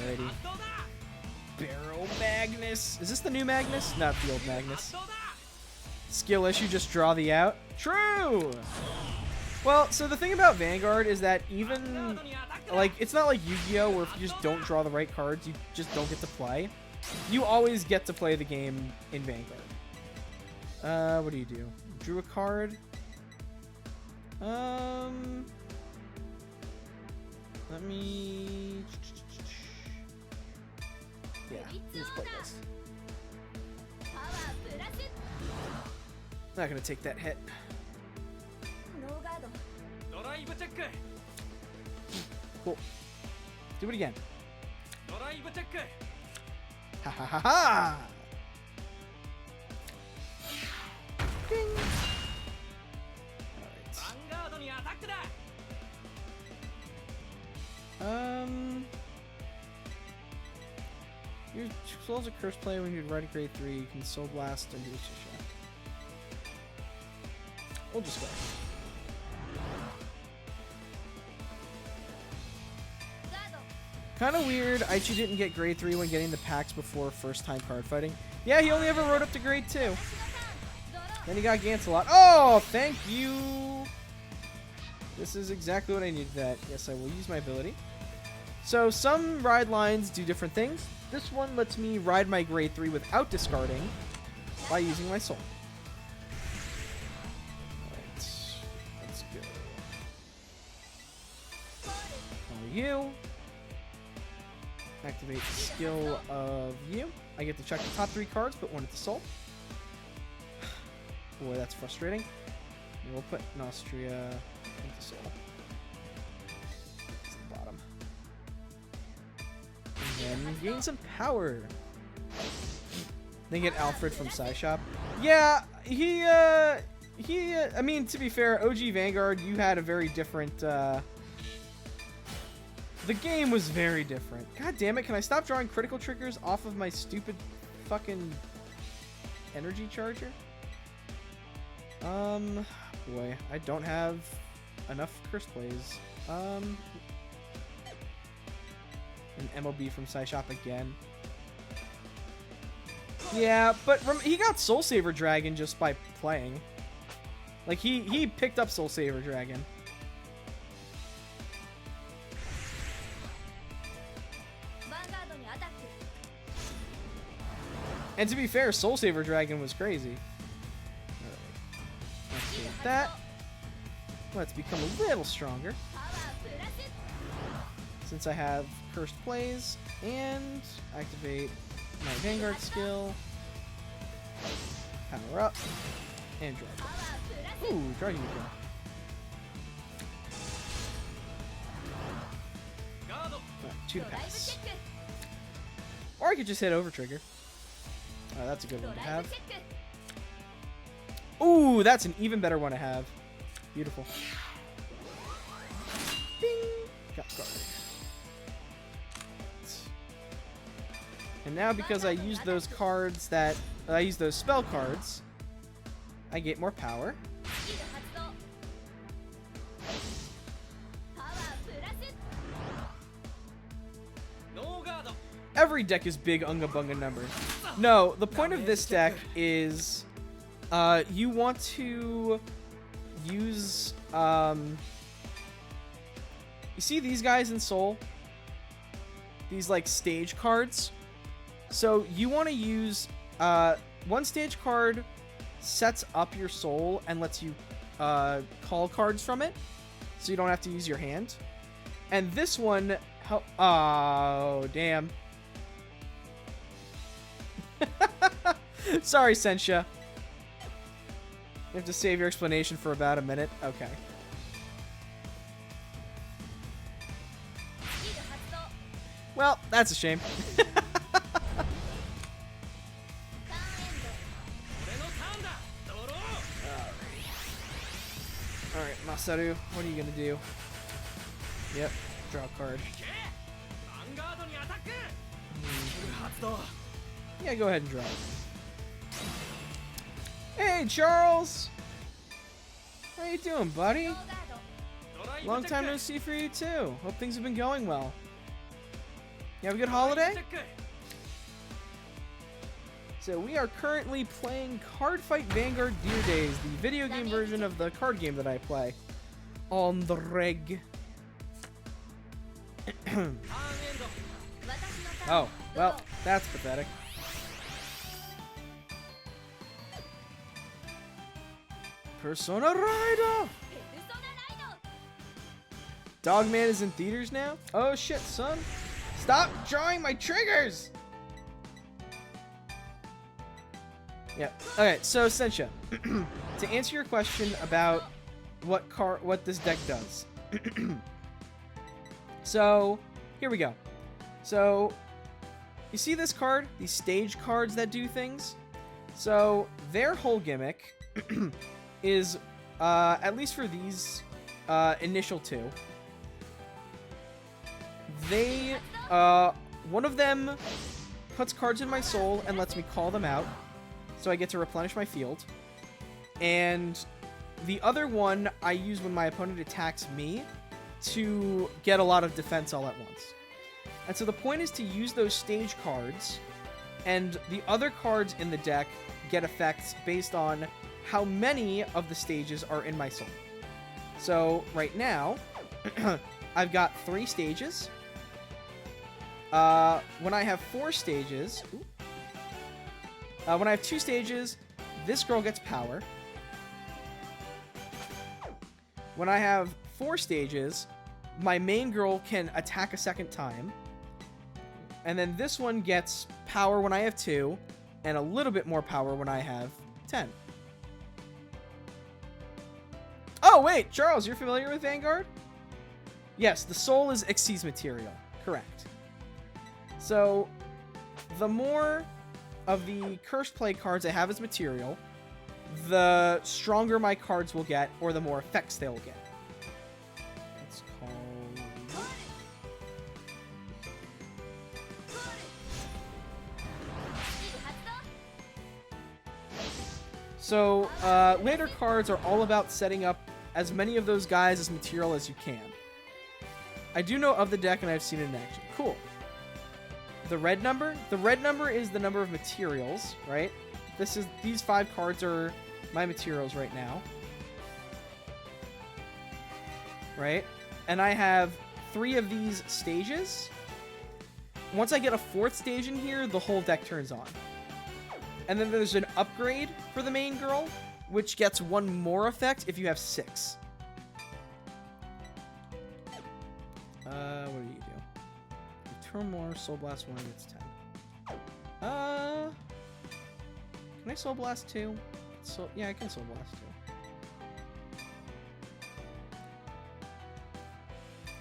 Alrighty. Barrel Magnus. Is this the new Magnus? Not the old Magnus. Skill issue, just draw the out. True! Well, so the thing about Vanguard is that even, like, it's not like Yu-Gi-Oh! Where if you just don't draw the right cards, you just don't get to play. You always get to play the game in Vanguard. What do you do? Drew a card. Let me... Yeah, let's play this. Not gonna take that hit. Cool. Do it again. Ha ha ha ha! Ding! Alright. Your soul's a curse player when you ride a grade 3. You can soul blast and do a shot. We'll just go. Kind of weird. Aichi didn't get grade 3 when getting the packs before first time card fighting. Yeah, he only ever rode up to grade 2. Then he got Gancelot. Oh, thank you. This is exactly what I needed. That. Yes, I will use my ability. So some ride lines do different things. This one lets me ride my grade 3 without discarding by using my soul. Alright, let's go. Follow you. Activate the skill of you. I get to check the top 3 cards, put one at the soul. Boy, that's frustrating. And we'll put Nostria into soul. It's the bottom. And then gain some power. Then get Alfred from Psyshop. Yeah, I mean, to be fair, OG Vanguard, you had a very different, the game was very different. God damn it, can I stop drawing critical triggers off of my stupid fucking energy charger? Boy, I don't have enough curse plays. An MLB from Psyshop again. Yeah, but he got Soul Saver Dragon just by playing. Like, he picked up Soul Saver Dragon. And to be fair, Soul Saver Dragon was crazy. Alright. Let's do that. Let's become a little stronger. Since I have Cursed Plays. And activate my Vanguard skill. Power up. And draw. Ooh, draw you go. Right, 2 to pass. Or I could just hit over trigger. Oh, that's a good one to have. Ooh, that's an even better one to have. Beautiful. Bing! Got guarded. And now because I used those cards that... I used those spell cards, I get more power. Every deck is big Unga Bunga numbers. No, the point of this deck is you want to use... you see these guys in Soul? These, like, stage cards? So you want to use... one stage card sets up your Soul and lets you call cards from it. So you don't have to use your hand. And this one... Oh, damn. Sorry, Sensha. You have to save your explanation for about a minute. Okay. Well, that's a shame. Alright, Masaru, what are you gonna do? Yep, draw a card. Yeah, go ahead and draw. Hey, Charles! How you doing, buddy? Long time no see for you, too. Hope things have been going well. You have a good holiday? So we are currently playing Cardfight Vanguard Deer Days, the video game version of the card game that I play on the reg. Oh, well, that's pathetic. Persona Rider! Dogman is in theaters now? Oh shit, son. Stop drawing my triggers! Yeah. Okay, so Sensha, to answer your question about what this deck does. So, here we go. So, you see this card? These stage cards that do things? So, their whole gimmick is, at least for these initial 2, they, one of them puts cards in my Soul and lets me call them out, so I get to replenish my field. And the other one I use when my opponent attacks me to get a lot of defense all at once. And so the point is to use those stage cards, and the other cards in the deck get effects based on how many of the stages are in my Soul. So right now, I've got 3 stages. When I have 4 stages, when I have 2 stages, this girl gets power. When I have 4 stages, my main girl can attack a second time. And then this one gets power when I have 2, and a little bit more power when I have 10. Oh, wait, Charles, you're familiar with Vanguard? Yes, the Soul is Xyz material. Correct. So, the more of the Cursed Play cards I have as material, the stronger my cards will get, or the more effects they'll get. Let's call... So, later cards are all about setting up as many of those guys as material as you can. I do know of the deck and I've seen it in action. Cool. the red number? The red number is the number of materials, right? These 5 cards are my materials right now. Right? And I have 3 of these stages. Once I get a 4th stage in here, the whole deck turns on. And then there's an upgrade for the main girl, which gets 1 more effect if you have 6. What do you do? Turn more, Soul Blast 1 gets 10. Can I Soul Blast 2? Yeah, I can Soul Blast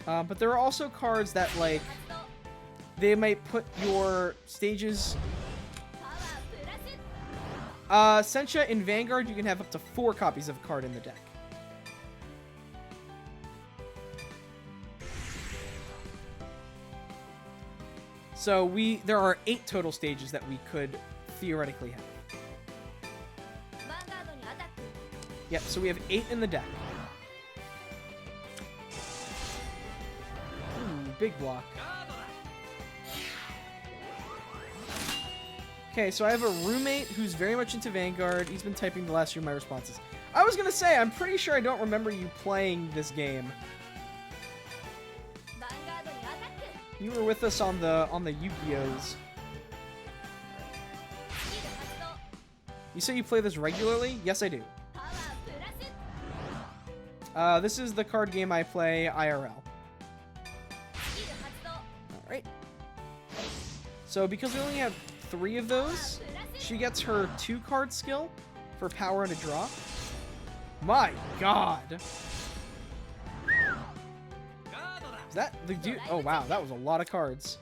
2. But there are also cards that, like, they might put your stages... Sencha, in Vanguard, you can have up to 4 copies of a card in the deck. So there are 8 total stages that we could theoretically have. Yep, so we have 8 in the deck. Ooh, big block. Okay, so I have a roommate who's very much into Vanguard. He's been typing the last few of my responses. I was gonna say, I'm pretty sure I don't remember you playing this game. You were with us on the Yu-Gi-Ohs. You say you play this regularly? Yes, I do. This is the card game I play IRL. Alright. So because we only have 3 of those, she gets her 2-card skill for power and a draw. My god! Is that the dude? Oh wow, that was a lot of cards.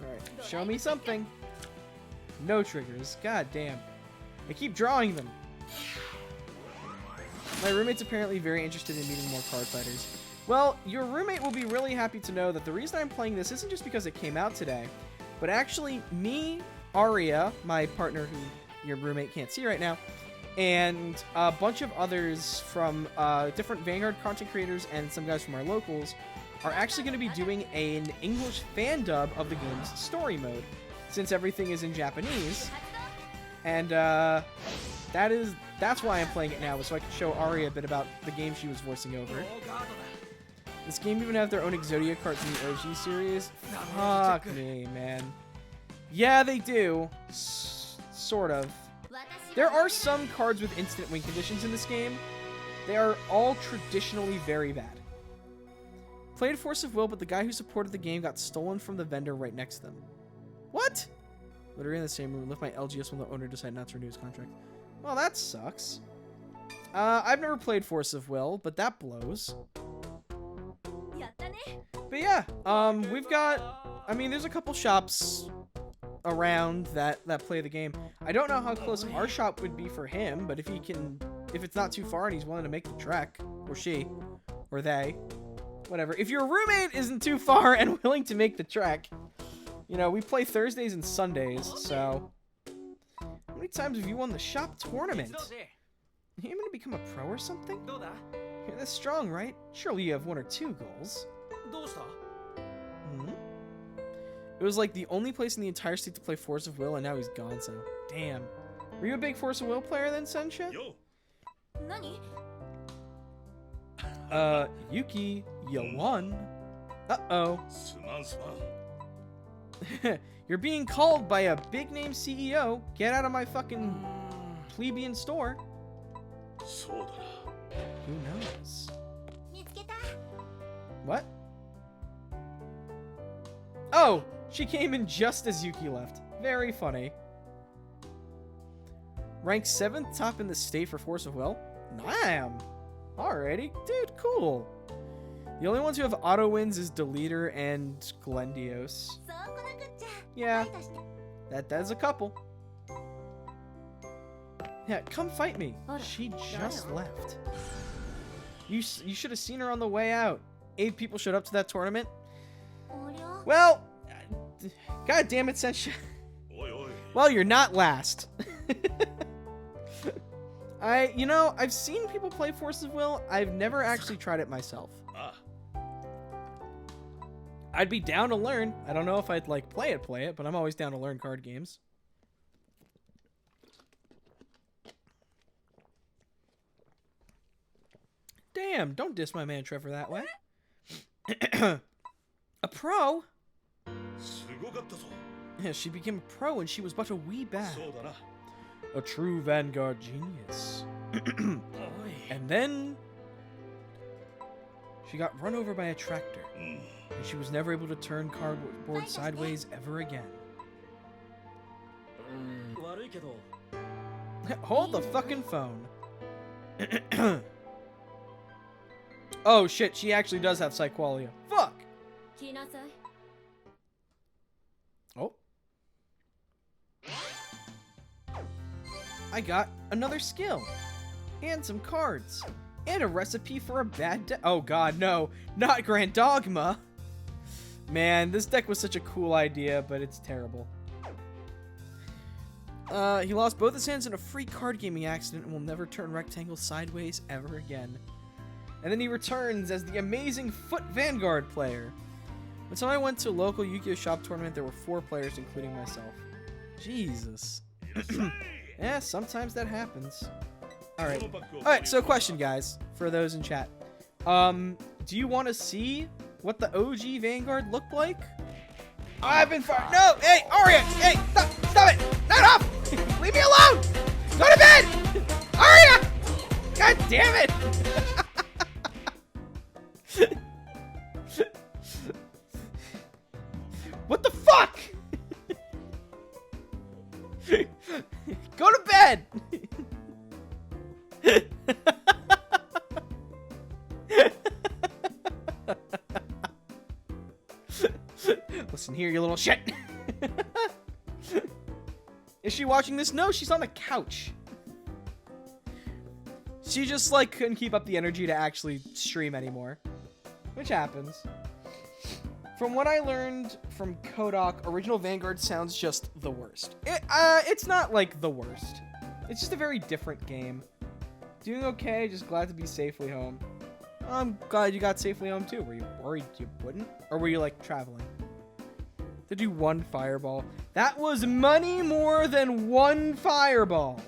Alright, show me something. No triggers. God damn. I keep drawing them. My roommate's apparently very interested in meeting more card fighters. Well, your roommate will be really happy to know that the reason I'm playing this isn't just because it came out today, but actually me, Aria, my partner who your roommate can't see right now, and a bunch of others from different Vanguard content creators and some guys from our locals are actually going to be doing an English fan dub of the game's story mode, since everything is in Japanese. And that's why I'm playing it now, so I can show Aria a bit about the game she was voicing over. This game even have their own Exodia cards in the OG series. Fuck me, man. Yeah, they do. Sort of. There are some cards with instant win conditions in this game. They are all traditionally very bad. Played Force of Will, but the guy who supported the game got stolen from the vendor right next to them. What? Literally in the same room. Left my LGS when the owner decided not to renew his contract. Well, that sucks. I've never played Force of Will, but that blows. But yeah, we've got... I mean, there's a couple shops around that play the game. I don't know how close our shop would be for him, but if it's not too far and he's willing to make the trek, or she, or they, whatever. If your roommate isn't too far and willing to make the trek, you know, we play Thursdays and Sundays, so... How many times have you won the shop tournament? You aiming to become a pro or something? You're this strong, right? Surely you have 1 or 2 goals. Hmm? It was like the only place in the entire state to play Force of Will, and now he's gone, so... Damn. Were you a big Force of Will player then, Sensha? Yuki, you won. Uh-oh. You're being called by a big-name CEO. Get out of my fucking plebeian store. Who knows? What? Oh! She came in just as Yuki left. Very funny. Ranked 7th top in the state for Force of Will? Damn! Alrighty. Dude, cool. The only ones who have auto wins is Deleter and Glendios. Yeah. That's a couple. Yeah, come fight me. She just left. You should have seen her on the way out. 8 people showed up to that tournament. Well, god damn it, Sensha. Well, you're not last. I've seen people play Force of Will. I've never actually tried it myself. I'd be down to learn. I don't know if I'd like play it, but I'm always down to learn card games. Damn, don't diss my man Trevor that way. A pro? Yeah, she became a pro when she was but a wee bad. A true Vanguard genius. And then she got run over by a tractor, and she was never able to turn cardboard sideways ever again. Hold the fucking phone. Oh shit, she actually does have psyqualia. Fuck! Oh. I got another skill. And some cards. And a recipe for a bad deck. Oh god, no. Not Grand Dogma. Man, this deck was such a cool idea, but it's terrible. He lost both his hands in a free card gaming accident and will never turn rectangles sideways ever again. And then he returns as the amazing Foot Vanguard player. When so I went to a local Yu-Gi-Oh! Shop tournament, there were 4 players, including myself. Jesus. Yeah, sometimes that happens. Alright, so question, guys, for those in chat. Do you want to see what the OG Vanguard looked like? I've been fired. No! Hey, Aria! Hey, stop it! Not off! Leave me alone! Go to bed! Aria! God damn it! What the fuck? Go to bed! Listen here, you little shit. Is she watching this? No, she's on the couch. She just, like, couldn't keep up the energy to actually stream anymore. Which happens. From what I learned from Kodak, Original Vanguard sounds just the worst. It's not, like, the worst. It's just a very different game. Doing okay, just glad to be safely home. I'm glad you got safely home, too. Were you worried you wouldn't? Or were you, like, traveling? To do 1 fireball. That was money more than 1 fireball.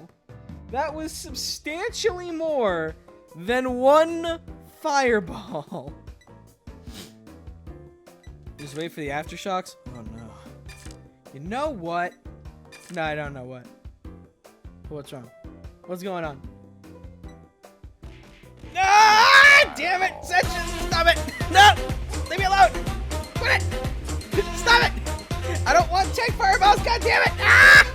That was substantially more than 1 fireball. Just wait for the aftershocks? Oh no. You know what? No, I don't know what. What's wrong? What's going on? Ah! Damn it! Session! Stop it! No! Leave me alone! Quit it! Stop it! I don't want to take fireballs! God damn it! Ah!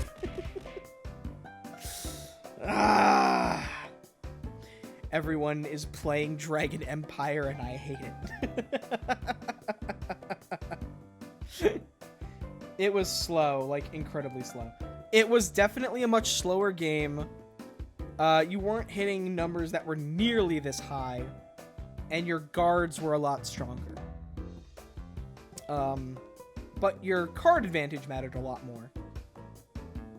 Ah! Everyone is playing Dragon Empire and I hate it. It was slow, like incredibly slow. It was definitely a much slower game. You weren't hitting numbers that were nearly this high, and your guards were a lot stronger. But your card advantage mattered a lot more.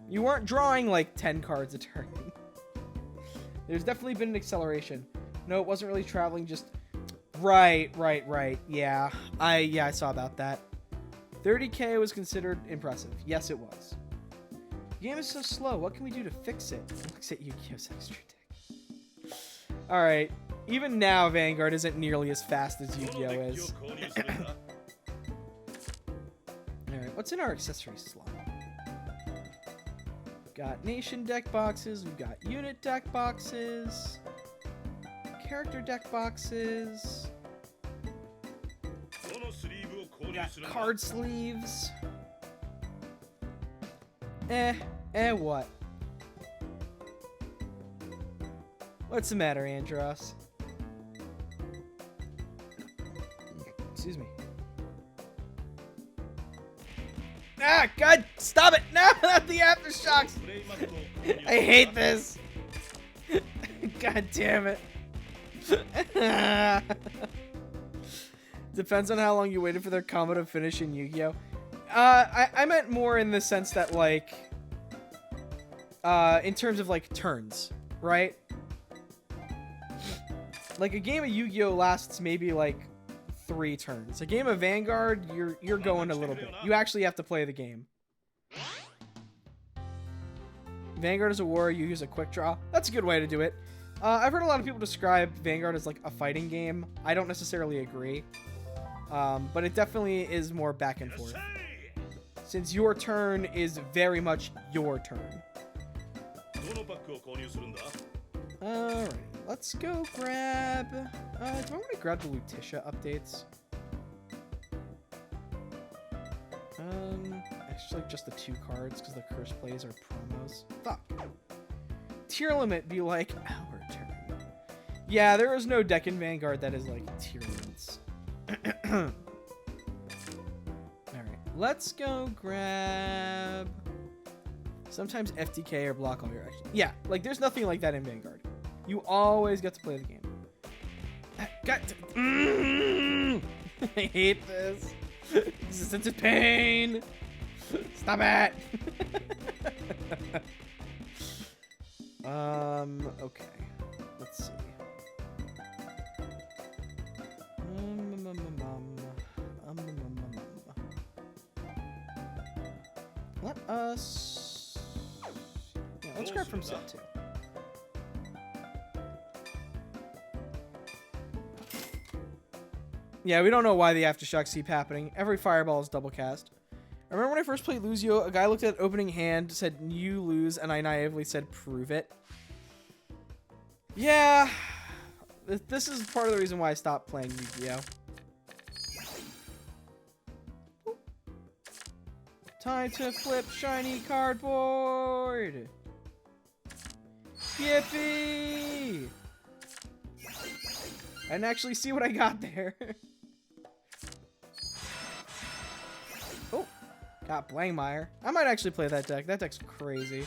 You weren't drawing like 10 cards a turn. There's definitely been an acceleration. No, it wasn't really traveling, just... Right. Yeah, I saw about that. 30k was considered impressive. Yes, it was. The game is so slow. What can we do to fix it? Looks at Yu-Gi-Oh's extra deck. Alright. Even now, Vanguard isn't nearly as fast as Yu-Gi-Oh is. Alright, what's in our accessory slot? We've got nation deck boxes. We've got unit deck boxes. Character deck boxes. We got card sleeves. What? What's the matter, Andros? Excuse me. Ah, God, stop it! No, not the aftershocks! I hate this! God damn it. Depends on how long you waited for their combo to finish in Yu-Gi-Oh! I meant more in the sense that, like, in terms of, like, turns, right? Like, a game of Yu-Gi-Oh! Lasts maybe, like, 3 turns. A game of Vanguard, you're going a little bit. You actually have to play the game. Vanguard is a war, you use a quick draw. That's a good way to do it. I've heard a lot of people describe Vanguard as like a fighting game. I don't necessarily agree. But it definitely is more back and forth. Since your turn is very much your turn. Alright, let's go grab... do I want to grab the Lutetia updates? Actually, just the 2 cards, because the curse plays are promos. Fuck. Tier limit be like, our turn. Yeah, there is no deck in Vanguard that is like tier limits. Alright, let's go grab... Sometimes FTK or block all your actions. Yeah, like there's nothing like that in Vanguard. You always get to play the game. I hate this. Existence is pain. Stop it. Okay. Let's see. Let us... Yeah, let's grab from set 2. Yeah, we don't know why the Aftershocks keep happening. Every fireball is double cast. I remember when I first played Luzio, a guy looked at opening hand, said, you lose, and I naively said, prove it. Yeah. This is part of the reason why I stopped playing Yu-Gi-Oh! Time to flip shiny cardboard! Yippee! I didn't actually see what I got there. Oh, got Blangmeyer. I might actually play that deck. That deck's crazy.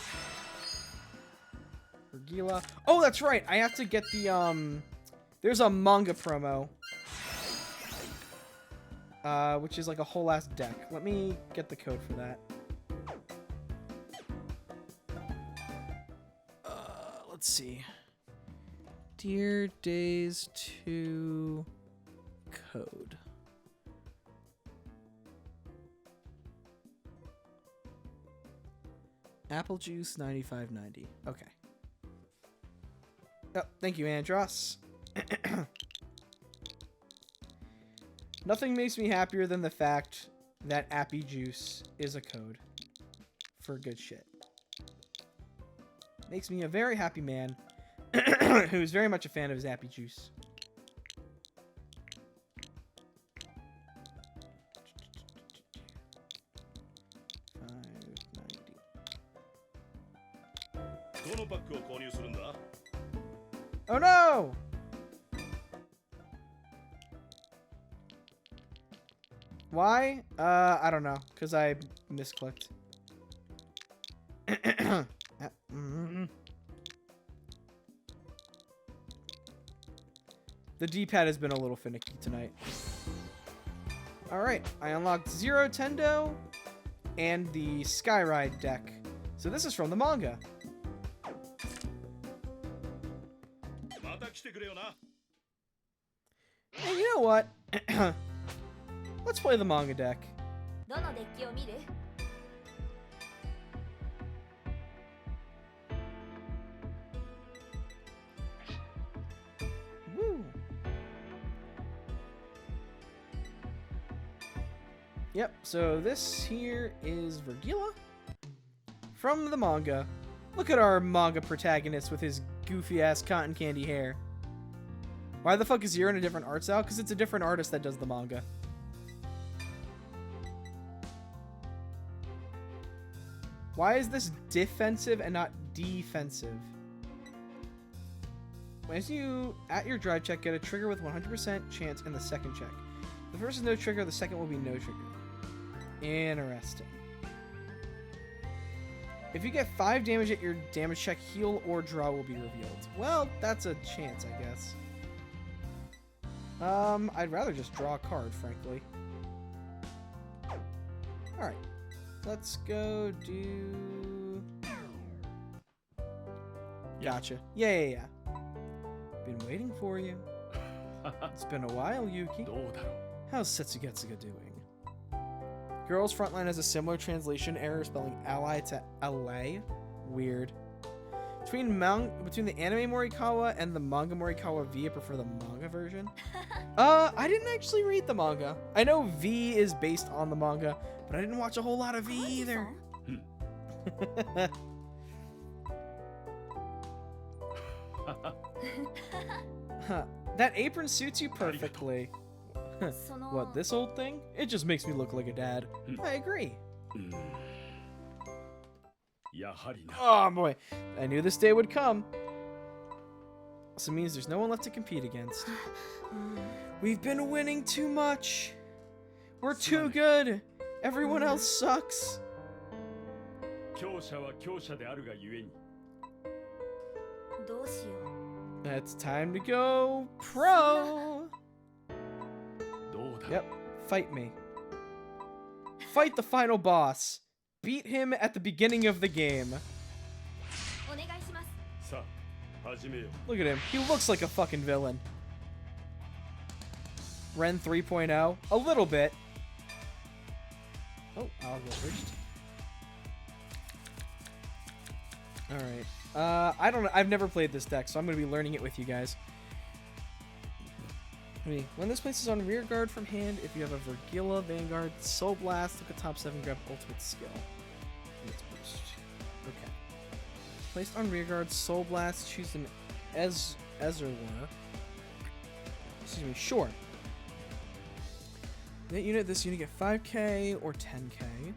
Regila. Oh, that's right. I have to get the, there's a manga promo. Which is like a whole ass deck. Let me get the code for that. Let's see. Dear Days 2 code. Apple Juice 9590. Okay. Oh, thank you, Andros. Nothing makes me happier than the fact that Appy Juice is a code for good shit. Makes me a very happy man who's very much a fan of his Appy Juice. Oh no! Why? I don't know, because I misclicked. The D-pad has been a little finicky tonight. Alright, I unlocked Zero Tendo and the Skyride deck. So this is from the manga. And you know what? Let's play the manga deck. Woo. Yep, so this here is Vergila from the manga. Look at our manga protagonist with his goofy-ass cotton candy hair. Why the fuck is Zero in a different art style? Because it's a different artist that does the manga. Why is this defensive and not defensive? As you, at your drive check, get a trigger with 100% chance in the second check. The first is no trigger, the second will be no trigger. Interesting. If you get 5 damage at your damage check, heal or draw will be revealed. Well, that's a chance, I guess. I'd rather just draw a card, frankly. Alright. Let's go do... Gotcha. Yeah. Been waiting for you. It's been a while, Yuki. How's Setsugetsuga doing? Girls Frontline has a similar translation error spelling ally to LA. Weird. Between the anime Morikawa and the manga Morikawa V, I prefer the manga version. I didn't actually read the manga. I know V is based on the manga, but I didn't watch a whole lot of V either. That apron suits you perfectly. What, this old thing? It just makes me look like a dad. I agree. Oh boy, I knew this day would come. So it means there's no one left to compete against. We've been winning too much. We're too good. Everyone else sucks. It's time to go pro. Yep, fight me. Fight the final boss. Beat him at the beginning of the game. Look at him. He looks like a fucking villain. Ren 3.0. A little bit. Oh, I'll go first. Alright. I don't know. I've never played this deck, so I'm going to be learning it with you guys. When this places on rear guard from hand, if you have a Vergila, Vanguard, Soul Blast, look at top 7, grab ultimate skill. Let's boost. Okay. Placed on rear guard, Soul Blast, choose an Ezreal. Excuse me, sure. That unit, this unit get 5k or 10k. You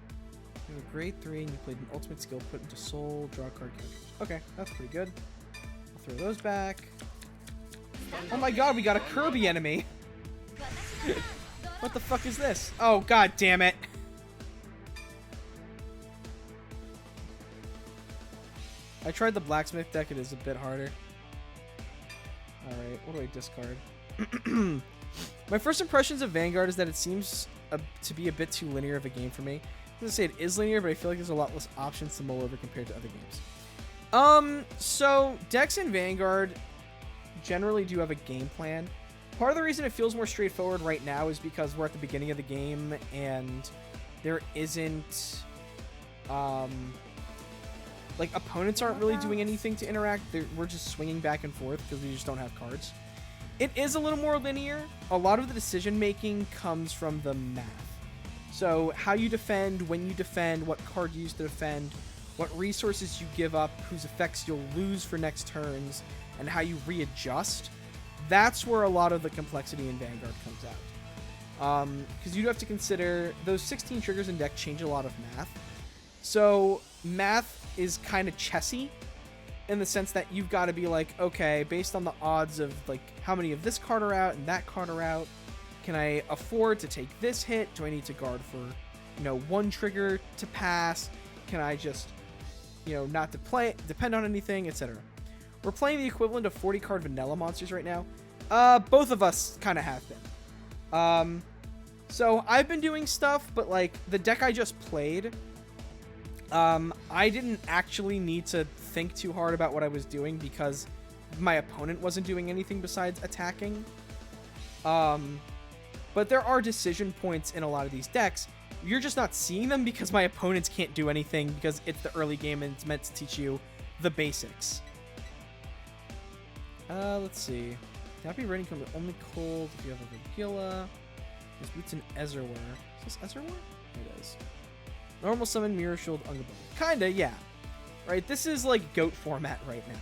have a grade 3 and you played an ultimate skill, put into Soul, draw a card character. Okay, that's pretty good. I'll throw those back. Oh my god, we got a Kirby enemy! What the fuck is this? Oh god damn it! I tried the blacksmith deck, it is a bit harder. Alright, what do I discard? My first impressions of Vanguard is that it seems to be a bit too linear of a game for me. I was gonna say it is linear, but I feel like there's a lot less options to mull over compared to other games. So decks in Vanguard generally do have a game plan. Part of the reason it feels more straightforward right now is because we're at the beginning of the game and there isn't like opponents aren't really doing anything to interact. We're just swinging back and forth because we just don't have cards. It is a little more linear. A lot of the decision making comes from the math. So how you defend, when you defend, what card you use to defend, what resources you give up, whose effects you'll lose for next turns, and how you readjust. That's where a lot of the complexity in Vanguard comes out. Because you do have to consider those 16 triggers in deck change a lot of math. So math is kind of chessy in the sense that you've got to be like, okay, based on the odds of like how many of this card are out and that card are out, can I afford to take this hit? Do I need to guard for, one trigger to pass? Can I just, not to depend on anything, etc. We're playing the equivalent of 40 card vanilla monsters right now. Both of us kind of have been. So I've been doing stuff, but like the deck I just played, I didn't actually need to think too hard about what I was doing because my opponent wasn't doing anything besides attacking. But there are decision points in a lot of these decks. You're just not seeing them because my opponents can't do anything because it's the early game and it's meant to teach you the basics. Let's see. Happy Rating comes only cold if you have a Vergila. This beats an Ezreal. Is this Ezreal? It is. Normal summon, Mirror Shield, Ungabone. Kinda, yeah. Right, this is like GOAT format right now.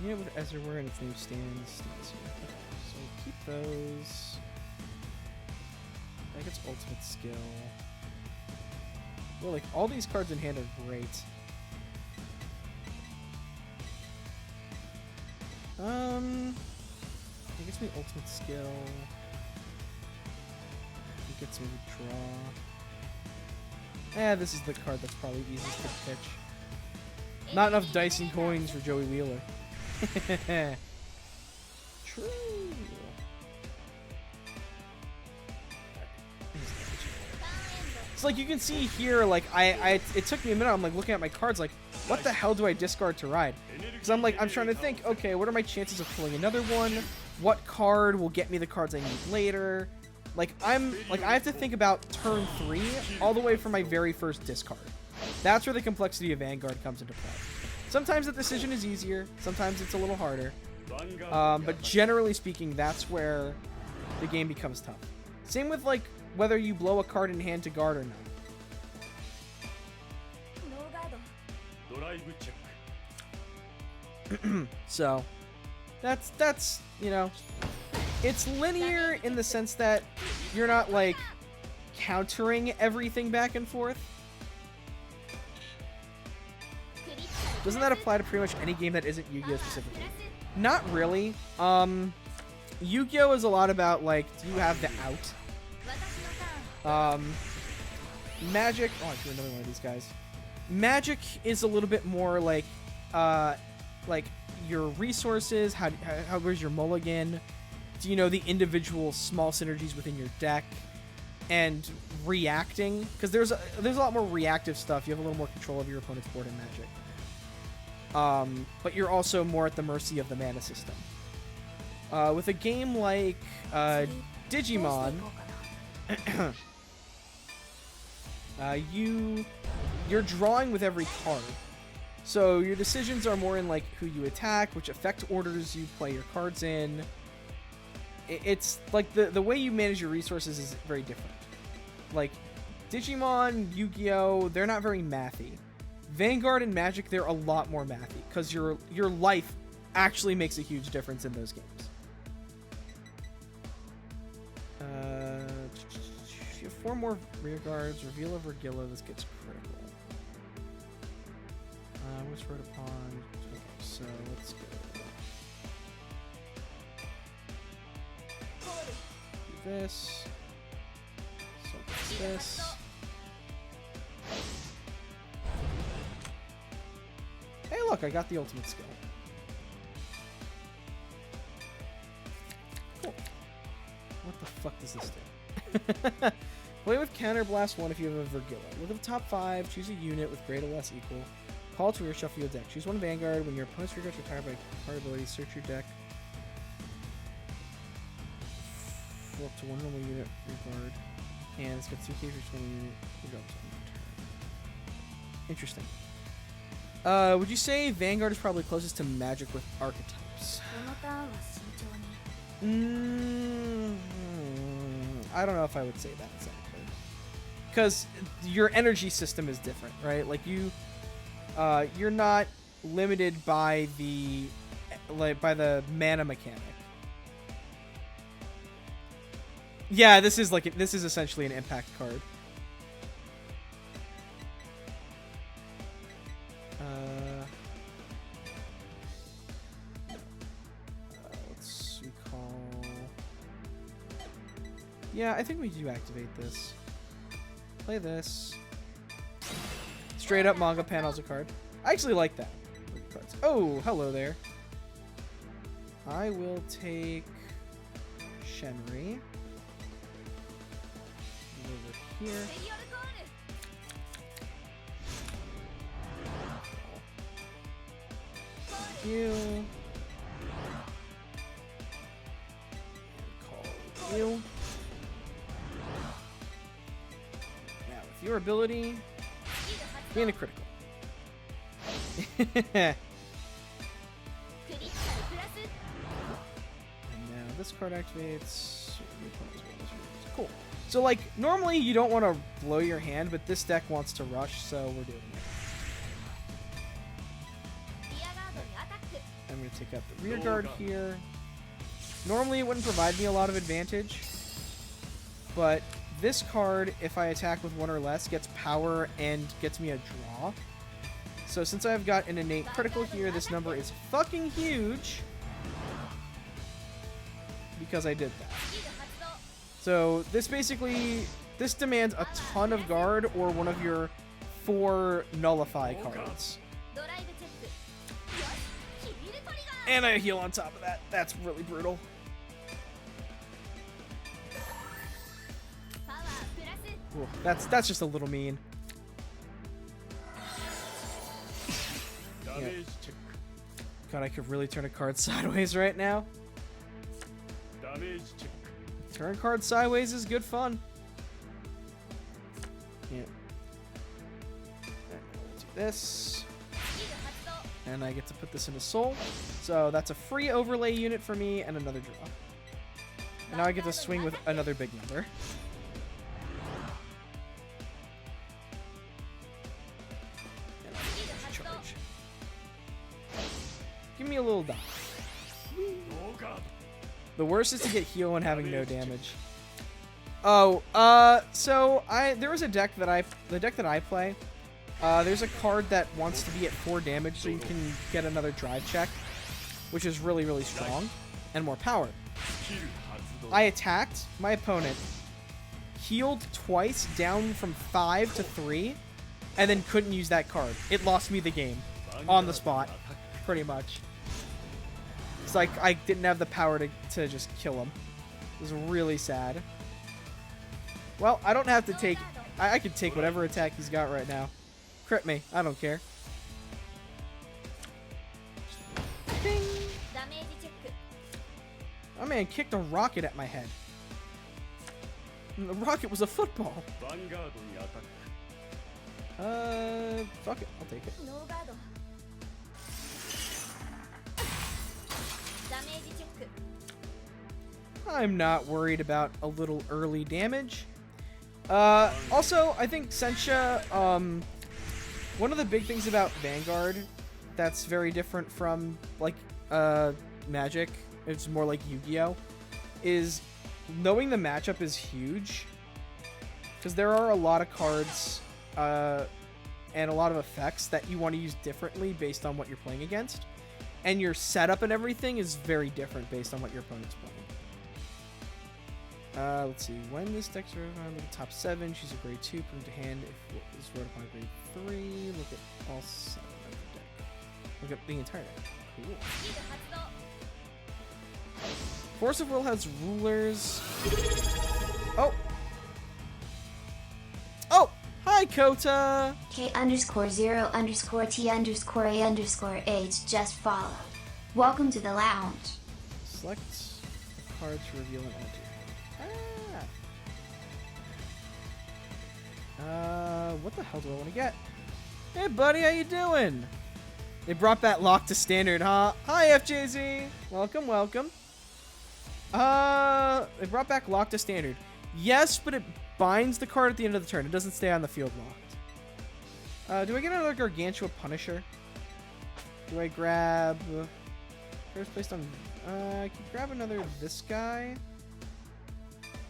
Unit with Ezreal and its name stands here. Okay, so we'll keep those. I think it's ultimate skill. Well, like all these cards in hand are great. He gets me ultimate skill. He gets me draw. This is the card that's probably easiest to pitch. Not enough dice and coins for Joey Wheeler. True. So like you can see here, like it took me a minute. I'm like looking at my cards, like what the hell do I discard to ride? Because I'm trying to think, okay, what are my chances of pulling another one? What card will get me the cards I need later? Like I have to think about turn 3 all the way from my very first discard. That's where the complexity of Vanguard comes into play. Sometimes the decision is easier, sometimes it's a little harder. But generally speaking, that's where the game becomes tough. Same with like whether you blow a card in hand to guard or not. So that's you know, it's linear in the sense that you're not like countering everything back and forth. Doesn't that apply to pretty much any game that isn't Yu-Gi-Oh specifically? Not really. Yu-Gi-Oh is a lot about like, do you have the out? Magic. Oh, I drew another one of these guys. Magic is a little bit more like your resources. How where's your mulligan? Do you know the individual small synergies within your deck? And reacting, because there's a lot more reactive stuff. You have a little more control of your opponent's board in Magic. But you're also more at the mercy of the mana system. With a game like Digimon, you're drawing with every card. So your decisions are more in like who you attack, which effect orders you play your cards in. It's like the way you manage your resources is very different. Like Digimon, Yu-Gi-Oh, they're not very mathy. Vanguard and Magic, they're a lot more mathy because your life actually makes a huge difference in those games. You have 4 more rear guards. Reveal of Regilla. This gets critical. What's right upon? Okay, so let's go. Do this. So this. Hey, look! I got the ultimate skill. Cool. What the fuck does this do? Play with Counter Blast 1 if you have a Vergilla. Look at the top 5, choose a unit with greater or less equal. Call to reshuffle your deck. Choose one Vanguard. When your opponent's rear guards retired by card ability, search your deck. Go up to 1 normal unit, regard. And it's got 2 keys for each normal unit. Go up to 1 turn. Interesting. Would you say Vanguard is probably closest to Magic with archetypes? I don't know if I would say that exactly. Because your energy system is different, right? Like you're not limited by the mana mechanic. Yeah, this is essentially an impact card. Let's recall. Yeah, I think we do activate this. Play this. Straight up manga panels a card. I actually like that. Oh, hello there. I will take Shenri. Over here. You. Call you. Now with your ability, being a critical. And now this card activates. Cool. So like normally you don't want to blow your hand, but this deck wants to rush, so we're doing it. I'm going to take out the rear guard here. Normally it wouldn't provide me a lot of advantage, but this card, if I attack with 1 or less, gets power and gets me a draw. So since I've got an innate critical here, this number is fucking huge because I did that. So this demands a ton of guard or one of your 4 nullify cards. And I heal on top of that. That's really brutal. Ooh, that's just a little mean. Yeah. God, I could really turn a card sideways right now. Turn card sideways is good fun. Yeah. And we'll do this. And I get to put this into Soul. So that's a free overlay unit for me and another draw. And now I get to swing with another big number. And I'll charge. Give me a little dot. The worst is to get heal when having no damage. Oh, so there was a deck that I play. There's a card that wants to be at 4 damage so you can get another drive check, which is really, really strong and more power. I attacked my opponent, healed twice down from 5 to 3, and then couldn't use that card. It lost me the game on the spot, pretty much. It's like I didn't have the power to just kill him. It was really sad. Well, I don't have to take... I could take whatever attack he's got right now. Crit me. I don't care. Ding. Oh man, kicked a rocket at my head. And the rocket was a football. Fuck it. I'll take it. I'm not worried about a little early damage. Also, I think Sencha, one of the big things about Vanguard that's very different from, like, Magic, it's more like Yu-Gi-Oh, is knowing the matchup is huge. Because there are a lot of cards, and a lot of effects that you want to use differently based on what you're playing against. And your setup and everything is very different based on what your opponent's playing. Let's see. When this deck's around the top 7, she's a grade 2. Put into hand if is wrote upon grade 3. Look at all 7 of the deck. Look at the entire deck. Cool. Force of Will has rulers. Oh! Oh! Hi, Kota!
K_0_T_A_H just followed. Welcome to the lounge.
Select a card to reveal an entity. What the hell do I want to get? Hey, buddy, how you doing? They brought back Lock to Standard, huh? Hi, FJZ! Welcome, welcome. They brought back Lock to Standard. Yes, but it binds the card at the end of the turn. It doesn't stay on the field locked. Do I get another Gargantua Punisher? Do I grab... First placed on... I can grab another this guy.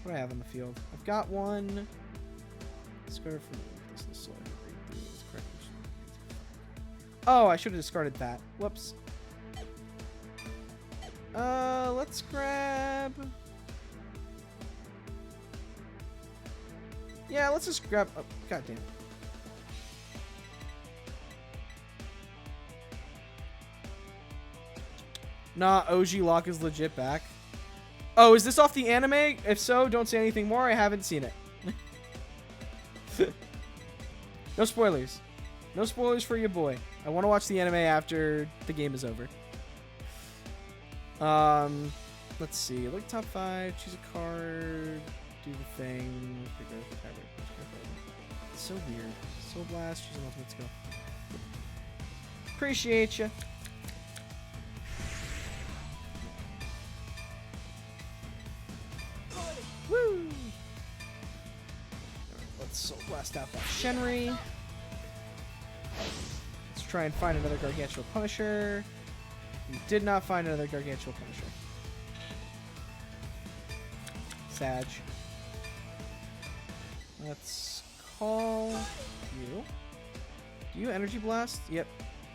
What do I have on the field? I've got one... Discard from this soil. Oh, I should have discarded that. Whoops. Let's grab... Yeah, let's just grab... Oh, goddamn. Nah, OG Lock is legit back. Oh, is this off the anime? If so, don't say anything more. I haven't seen it. No spoilers. No spoilers for your boy. I want to watch the anime after the game is over. Let's see. Look top 5. Choose a card. Do the thing. It's so weird. Soul Blast. Choose an ultimate skill. Appreciate you. Woo! Let's Soul Blast out that Shenri. Let's try and find another Gargantua Punisher. We did not find another Gargantua Punisher. Sag. Let's call you. Do you Energy Blast? Yep.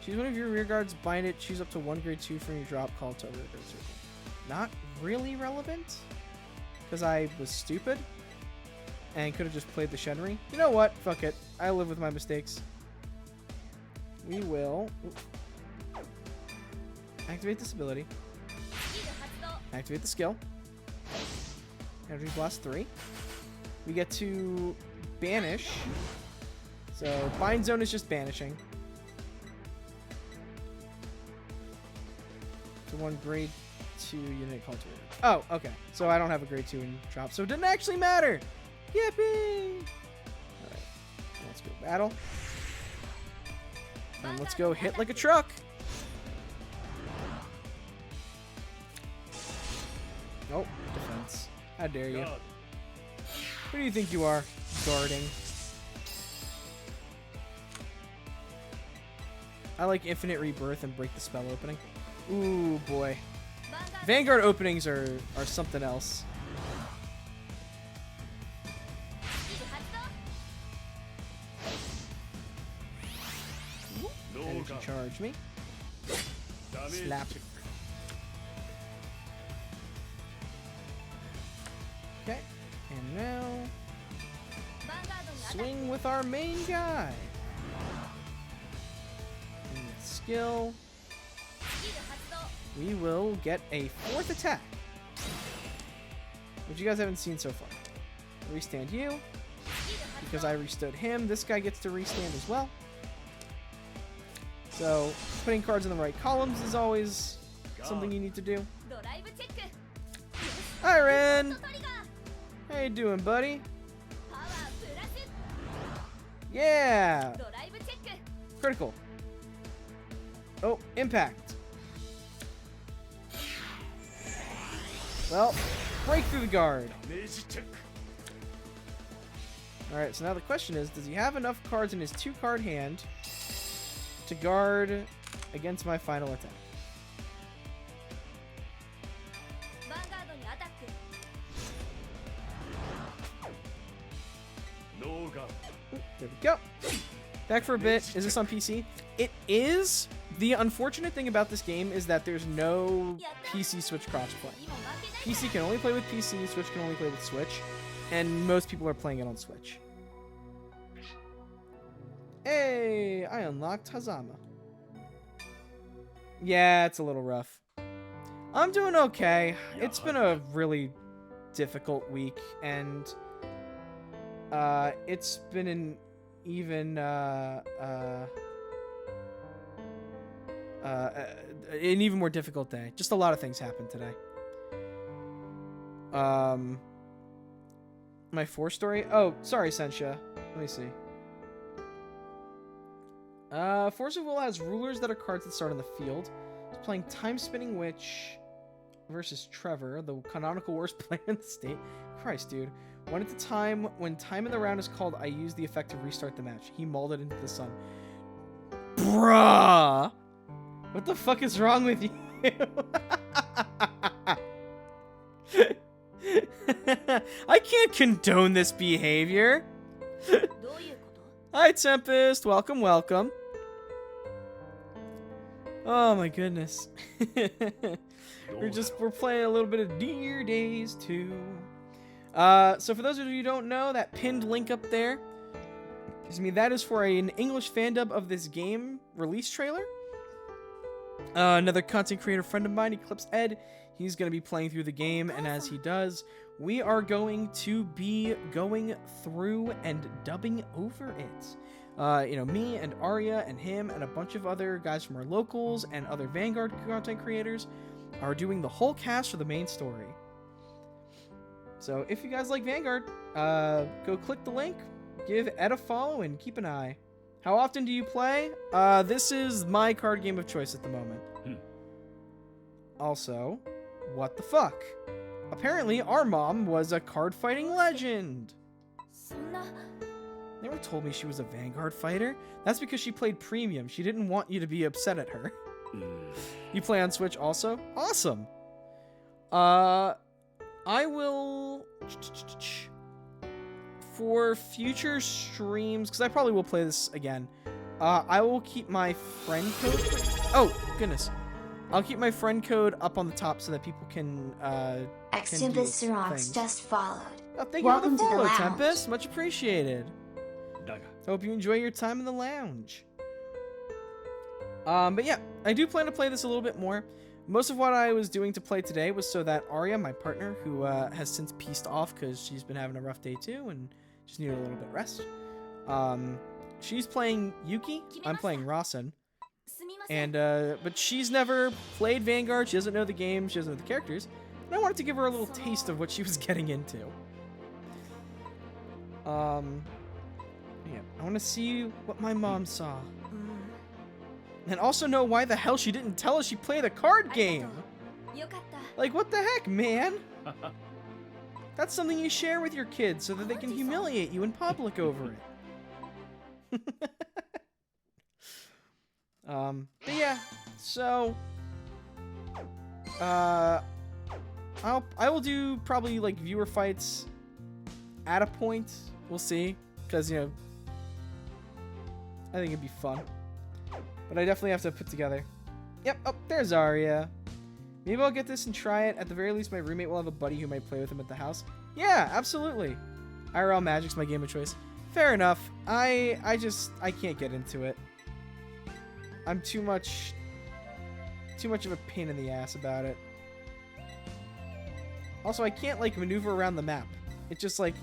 Choose one of your rear guards, bind it, choose up to 1 grade 2 from your drop, call it to over the grade circle. Not really relevant, because I was stupid and could have just played the Shenri. You know what? Fuck it. I live with my mistakes. We will activate this ability. Activate the skill. Energy Blast 3. We get to banish. So Bind Zone is just banishing. To 1 grade 2 unit cultivator. Oh, okay. So I don't have a grade 2 in drop, so it didn't actually matter. Yippee! Alright, let's go battle. And let's go hit like a truck. Nope, defense. How dare you? Who do you think you are? Guarding. I like infinite rebirth and break the spell opening. Ooh, boy. Vanguard openings are something else. Energy charge me. Slap. Okay, and now swing with our main guy. And with skill, we will get a 4th attack, which you guys haven't seen so far. Restand you. Because I restood him, this guy gets to restand as well. So, putting cards in the right columns is always something you need to do. Hi, Ren! How you doing, buddy? Yeah! Critical. Oh, impact. Well, break through the guard. Alright, so now the question is, does he have enough cards in his 2-card hand to guard against my final attack? There we go. Back for a bit. Is this on PC? It is. The unfortunate thing about this game is that there's no PC Switch crossplay. PC can only play with PC, Switch can only play with Switch, and most people are playing it on Switch. Hey, I unlocked Hazama. Yeah, it's a little rough. I'm doing okay. It's been a really difficult week, and it's been an even more difficult day. Just a lot of things happened today. My 4 story? Oh, sorry, Sensha. Let me see. Force of Will has rulers that are cards that start on the field. He's playing Time Spinning Witch versus Trevor, the canonical worst player in the state. Christ, dude. When time in the round is called, I use the effect to restart the match. He mauled it into the sun. Bruh! What the fuck is wrong with you? I can't condone this behavior. Hi, Tempest. Welcome, welcome. Oh my goodness. We're playing a little bit of Dear Days 2. So for those of you who don't know, that pinned link up there, that is for an English fan dub of this game release trailer. Another content creator friend of mine, Eclipse Ed, he's going to be playing through the game, and as he does, we are going to be going through and dubbing over it. Me and Arya and him and a bunch of other guys from our locals and other Vanguard content creators are doing the whole cast for the main story. So if you guys like Vanguard, go click the link, give Ed a follow, and keep an eye. How often do you play? This is my card game of choice at the moment. Also, what the fuck? Apparently, our mom was a card fighting legend. Never told me she was a Vanguard fighter. That's because she played premium. She didn't want you to be upset at her. You play on Switch also? Awesome. I will... For future streams, because I probably will play this again, I will keep my friend code... Oh, goodness. I'll keep my friend code up on the top so that people can
Tempest Rocks just followed.
Oh, thank you for the follow, Tempest. Much appreciated. Hope you enjoy your time in the lounge. But yeah, I do plan to play this a little bit more. Most of what I was doing to play today was so that Arya, my partner, who has since pieced off because she's been having a rough day too and just needed a little bit of rest. She's playing Yuki. I'm playing Rasen. And but she's never played Vanguard. She doesn't know the game. She doesn't know the characters. And I wanted to give her a little taste of what she was getting into. Yeah, I want to see what my mom saw. And also know why the hell she didn't tell us she played a card game. Like, what the heck, man? That's something you share with your kids so that they can humiliate you in public over it. But yeah, so I will do probably like viewer fights at a point. We'll see, because you know, I think it'd be fun. But I definitely have to put together. Yep, oh, there's Arya. Maybe I'll get this and try it. At the very least, my roommate will have a buddy who might play with him at the house. Yeah, absolutely. IRL Magic's my game of choice. Fair enough. I can't get into it. I'm too much of a pain in the ass about it. Also, I can't like maneuver around the map. It just like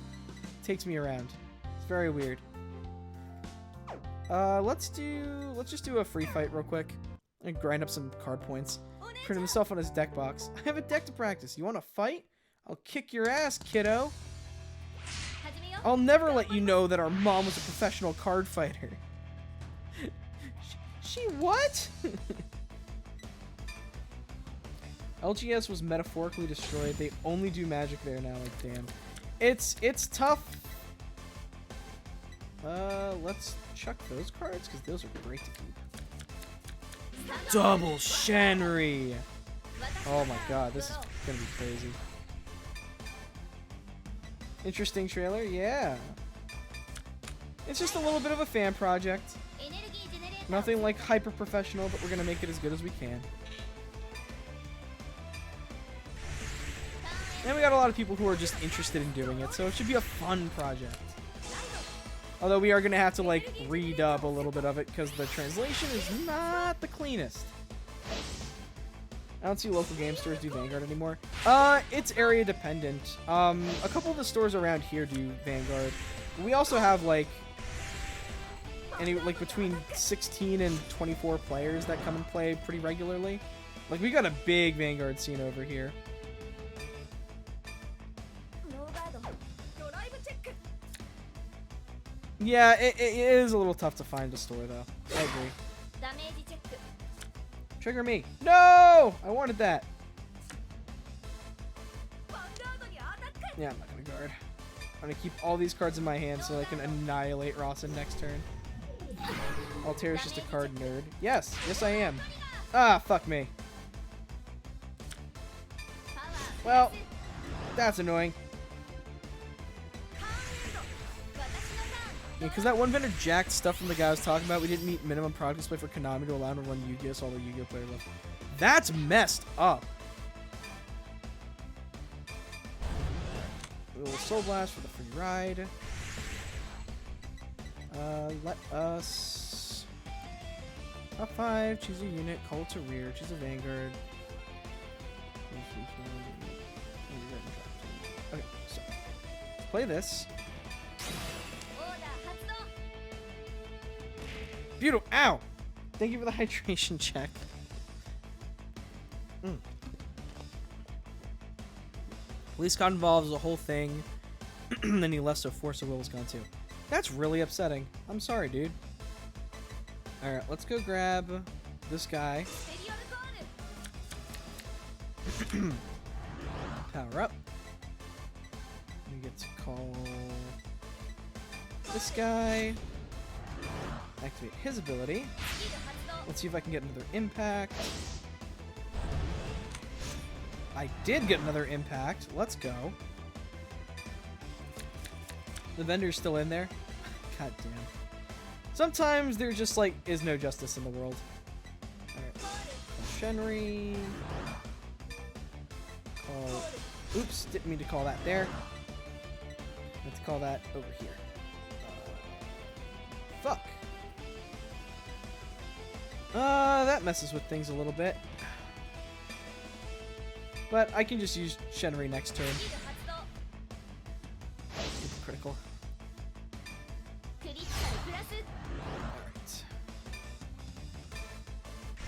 takes me around. It's very weird. Let's just do a free fight real quick and grind up some card points. Print himself on his deck box. I have a deck to practice. You want to fight? I'll kick your ass, kiddo. I'll never let you know that our mom was a professional card fighter. She what? LGS was metaphorically destroyed. They only do Magic there now. Like, damn. It's tough. Let's chuck those cards because those are great to keep. Double Shenry. Oh my god, this is gonna be crazy. Interesting trailer, yeah. It's just a little bit of a fan project. Nothing like hyper professional, but we're gonna make it as good as we can. And we got a lot of people who are just interested in doing it, so it should be a fun project. Although we are going to have to like redub a little bit of it because the translation is not the cleanest. I don't see local game stores do Vanguard anymore. It's area dependent. A couple of the stores around here do Vanguard. We also have like between 16 and 24 players that come and play pretty regularly. Like we got a big Vanguard scene over here. Yeah, it is a little tough to find a store, though. I agree. Trigger me. No! I wanted that. Yeah, I'm not going to guard. I'm going to keep all these cards in my hand so I can annihilate Rawson next turn. Altair's just a card nerd. Yes, yes I am. Ah, fuck me. Well, that's annoying. Because that one vendor jacked stuff from the guy I was talking about. We didn't meet minimum product display for Konami to allow him to run Yu-Gi-Oh! So all the Yu-Gi-Oh! Player left. That's messed up. A little Soul Blast for the free ride. Let us... Top 5, choose a unit, call it to rear, choose a Vanguard. Okay, so... Let's play this. Beautiful. Ow! Thank you for the hydration check. Police got involved as a whole thing. And then he left, so Force of Will was gone too. That's really upsetting. I'm sorry, dude. Alright, let's go grab this guy. Power up. We get to call this guy. Activate his ability. Let's see if I can get another impact. I did get another impact. Let's go. The vendor's still in there. God damn. Sometimes there just like is no justice in the world. Alright. Shenry. Call. Oops, didn't mean to call that there. Let's call that over here. Fuck. That messes with things a little bit. But I can just use Shenry next turn. Super critical.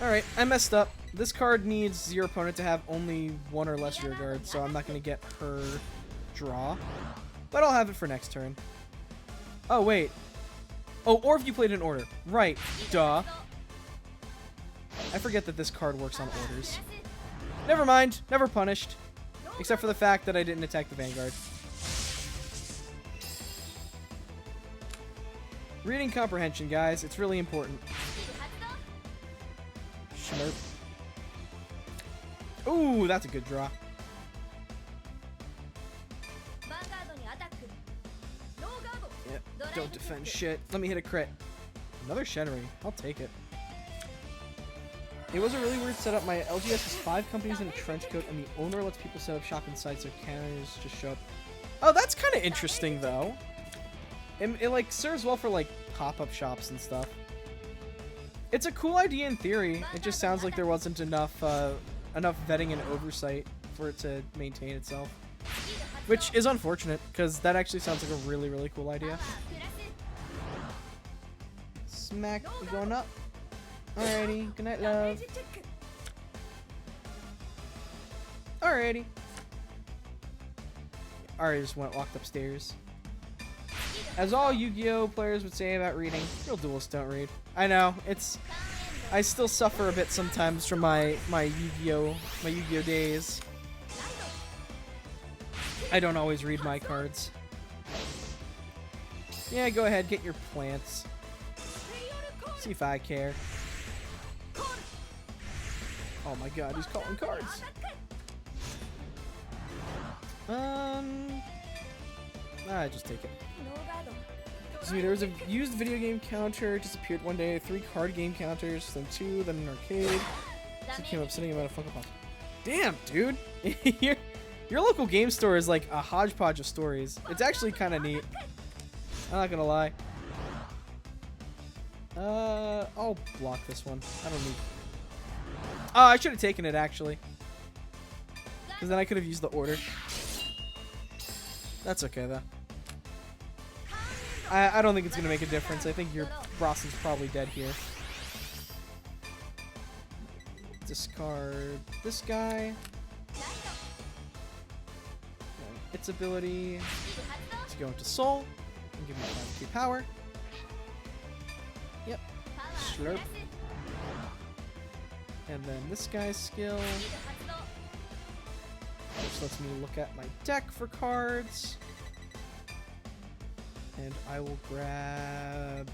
Alright. Alright, I messed up. This card needs your opponent to have only 1 or less rear guard, so I'm not going to get her draw. But I'll have it for next turn. Oh, wait. Oh, or if you played in order. Right. Duh. I forget that this card works on orders. Never mind. Never punished. Except for the fact that I didn't attack the Vanguard. Reading comprehension, guys. It's really important. Slurp. Ooh, that's a good draw. Yep, don't defend shit. Let me hit a crit. Another Shenry. I'll take it. It was a really weird setup. My LGS has 5 companies in a trench coat, and the owner lets people set up shop inside so counters just show up. Oh, that's kind of interesting, though. It like serves well for like pop-up shops and stuff. It's a cool idea in theory. It just sounds like there wasn't enough vetting and oversight for it to maintain itself, which is unfortunate because that actually sounds like a really, really cool idea. Smack, we going up. Alrighty, good night, love. Alrighty. Alright, just walked upstairs. As all Yu-Gi-Oh players would say about reading, real duelists don't read. I know, I still suffer a bit sometimes from my Yu-Gi-Oh days. I don't always read my cards. Yeah, go ahead, get your plants. See if I care. Oh my god, he's calling cards. Just take it. See, there was a used video game counter, disappeared one day, 3 card game counters, then 2, then an arcade. So it came up sitting about a Funko Pop. Damn, dude! Your local game store is like a hodgepodge of stories. It's actually kind of neat. I'm not gonna lie. I'll block this one. I don't need... Oh, I should have taken it, actually. Because then I could have used the order. That's okay, though. I don't think it's going to make a difference. I think your Brosnan's probably dead here. Discard this guy. Its ability to go into Soul and give me 5 power. Yep. Slurp. And then this guy's skill, which lets me look at my deck for cards. And I will grab...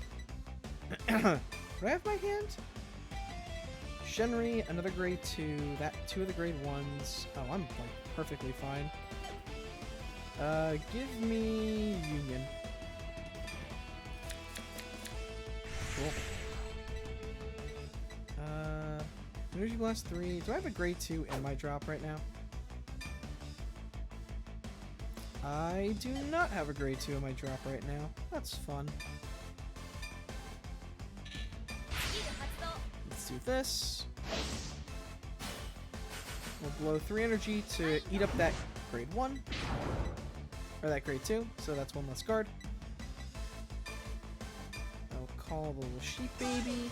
Do I have my hand? Shenry, another grade 2, that 2 of the grade 1s. Oh, I'm like perfectly fine. Give me Union. Cool. Energy Blast 3. Do I have a grade 2 in my drop right now? I do not have a grade 2 in my drop right now. That's fun. Let's do this. We'll blow 3 energy to eat up that grade 1. Or that grade 2, so that's 1 less guard. I'll call the little sheep baby.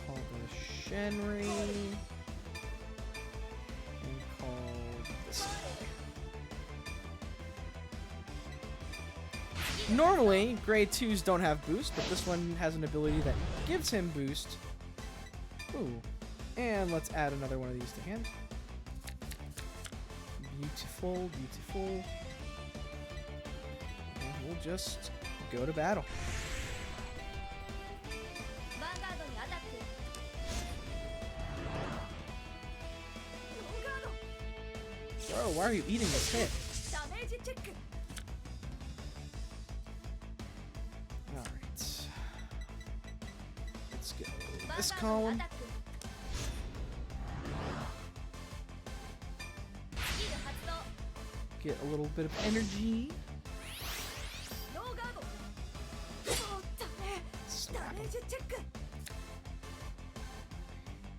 Call the Shenry. And call this guy. Normally, grade 2s don't have boost, but this one has an ability that gives him boost. Ooh. And let's add another one of these to hand. Beautiful, beautiful. And we'll just go to battle. Bro, why are you eating this hit? Alright. Let's go this column. Get a little bit of energy.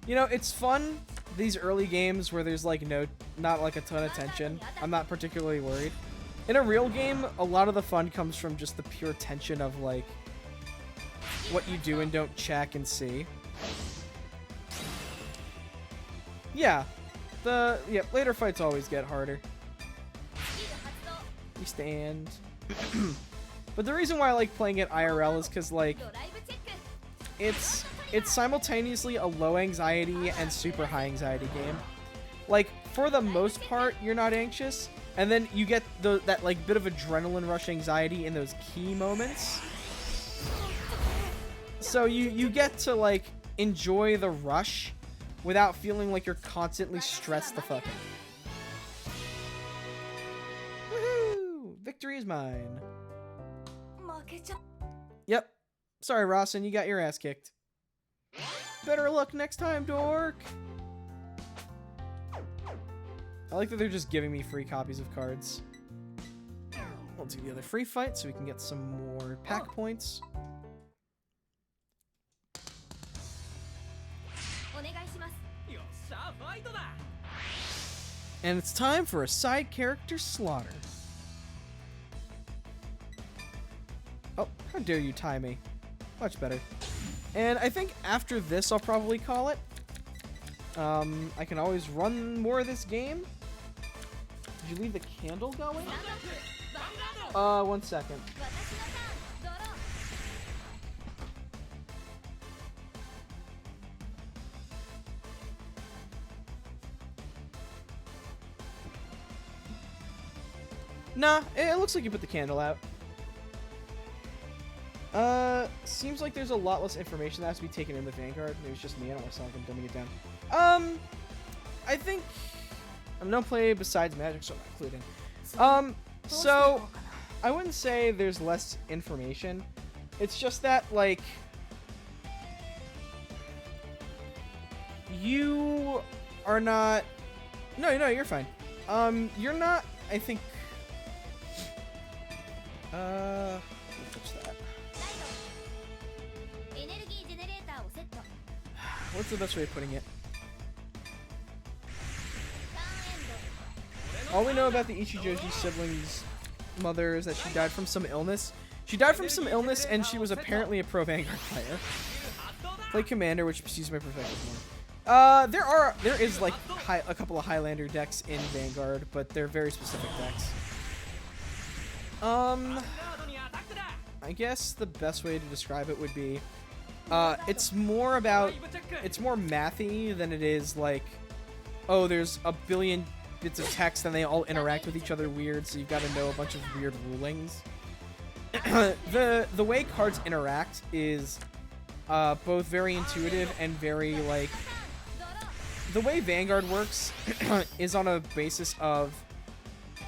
You know, it's fun, these early games where there's like not like a ton of tension. I'm not particularly worried. In a real game, a lot of the fun comes from just the pure tension of like what you do and don't check and see. Yeah. Later fights always get harder. You stand. But the reason why I like playing it IRL is because, like, it's simultaneously a low anxiety and super high anxiety game. Like, for the most part, you're not anxious, and then you get that, like, bit of adrenaline rush anxiety in those key moments. So you get to, like, enjoy the rush without feeling like you're constantly stressed the fuck out. Woohoo! Victory is mine. Yep. Sorry, Rawson, you got your ass kicked. Better luck next time, dork! I like that they're just giving me free copies of cards. We'll do the other free fight so we can get some more pack points. And it's time for a side character slaughter. Oh, how dare you tie me. Much better. And I think after this I'll probably call it. I can always run more of this game. Did you leave the candle going? 1 second. Nah, it looks like you put the candle out. Seems like there's a lot less information that has to be taken in with Vanguard. Maybe it's just me, I don't sound like I'm dumbing it down. I think I'm not playing besides Magic, so I'm not including. So I wouldn't say there's less information. It's just that, like, you are not. No, you're fine. You're not. I think. What's that? What's the best way of putting it? All we know about the Ichijoji siblings' mother is that she died from some illness. She died from some illness, and she was apparently a pro Vanguard player. Play Commander, which sees my perfected one. There is like a couple of Highlander decks in Vanguard, but they're very specific decks. I guess the best way to describe it would be, it's more mathy than it is like, oh, there's a billion bits of text and they all interact with each other weird, so you've got to know a bunch of weird rulings. The way cards interact is both very intuitive and very, like, the way Vanguard works is on a basis of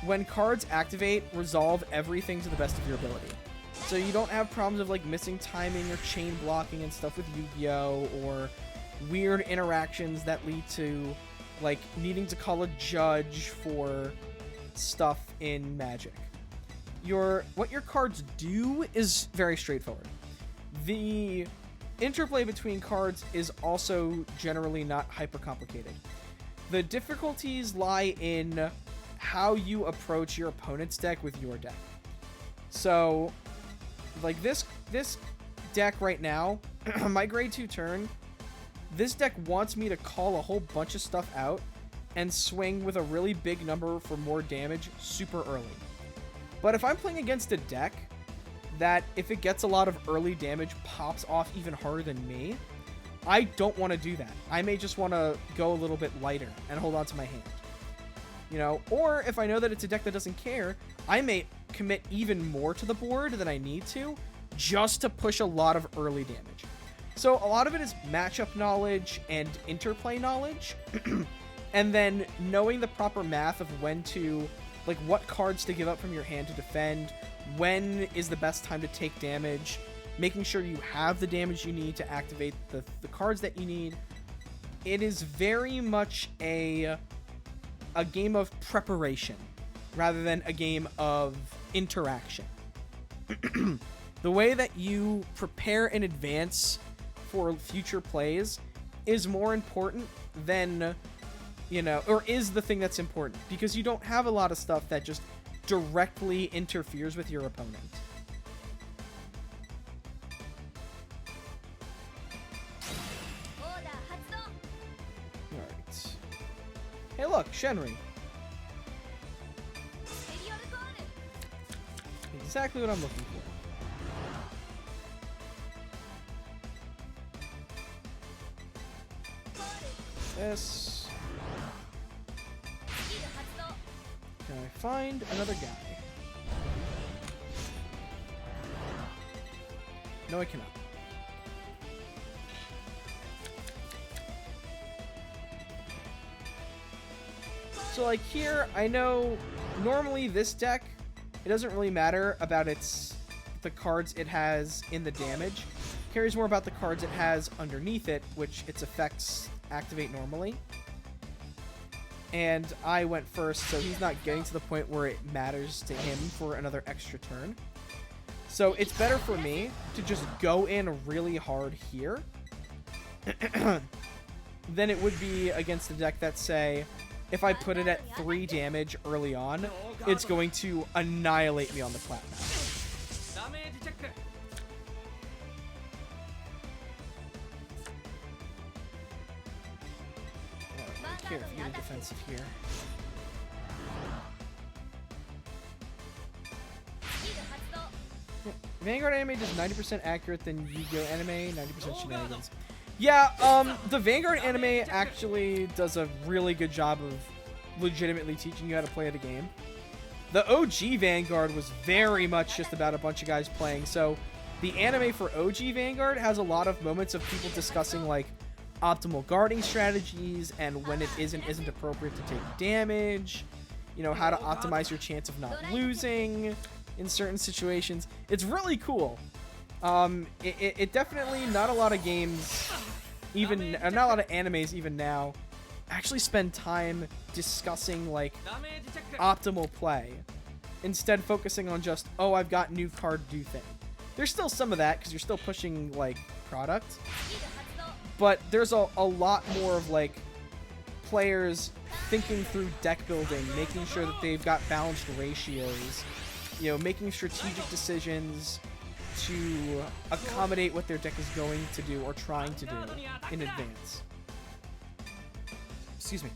when cards activate, resolve everything to the best of your ability. So you don't have problems of, like, missing timing or chain blocking and stuff with Yu-Gi-Oh! Or weird interactions that lead to, like, needing to call a judge for stuff in Magic. What your cards do is very straightforward. The interplay between cards is also generally not hyper complicated. The difficulties lie in how you approach your opponent's deck with your deck. So, like, this deck right now, my grade 2 turn, this deck wants me to call a whole bunch of stuff out and swing with a really big number for more damage super early. But if I'm playing against a deck that, if it gets a lot of early damage, pops off even harder than me, I don't want to do that. I may just want to go a little bit lighter and hold on to my hand. You know, or if I know that it's a deck that doesn't care, I may commit even more to the board than I need to, just to push a lot of early damage. So a lot of it is matchup knowledge and interplay knowledge, and then knowing the proper math of when to, like, what cards to give up from your hand to defend, when is the best time to take damage, making sure you have the damage you need to activate the cards that you need. It is very much a game of preparation rather than a game of interaction. The way that you prepare in advance for future plays is more important than, you know, or is the thing that's important, because you don't have a lot of stuff that just directly interferes with your opponent. Alright. Hey, look, Shenri. Exactly what I'm looking for. This. Can I find another guy? No, I cannot. So like here, I know normally this deck, it doesn't really matter about the cards it has in the damage. It cares more about the cards it has underneath it, which its effects activate normally. And I went first, so he's not getting to the point where it matters to him for another extra turn. So it's better for me to just go in really hard here than it would be against a deck that, say, if I put it at 3 damage early on, it's going to annihilate me on the plat map. I don't care if you get a defensive here. Yeah, Vanguard anime does 90% accurate than Yu-Gi-Oh anime, 90% shenanigans. Yeah, the Vanguard anime actually does a really good job of legitimately teaching you how to play the game. The OG Vanguard was very much just about a bunch of guys playing, so the anime for OG Vanguard has a lot of moments of people discussing, like, optimal guarding strategies and when it isn't appropriate to take damage, you know, how to optimize your chance of not losing in certain situations. It's really cool. It definitely, not a lot of games, even, not a lot of animes even now, actually spend time discussing, like, optimal play, instead focusing on just, oh, I've got new card do thing. There's still some of that, because you're still pushing, like, product, but there's a lot more of, like, players thinking through deck building, making sure that they've got balanced ratios, you know, making strategic decisions to accommodate what their deck is going to do or trying to do in advance. Excuse me.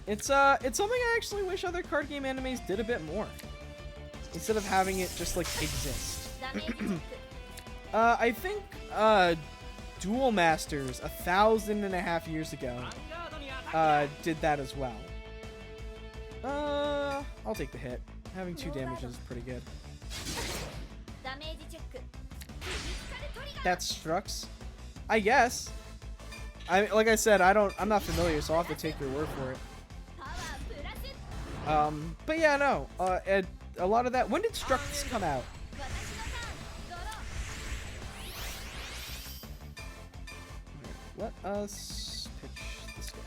It's something I actually wish other card game animes did a bit more, instead of having it just, like, exist. I think Duel Masters 1,500 years ago did that as well. I'll take the hit. Having 2 damage is pretty good. That's Strux? I guess. Like I said, I'm not familiar, so I'll have to take your word for it. But yeah, no. A lot of that. When did Strux come out? Let us pitch this guy.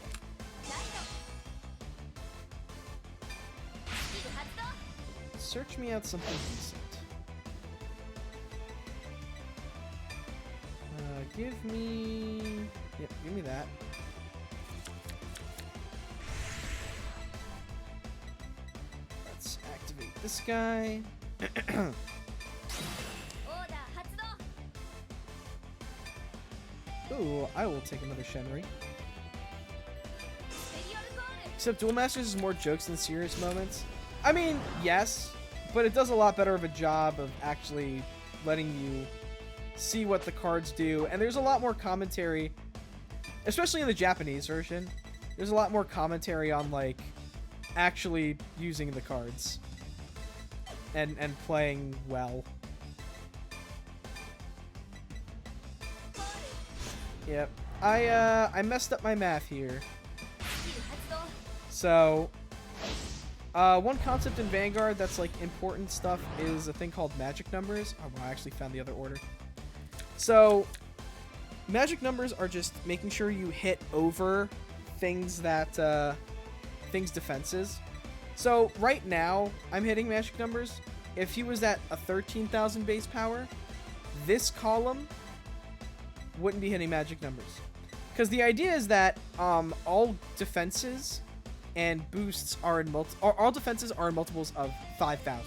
Search me out something decent. Give me... Yep, give me that. Let's activate this guy. Ooh, I will take another Shenri. Except Duel Masters is more jokes than serious moments. I mean, yes, but it does a lot better of a job of actually letting you see what the cards do, and there's a lot more commentary, especially in the Japanese version. There's a lot more commentary on, like, actually using the cards and playing well. Yep. I messed up my math here. So, one concept in Vanguard that's, like, important stuff is a thing called magic numbers. Oh, well, I actually found the other order. So, magic numbers are just making sure you hit over things that, things defenses. So, right now, I'm hitting magic numbers. If he was at a 13,000 base power, this column wouldn't be hitting magic numbers. Because the idea is that, all defenses and boosts are in all defenses are in multiples of 5,000.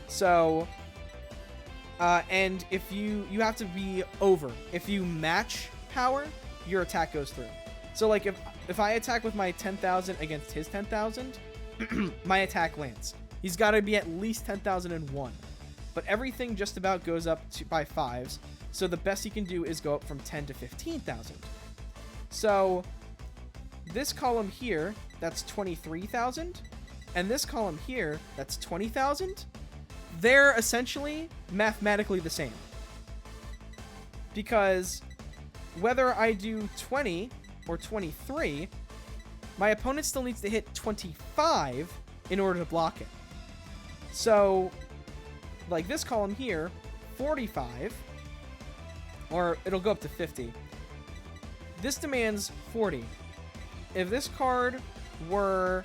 So, and if you have to be over. If you match power, your attack goes through. So, like, if I attack with my 10,000 against his 10,000, my attack lands. He's got to be at least 10,001. But everything just about goes up by 5s, so the best he can do is go up from 10 to 15,000. So this column here, that's 23,000, and this column here, that's 20,000. They're essentially mathematically the same. Because whether I do 20 or 23, my opponent still needs to hit 25 in order to block it. So, like this column here, 45, or it'll go up to 50. This demands 40. If this card were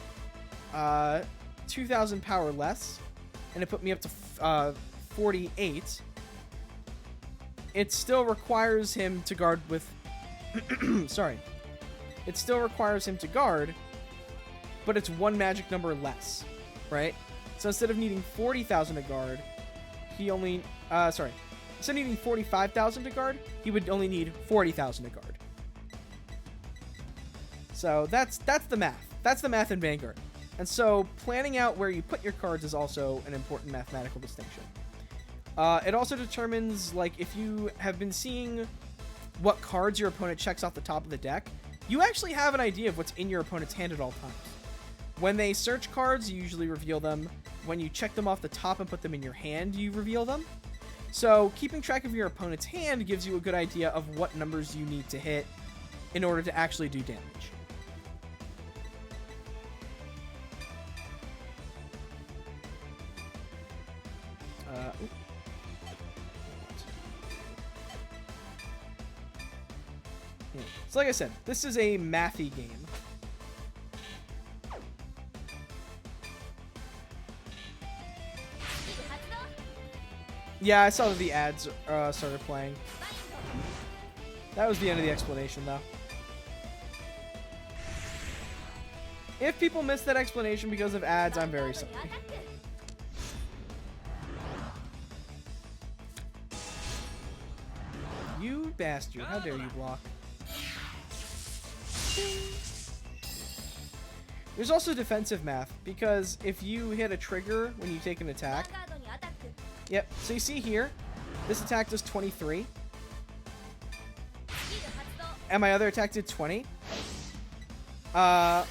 2,000 power less, and it put me up to 48, it still requires him to guard with... sorry. It still requires him to guard, but it's one magic number less, right? So instead of needing 40,000 to guard, he only... sorry. Instead of needing 45,000 to guard, he would only need 40,000 to guard. So that's the math. That's the math in Vanguard. And so planning out where you put your cards is also an important mathematical distinction. It also determines, like, if you have been seeing what cards your opponent checks off the top of the deck, you actually have an idea of what's in your opponent's hand at all times. When they search cards, you usually reveal them. When you check them off the top and put them in your hand, you reveal them. So keeping track of your opponent's hand gives you a good idea of what numbers you need to hit in order to actually do damage. So like I said, this is a mathy game. Yeah, I saw that the ads started playing. That was the end of the explanation, though. If people missed that explanation because of ads, I'm very sorry. You bastard. How dare you block? There's also defensive math, because if you hit a trigger when you take an attack... Yep, so you see here, this attack does 23. And my other attack did 20. That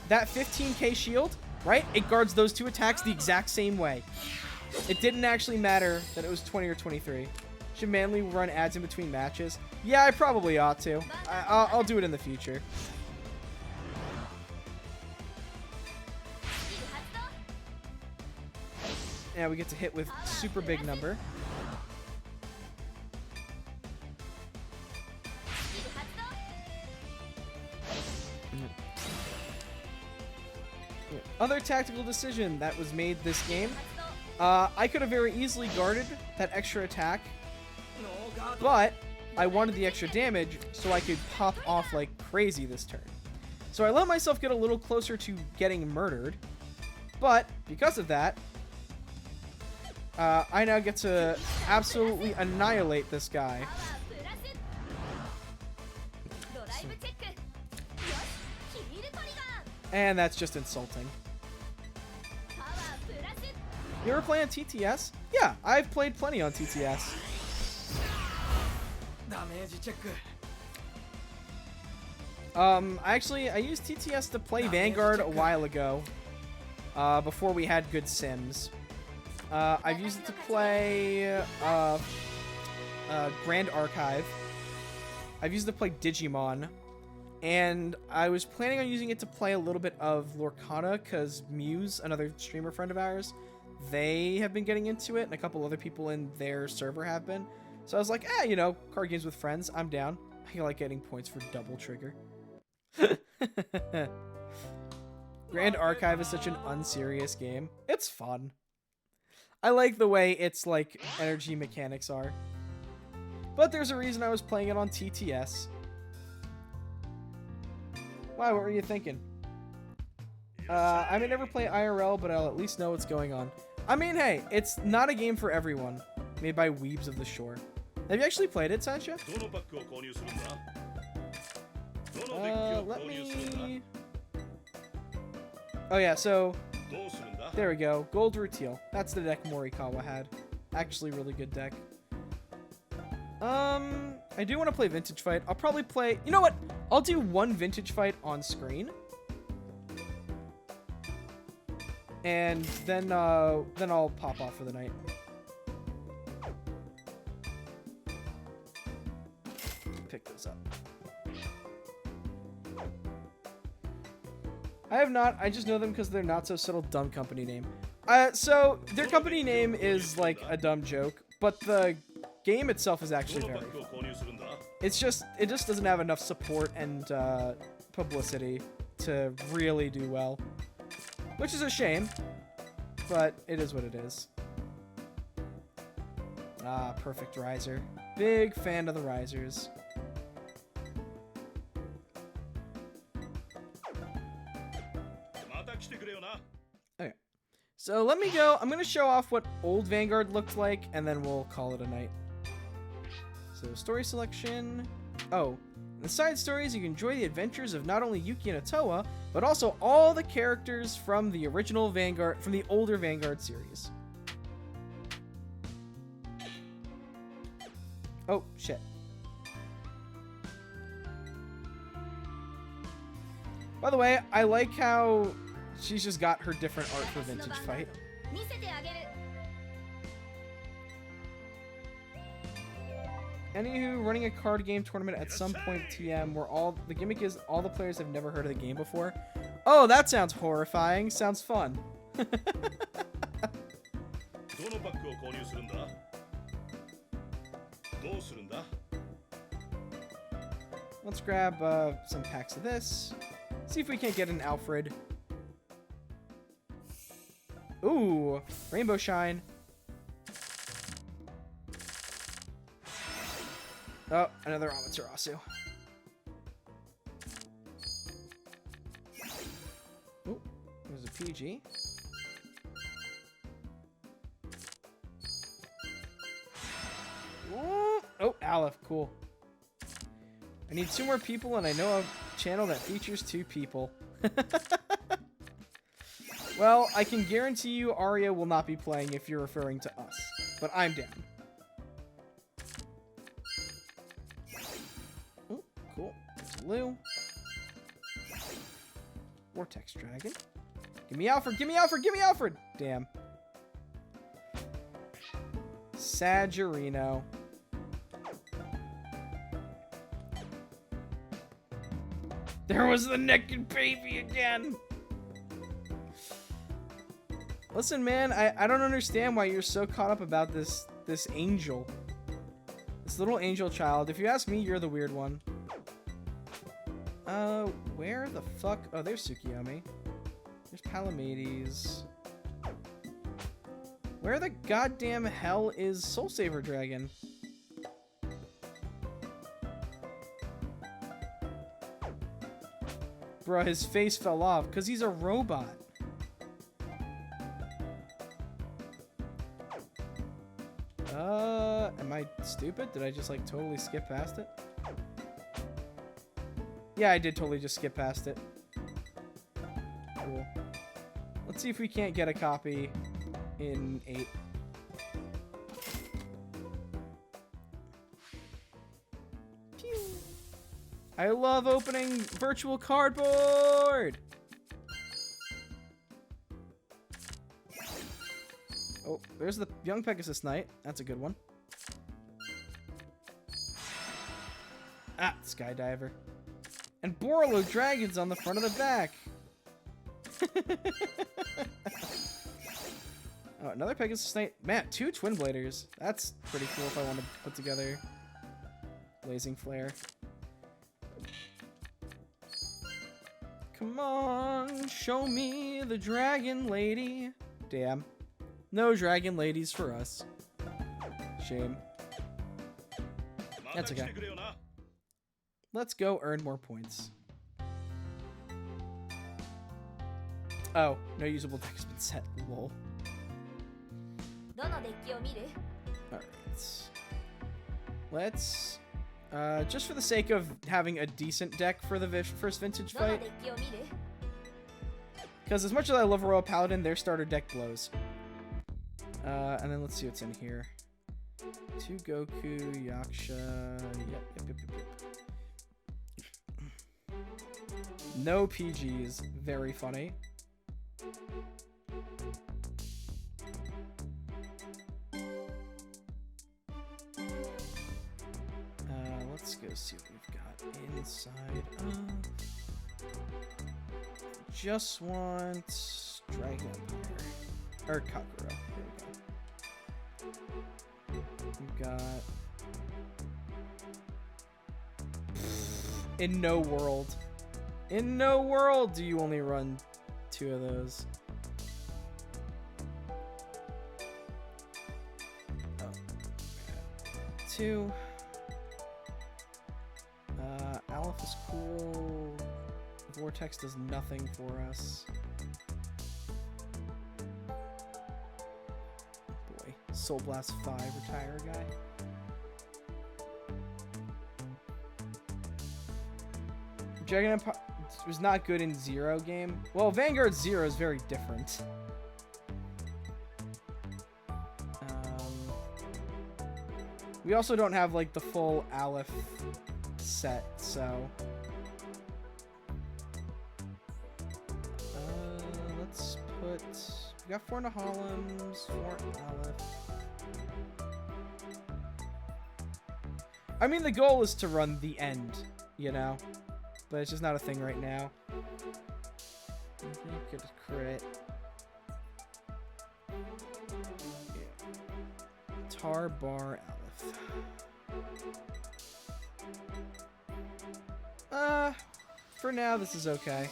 15k shield, right? It guards those two attacks the exact same way. It didn't actually matter that it was 20 or 23. Should Manly run ads in between matches? Yeah, I probably ought to. I'll do it in the future. Yeah, we get to hit with super big number. Other tactical decision that was made this game. I could have very easily guarded that extra attack, but I wanted the extra damage so I could pop off like crazy this turn. So I let myself get a little closer to getting murdered, but because of that, I now get to absolutely annihilate this guy. And that's just insulting. You ever play on TTS? Yeah, I've played plenty on TTS. I used TTS to play Vanguard a while ago, before we had good sims. I've used it to play Grand Archive. I've used it to play Digimon. And I was planning on using it to play a little bit of Lorcana, because Muse, another streamer friend of ours, they have been getting into it, and a couple other people in their server have been. So I was like, you know, card games with friends, I'm down. I like getting points for Double Trigger. Grand Archive is such an unserious game. It's fun. I like the way its, like, energy mechanics are. But there's a reason I was playing it on TTS. Why, what were you thinking? I may never play IRL, but I'll at least know what's going on. I mean, hey, it's not a game for everyone. Made by Weebs of the Shore. Have you actually played it, Sancha? Let me... Oh yeah, so... There we go. Gold Rutiel. That's the deck Morikawa had. Actually, really good deck. I do want to play Vintage Fight. I'll probably play... You know what? I'll do one Vintage Fight on screen. And then I'll pop off for the night. Pick those up. I have not. I just know them because they're Not So Subtle dumb company name. So their company name is like a dumb joke, but the game itself is actually very fun. It just doesn't have enough support and publicity to really do well, which is a shame, but it is what it is. Ah, perfect riser. Big fan of the risers. Okay, so let me go. I'm gonna show off what old Vanguard looked like, and then we'll call it a night. So story selection. Oh, in the side stories, you can enjoy the adventures of not only Yuki and Otoa, but also all the characters from the original Vanguard, from the older Vanguard series. Oh, shit. By the way, I like how she's just got her different art for Vintage Fight. Anywho, running a card game tournament at some point TM where the gimmick is all the players have never heard of the game before. Oh, that sounds horrifying. Sounds fun. Let's grab some packs of this. See if we can't get an Alfred. Ooh, Rainbow Shine. Oh, another Amaterasu. Ooh, there's a PG. Ooh, oh, Aleph, cool. I need 2 more people, and I know a channel that features 2 people. Well, I can guarantee you Arya will not be playing if you're referring to us, but I'm down. Oh, cool. There's Lou. Vortex Dragon. Give me Alfred, give me Alfred, give me Alfred! Damn. Sagerino. There was the naked baby again! Listen, man, I don't understand why you're so caught up about this angel. This little angel child. If you ask me, you're the weird one. Where the fuck? Oh, there's Tsukiyomi. There's Palamedes. Where the goddamn hell is Soul Saver Dragon? Bruh, his face fell off because he's a robot. Am I stupid? Did I just like totally skip past it? Yeah, I did totally just skip past it. Cool. Let's see if we can't get a copy in 8. Pew. I love opening virtual cardboard! Oh, there's the Young Pegasus Knight. That's a good one. Ah, Skydiver. And Borolo Dragons on the front of the back. Oh, another Pegasus Knight. Man, 2 Twin Bladers. That's pretty cool if I want to put together Blazing Flare. Come on, show me the Dragon Lady. Damn. No Dragon Ladies for us. Shame. That's okay. Let's go earn more points. Oh, no usable deck has been set. Lol. Alright. Let's Just for the sake of having a decent deck for the first vintage fight. Because as much as I love Royal Paladin, their starter deck blows. And then let's see what's in here. 2 Goku, Yaksha. Yep. No PGs. Very funny. Let's go see what we've got inside. Just want Dragon Empire. Or Kakuro. There we go. We've got... In no world. In no world do you only run 2 of those. Oh. 2. Aleph is cool. Vortex does nothing for us. Boy. Soul Blast 5 retire guy. Dragon Empire was not good in Zero game. Well, Vanguard Zero is very different. We also don't have like the full Aleph set, so let's put. We got 4 Nahalims, 4 Aleph. I mean, the goal is to run the end, you know, but it's just not a thing right now. Good crit. Yeah. Tar Bar Aleph. For now, this is okay.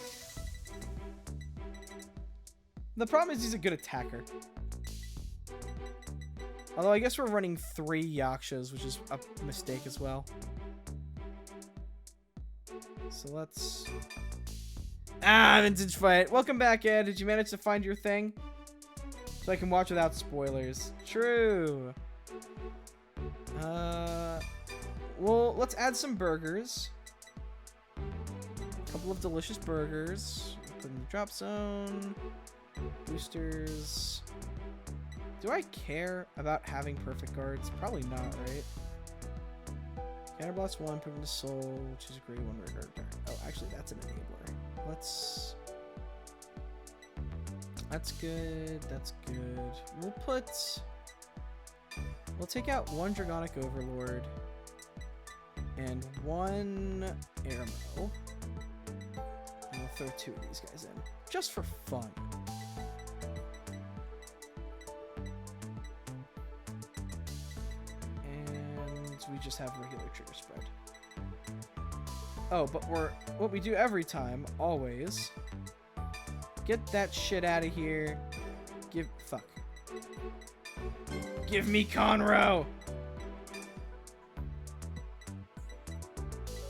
The problem is he's a good attacker. Although I guess we're running 3 Yakshas, which is a mistake as well. So let's... Vintage fight. Welcome back, Ed. Did you manage to find your thing? So I can watch without spoilers. True. Well, let's add some burgers. A couple of delicious burgers. Put in the drop zone. Boosters. Do I care about having perfect guards? Probably not, right? Counterblast 1, put into soul, which is a great 1 guard. Oh, actually, that's an enabler. Let's... That's good. That's good. We'll take out 1 Dragonic Overlord and 1 Airmo. And we'll throw 2 of these guys in, just for fun. And we just have regular trigger spread. Oh, but what we do every time, always. Get that shit out of here. Fuck. Give me Conroe!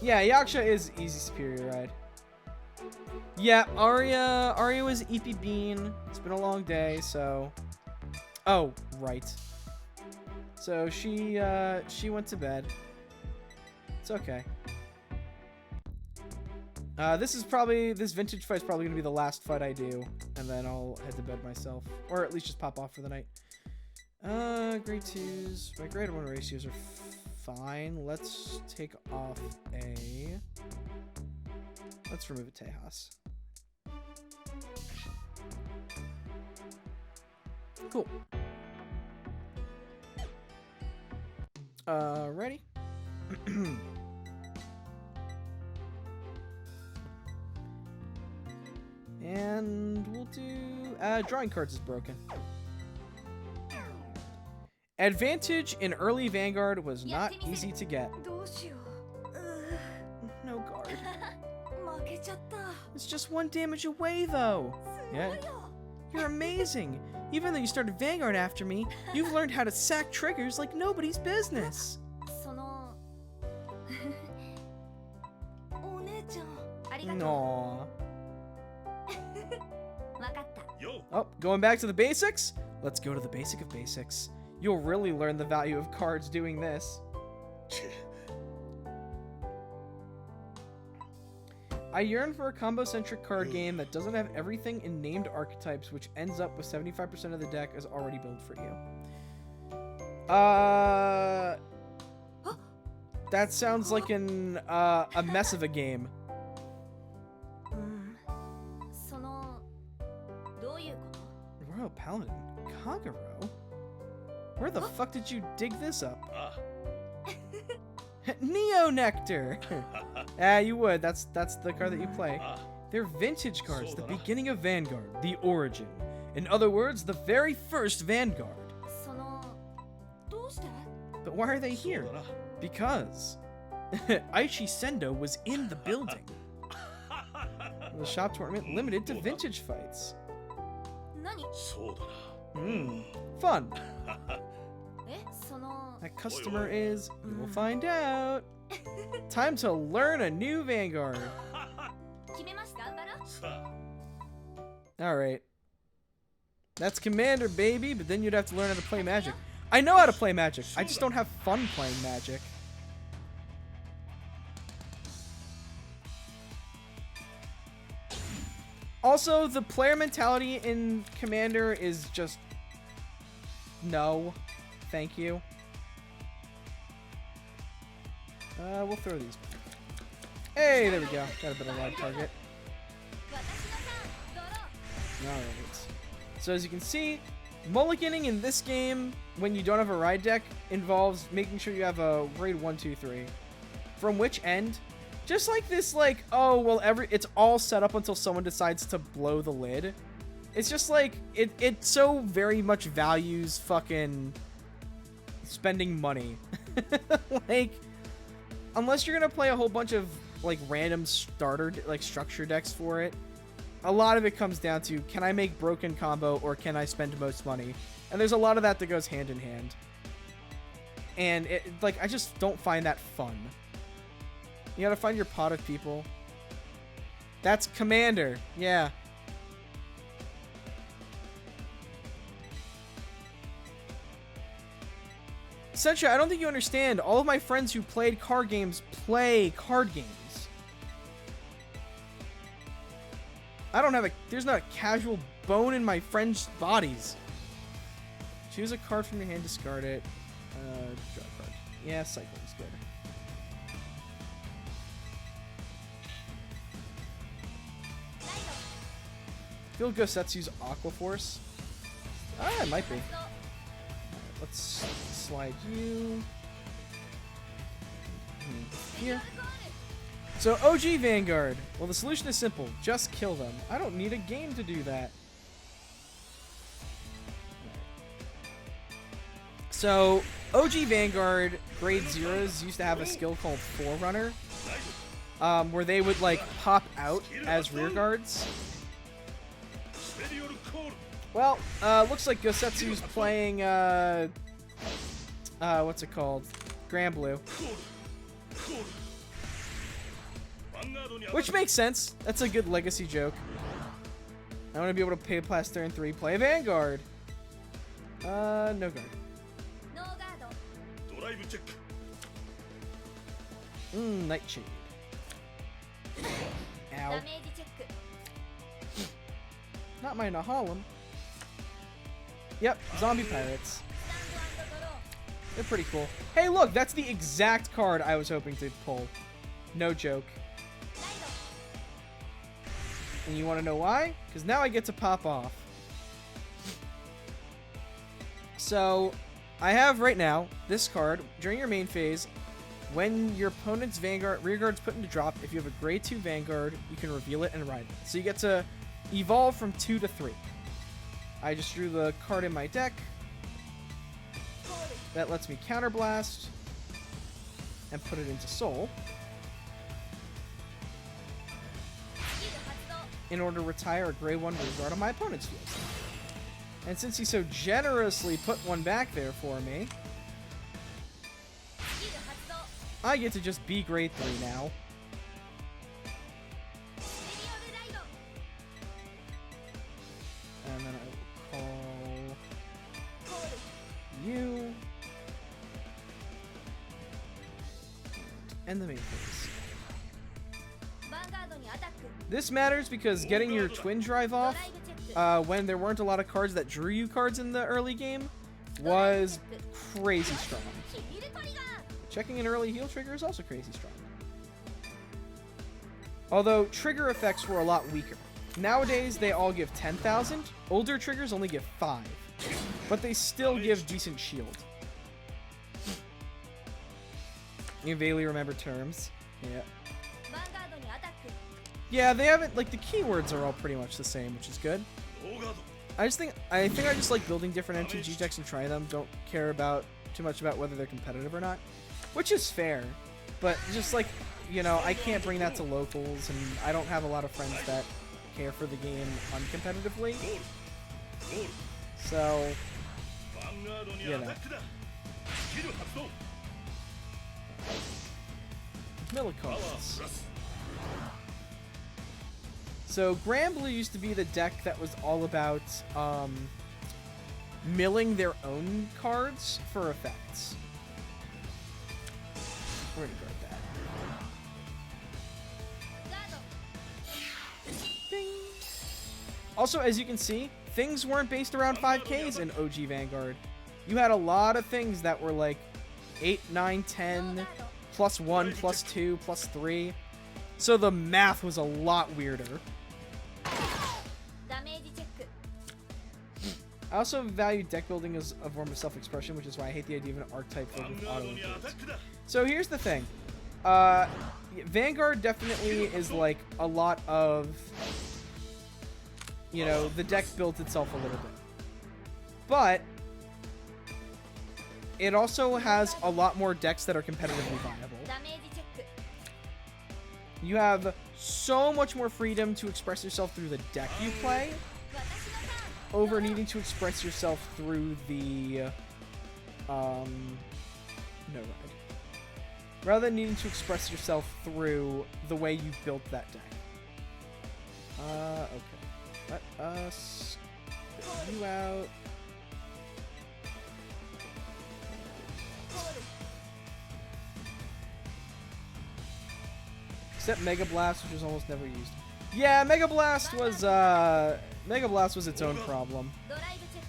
Yeah, Yaksha is easy superior ride. Yeah, Arya was EP Bean. It's been a long day, so... Oh, right. So she went to bed. It's okay. This vintage fight's probably gonna be the last fight I do, and then I'll head to bed myself. Or at least just pop off for the night. Grade 2s. My grade 1 ratios are fine. Let's take off let's remove a Tejas. Cool. Ready? And we'll do... drawing cards is broken. Advantage in early Vanguard was not easy to get. No guard. It's just 1 damage away, though. Yeah. You're amazing. Even though you started Vanguard after me, you've learned how to sack triggers like nobody's business. Aww. Oh, going back to the basics? Let's go to the basic of basics. You'll really learn the value of cards doing this. I yearn for a combo-centric card game that doesn't have everything in named archetypes, which ends up with 75% of the deck is already built for you. That sounds like a mess of a game. Royal Paladin, Kagero? Where the fuck did you dig this up? Neo Nectar! You would. That's the card that you play. They're vintage cards, the beginning of Vanguard, the origin. In other words, the very first Vanguard. But why are they here? Because Aichi Sendo was in the building. The shop tournament limited to vintage fights. Fun. That customer is... We'll find out. Time to learn a new Vanguard. Alright. That's Commander, baby, but then you'd have to learn how to play Magic. I know how to play Magic. I just don't have fun playing Magic. Also, the player mentality in Commander is just... No. Thank you. We'll throw these back. Hey, there we go. Got a bit of live target. Alright. So as you can see, mulliganing in this game, when you don't have a ride deck, involves making sure you have a grade 1, 2, 3. From which end? Just like this, like, oh, well, it's all set up until someone decides to blow the lid. It's just like, it so very much values fucking spending money. Like, unless you're gonna play a whole bunch of, like, random starter, like, structure decks for it, a lot of it comes down to, can I make broken combo or can I spend most money? And there's a lot of that that goes hand in hand. And, I just don't find that fun. You gotta find your pot of people. That's Commander. Yeah. Sencha, I don't think you understand. All of my friends who played card games play card games. I don't have there's not a casual bone in my friends' bodies. Choose a card from your hand, discard it. Draw a card. Yeah, cycling's good. Feel Gosetsu's Aqua Force? Ah, it might be. Right, let's slide you here. So, OG Vanguard. Well, the solution is simple. Just kill them. I don't need a game to do that. So, OG Vanguard grade 0s used to have a skill called Forerunner, where they would, like, pop out as rear guards. Well, looks like Gosetsu's playing, what's it called? Grand Blue. Which makes sense. That's a good legacy joke. I want to be able to pay past turn 3, play a Vanguard. No guard. Nightshade. Ow. Not my Nahalem. Yep, zombie pirates. They're pretty cool. Hey, look, that's the exact card I was hoping to pull. No joke. And you want to know why? Because now I get to pop off. So, I have right now this card. During your main phase, when your opponent's Vanguard rearguard's put into drop, if you have a grade 2 Vanguard, you can reveal it and ride it. So you get to evolve from 2 to 3. I just drew the card in my deck. That lets me counterblast and put it into Soul in order to retire a grade 1 rearguard on my opponent's field. And since he so generously put one back there for me, I get to just be grade 3 now. And then I will call you. And the main phase. This matters because getting your twin drive off when there weren't a lot of cards that drew you cards in the early game was crazy strong. Checking an early heal trigger is also crazy strong. Although trigger effects were a lot weaker. Nowadays they all give 10,000. Older triggers only give 5. But they still give decent shield. You vaguely remember terms. Yeah. Yeah, they haven't, like, the keywords are all pretty much the same, which is good. I think I just like building different MTG decks and trying them. Don't care about too much about whether they're competitive or not, which is fair. But just like, you know, I can't bring that to locals, and I don't have a lot of friends that care for the game uncompetitively. So, you know. Millicones. So Granblue used to be the deck that was all about milling their own cards for effects. We're gonna guard that. Ding. Also, as you can see, things weren't based around 5Ks in OG Vanguard. You had a lot of things that were like 8, 9, 10, plus 1, plus 2, plus 3. So the math was a lot weirder. I also value deck building as a form of self-expression, which is why I hate the idea of an archetype filled with auto-includes. So here's the thing. Vanguard definitely is like a lot of, you know, the deck built itself a little bit. But it also has a lot more decks that are competitively viable. You have so much more freedom to express yourself through the deck you play over needing to express yourself through the no ride. Rather than needing to express yourself through the way you built that deck. Okay. Let us put you out. Except Mega Blast, which was almost never used. Yeah, Mega Blast was its own problem.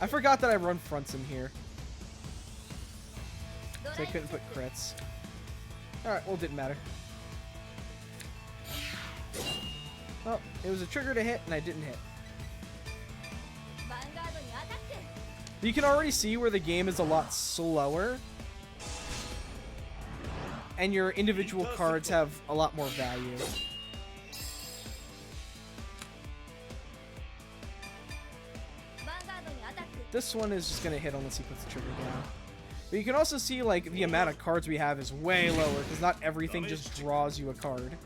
I forgot that I run fronts in here, so I couldn't put crits. Alright, well, it didn't matter. Well, it was a trigger to hit, and I didn't hit. You can already see where the game is a lot slower, and your individual cards have a lot more value. This one is just going to hit unless he puts the trigger down. But you can also see, like, the amount of cards we have is way lower, because not everything just draws you a card.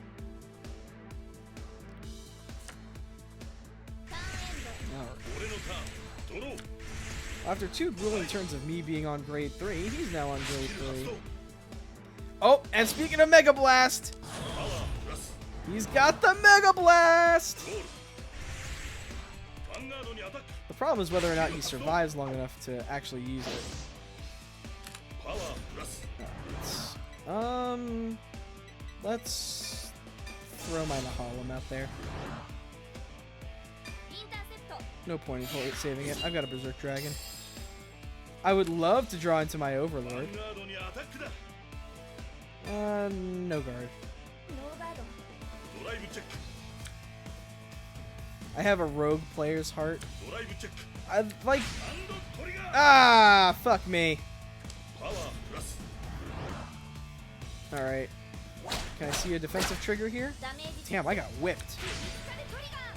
Right. After 2 grueling turns of me being on grade 3, he's now on grade 3. Oh, and speaking of Mega Blast, he's got the Mega Blast! The problem is whether or not he survives long enough to actually use it. Right. Let's throw my Nahalem out there. No point in saving it. I've got a Berserk Dragon. I would love to draw into my Overlord. No guard. I have a rogue player's heart. I like. Ah, fuck me. Alright. Can I see a defensive trigger here? Damn, I got whipped.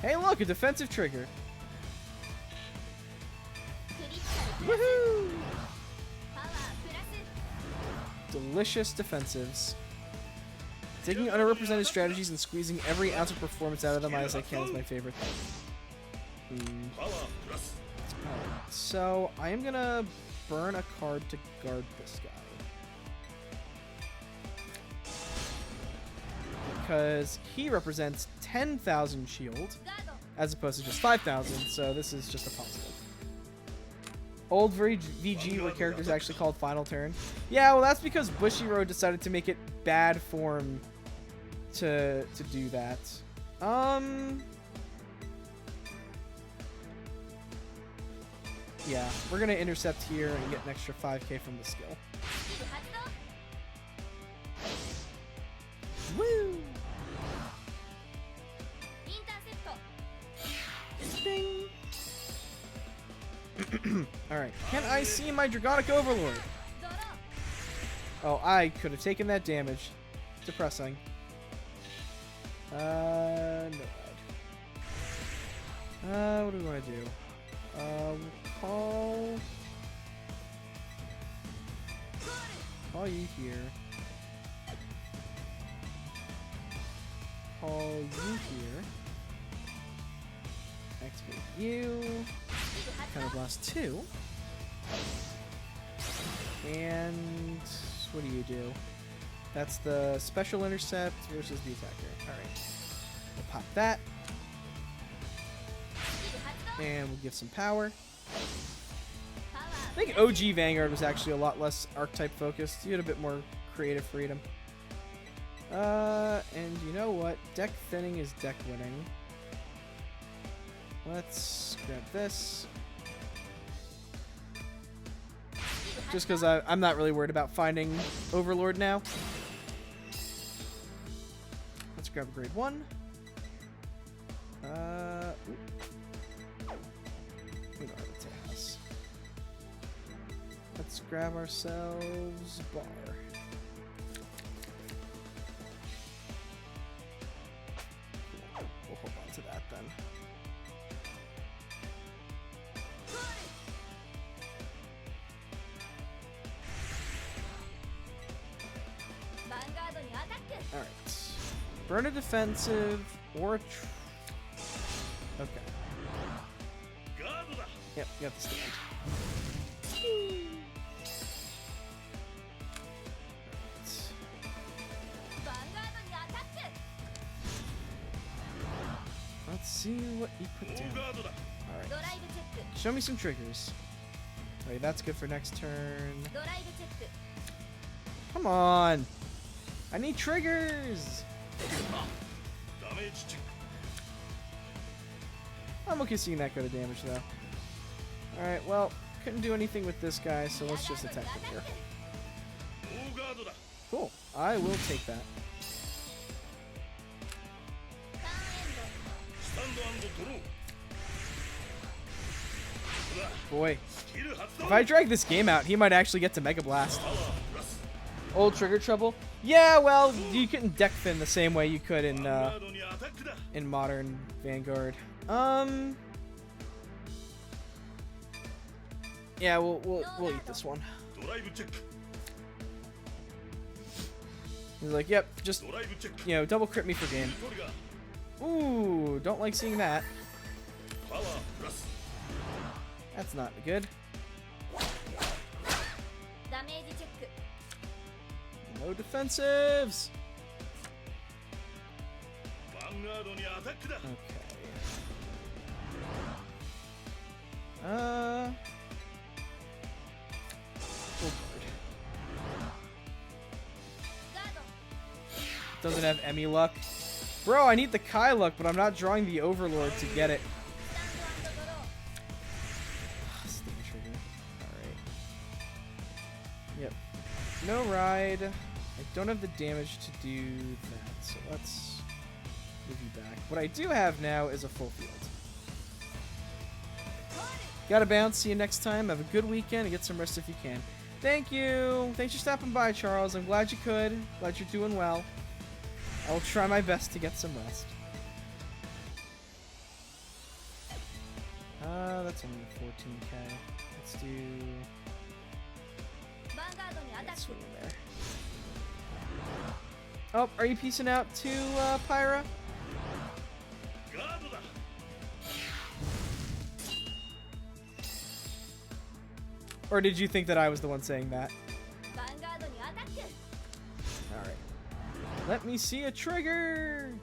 Hey, look, a defensive trigger. Woohoo! Delicious defensives. Taking underrepresented strategies and squeezing every ounce of performance out of them as I can is my favorite thing. Alright, so I am gonna burn a card to guard this guy. Because he represents 10,000 shield, as opposed to just 5,000, so this is just a positive. Old VG where characters actually called Final Turn. Yeah, well that's because Bushiroad decided to make it bad form to do that. Yeah, we're gonna intercept here and get an extra 5k from the skill. Woo! Ding! Alright, can I see my Dragonic Overlord? Oh, I could have taken that damage. Depressing. No. What do we want to do? We'll call you here. Call you here. Activate you. Kind of blast 2. And what do you do? That's the special intercept versus the attacker. Alright. We'll pop that. And we'll give some power. I think OG Vanguard was actually a lot less archetype focused. You had a bit more creative freedom. And you know what? Deck thinning is deck winning. Let's grab this. Just because I'm not really worried about finding Overlord now. Let's grab a grade 1. We don't have a Tejas. Let's grab ourselves Bar. We'll hold on to that then. Alright. Burn a defensive or a okay. Yep, you got the stand. Let's see what you put down. Alright. Show me some triggers. Wait, that's good for next turn. Come on! I need triggers! I'm okay seeing that go to damage though. Alright, well, couldn't do anything with this guy, so let's just attack him here. Cool. I will take that. Boy, if I drag this game out, he might actually get to Mega Blast. Old trigger trouble? Yeah, well, you couldn't deck thin the same way you could in modern Vanguard. Yeah, we'll eat this one. He's like, yep, just, you know, double crit me for game. Ooh, don't like seeing that. That's not good. No defensives. Okay. Full guard. Doesn't have Emmy luck. Bro, I need the Kai luck, but I'm not drawing the Overlord to get it. Steam trigger. Alright. Yep. No ride. I don't have the damage to do that, so let's move you back. What I do have now is a full field. Gotta bounce. See you next time. Have a good weekend and get some rest if you can. Thank you. Thanks for stopping by, Charles. I'm glad you could. Glad you're doing well. I'll try my best to get some rest. That's only 14k. Let's do... Let's swing in there. Oh, are you piecing out too, Pyra? Or did you think that I was the one saying that? Alright. Let me see a trigger!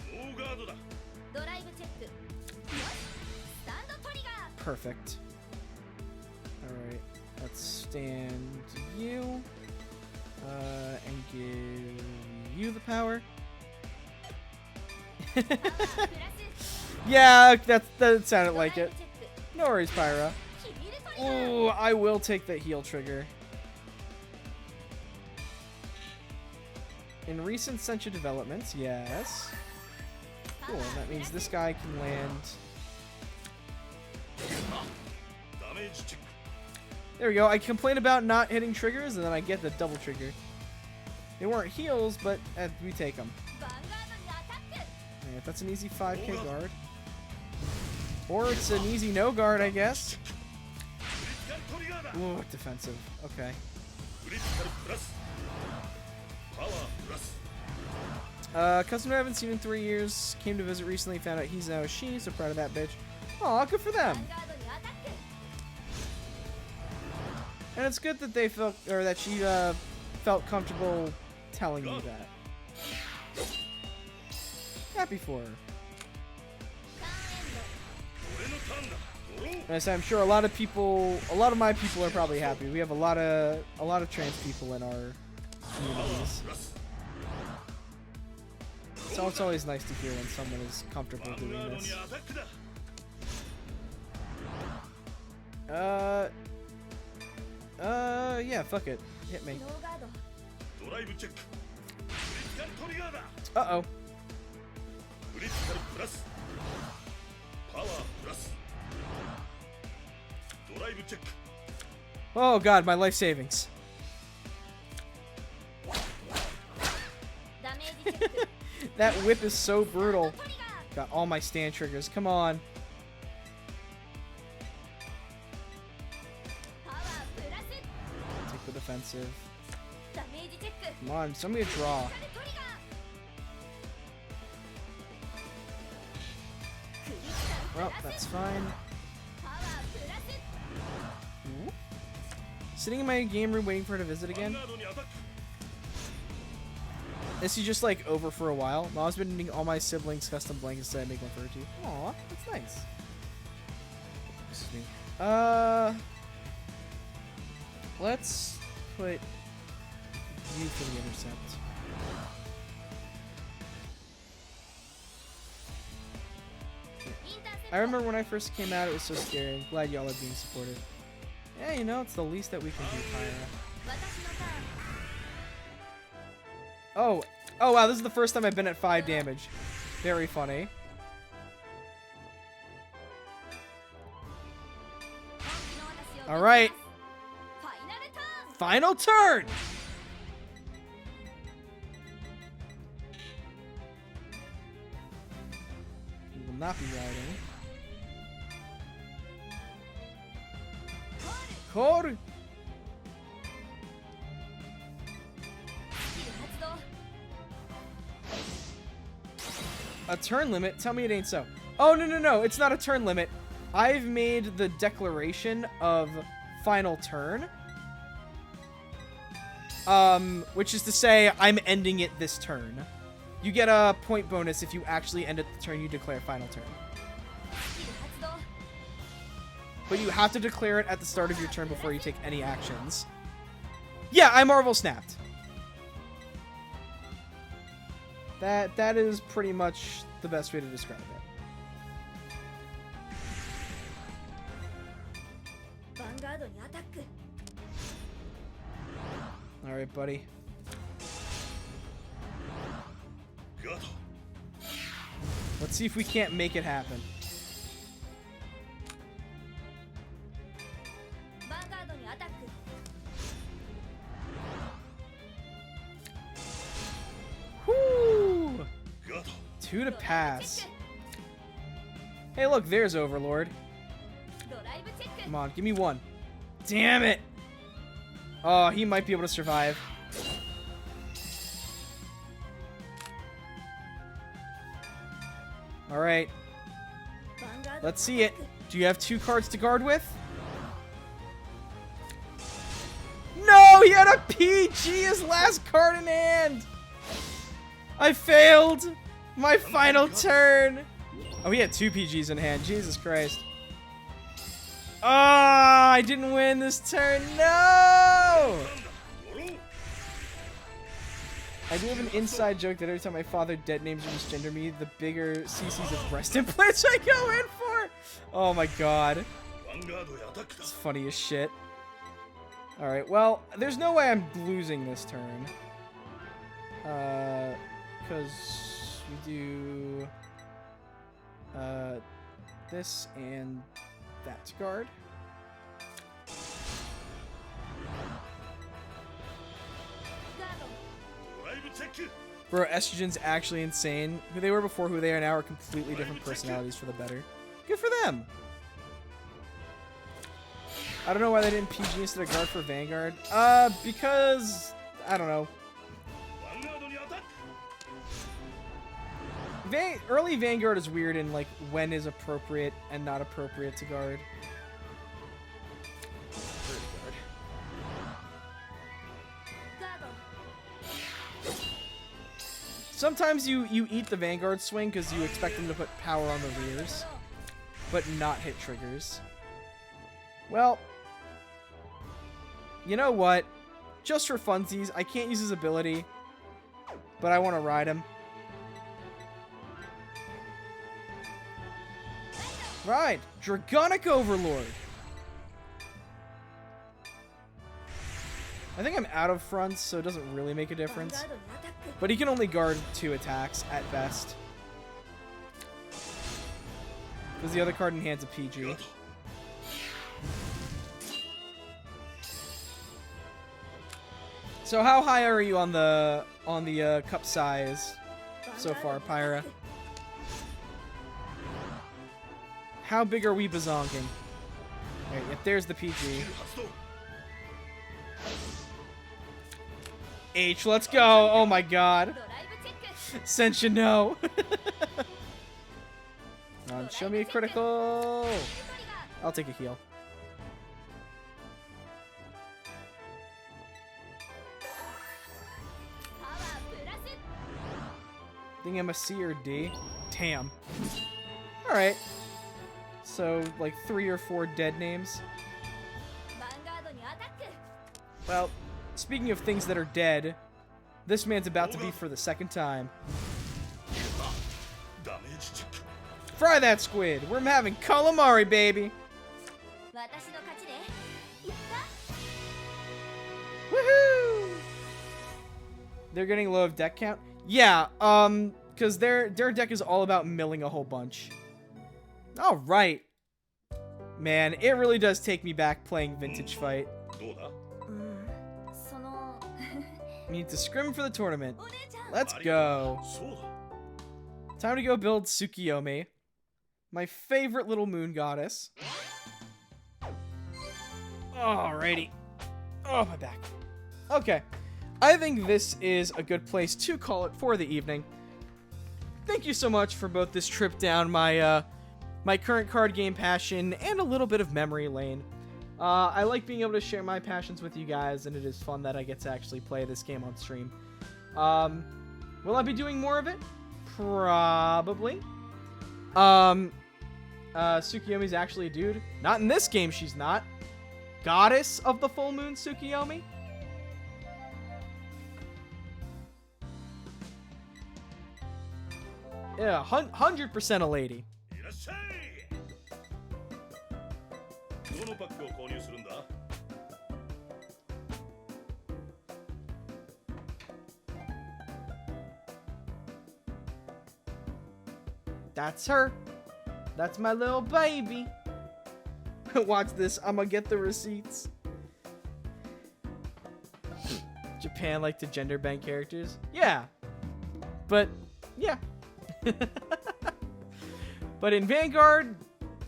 Perfect. Alright. Let's stand you. And give you the power. Yeah, that sounded like it. No worries, Pyra. Oh, I will take the heal trigger. In recent Sencha developments, yes. Cool, that means this guy can land. There we go. I complain about not hitting triggers, and then I get the double trigger. They weren't heals, but we take them. Alright, that's an easy 5k guard. Or it's an easy no guard, I guess. Ooh, defensive. Okay. Customer I haven't seen in 3 years. Came to visit recently, found out he's now a she, so proud of that bitch. Aw, good for them. And it's good that they felt, or that she felt comfortable telling me that. Happy for her. As I'm sure a lot of my people are probably happy. We have a lot of trans people in our communities. So it's always nice to hear when someone is comfortable doing this. Yeah, fuck it. Hit me. Uh-oh. Oh god, my life savings. That whip is so brutal. Got all my stand triggers. Come on. Take the defensive. Come on, somebody draw. Well, that's fine. Ooh. Sitting in my game room waiting for her to visit again. Is he just like over for a while? Mom's been knitting all my siblings custom blankets that I make one for her too. Aw, that's nice. Excuse me. Let's put you for the intercept. I remember when I first came out, it was so scary. I'm glad y'all are being supportive. Yeah, you know, it's the least that we can do, Pyra. Oh wow, this is the first time I've been at 5 damage. Very funny. Alright. Final turn! We will not be riding. Koru! A turn limit? Tell me it ain't so. Oh, no, it's not a turn limit. I've made the declaration of final turn. Which is to say, I'm ending it this turn. You get a point bonus if you actually end it the turn you declare final turn. But you have to declare it at the start of your turn before you take any actions. Yeah, I Marvel snapped. That is pretty much the best way to describe it. Alright, buddy. Let's see if we can't make it happen. Whoo! 2 to pass. Hey, look, there's Overlord. Come on, give me 1. Damn it! Oh, he might be able to survive. Alright. Let's see it. Do you have 2 cards to guard with? No! He had a PG, his last card in hand! I failed! My final turn! Oh, he had 2 PGs in hand. Jesus Christ. Oh, I didn't win this turn. No! I I do have an inside joke that every time my father dead names or misgender me, the bigger CCs of breast implants I go in for. Oh my god. It's funny as shit. Alright, well, there's no way I'm losing this turn. Because we do this and that to guard. Bro, Estrogen's actually insane. Who they were before, who they are now are completely different personalities for the better. Good for them. I don't know why they didn't PG instead of guard for Vanguard. Because I don't know. Early Vanguard is weird in like when is appropriate and not appropriate to guard. Sometimes you eat the Vanguard swing because you expect them to put power on the rears, but not hit triggers. Well, you know what? Just for funsies, I can't use his ability, but I want to ride him. Right, Dragonic Overlord. I think I'm out of fronts, so it doesn't really make a difference. But he can only guard 2 attacks at best. Because the other card in hand's a PG. So how high are you on the cup size so far, Pyra? How big are we bazonking? Alright, yep, there's the PG. H, let's go! Oh my god. Sensha, no. Come on, show me a critical. I'll take a heal. Think I'm a C or D? Damn. Alright. So, like 3 or 4 dead names. Well, speaking of things that are dead, this man's about to be for the second time. Fry that squid! We're having calamari, baby! Woohoo! They're getting low of deck count? Yeah, because their deck is all about milling a whole bunch. Alright. Man, it really does take me back playing Vintage Fight. We need to scrim for the tournament. Let's go. Time to go build Tsukiyomi. My favorite little moon goddess. Alrighty. Oh, my back. Okay. I think this is a good place to call it for the evening. Thank you so much for both this trip down my my current card game passion and a little bit of memory lane. I like being able to share my passions with you guys, and it is fun that I get to actually play this game on stream. Will I be doing more of it? Probably. Tsukiyomi's actually a dude. Not in this game, she's not. Goddess of the full moon, Tsukiyomi. Yeah, 100% a lady. That's her. That's my little baby. Watch this. I'm gonna get the receipts. Japan like to gender bend characters? Yeah. But, yeah. But in Vanguard,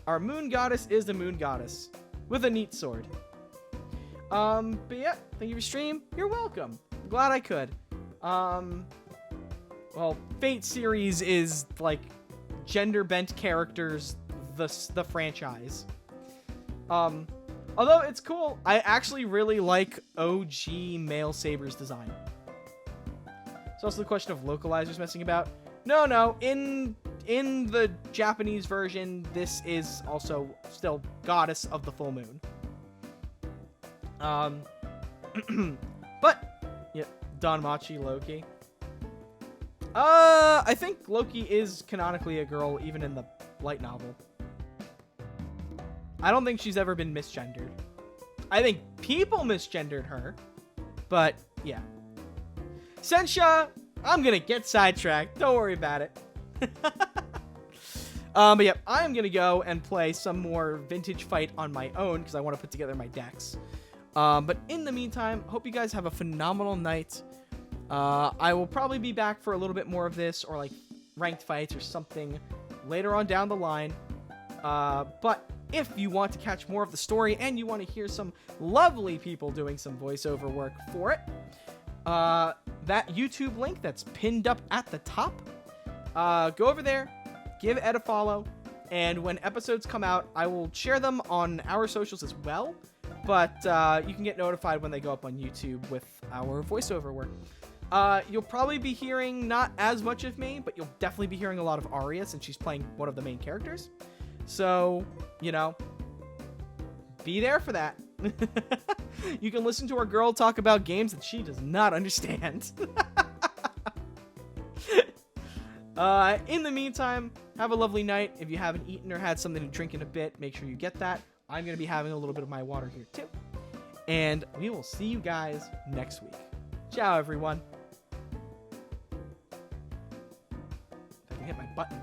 our moon goddess is the moon goddess. With a neat sword. But yeah, thank you for stream. You're welcome. I'm glad I could. Well, Fate series is like gender bent characters, the franchise. Although it's cool, I actually really like OG male Saber's design. It's also the question of localizers messing about. No, in the Japanese version, this is also still goddess of the full moon. But yeah, Danmachi Loki. I think Loki is canonically a girl, even in the light novel. I don't think she's ever been misgendered. I think people misgendered her, but yeah. Sensha, I'm gonna get sidetracked. Don't worry about it. But yeah, I'm gonna go and play some more Vintage Fight on my own because I want to put together my decks. But in the meantime, hope you guys have a phenomenal night. I will probably be back for a little bit more of this, or like ranked fights or something later on down the line. But if you want to catch more of the story and you want to hear some lovely people doing some voiceover work for it, that YouTube link that's pinned up at the top, go over there, give Ed a follow, and when episodes come out, I will share them on our socials as well, but you can get notified when they go up on YouTube with our voiceover work. You'll probably be hearing not as much of me, but you'll definitely be hearing a lot of Arya since she's playing one of the main characters. So, you know, be there for that. You can listen to our girl talk about games that she does not understand. In the meantime, have a lovely night. If you haven't eaten or had something to drink in a bit, make sure you get that. I'm going to be having a little bit of my water here too. And we will see you guys next week. Ciao, everyone. If I can hit my button.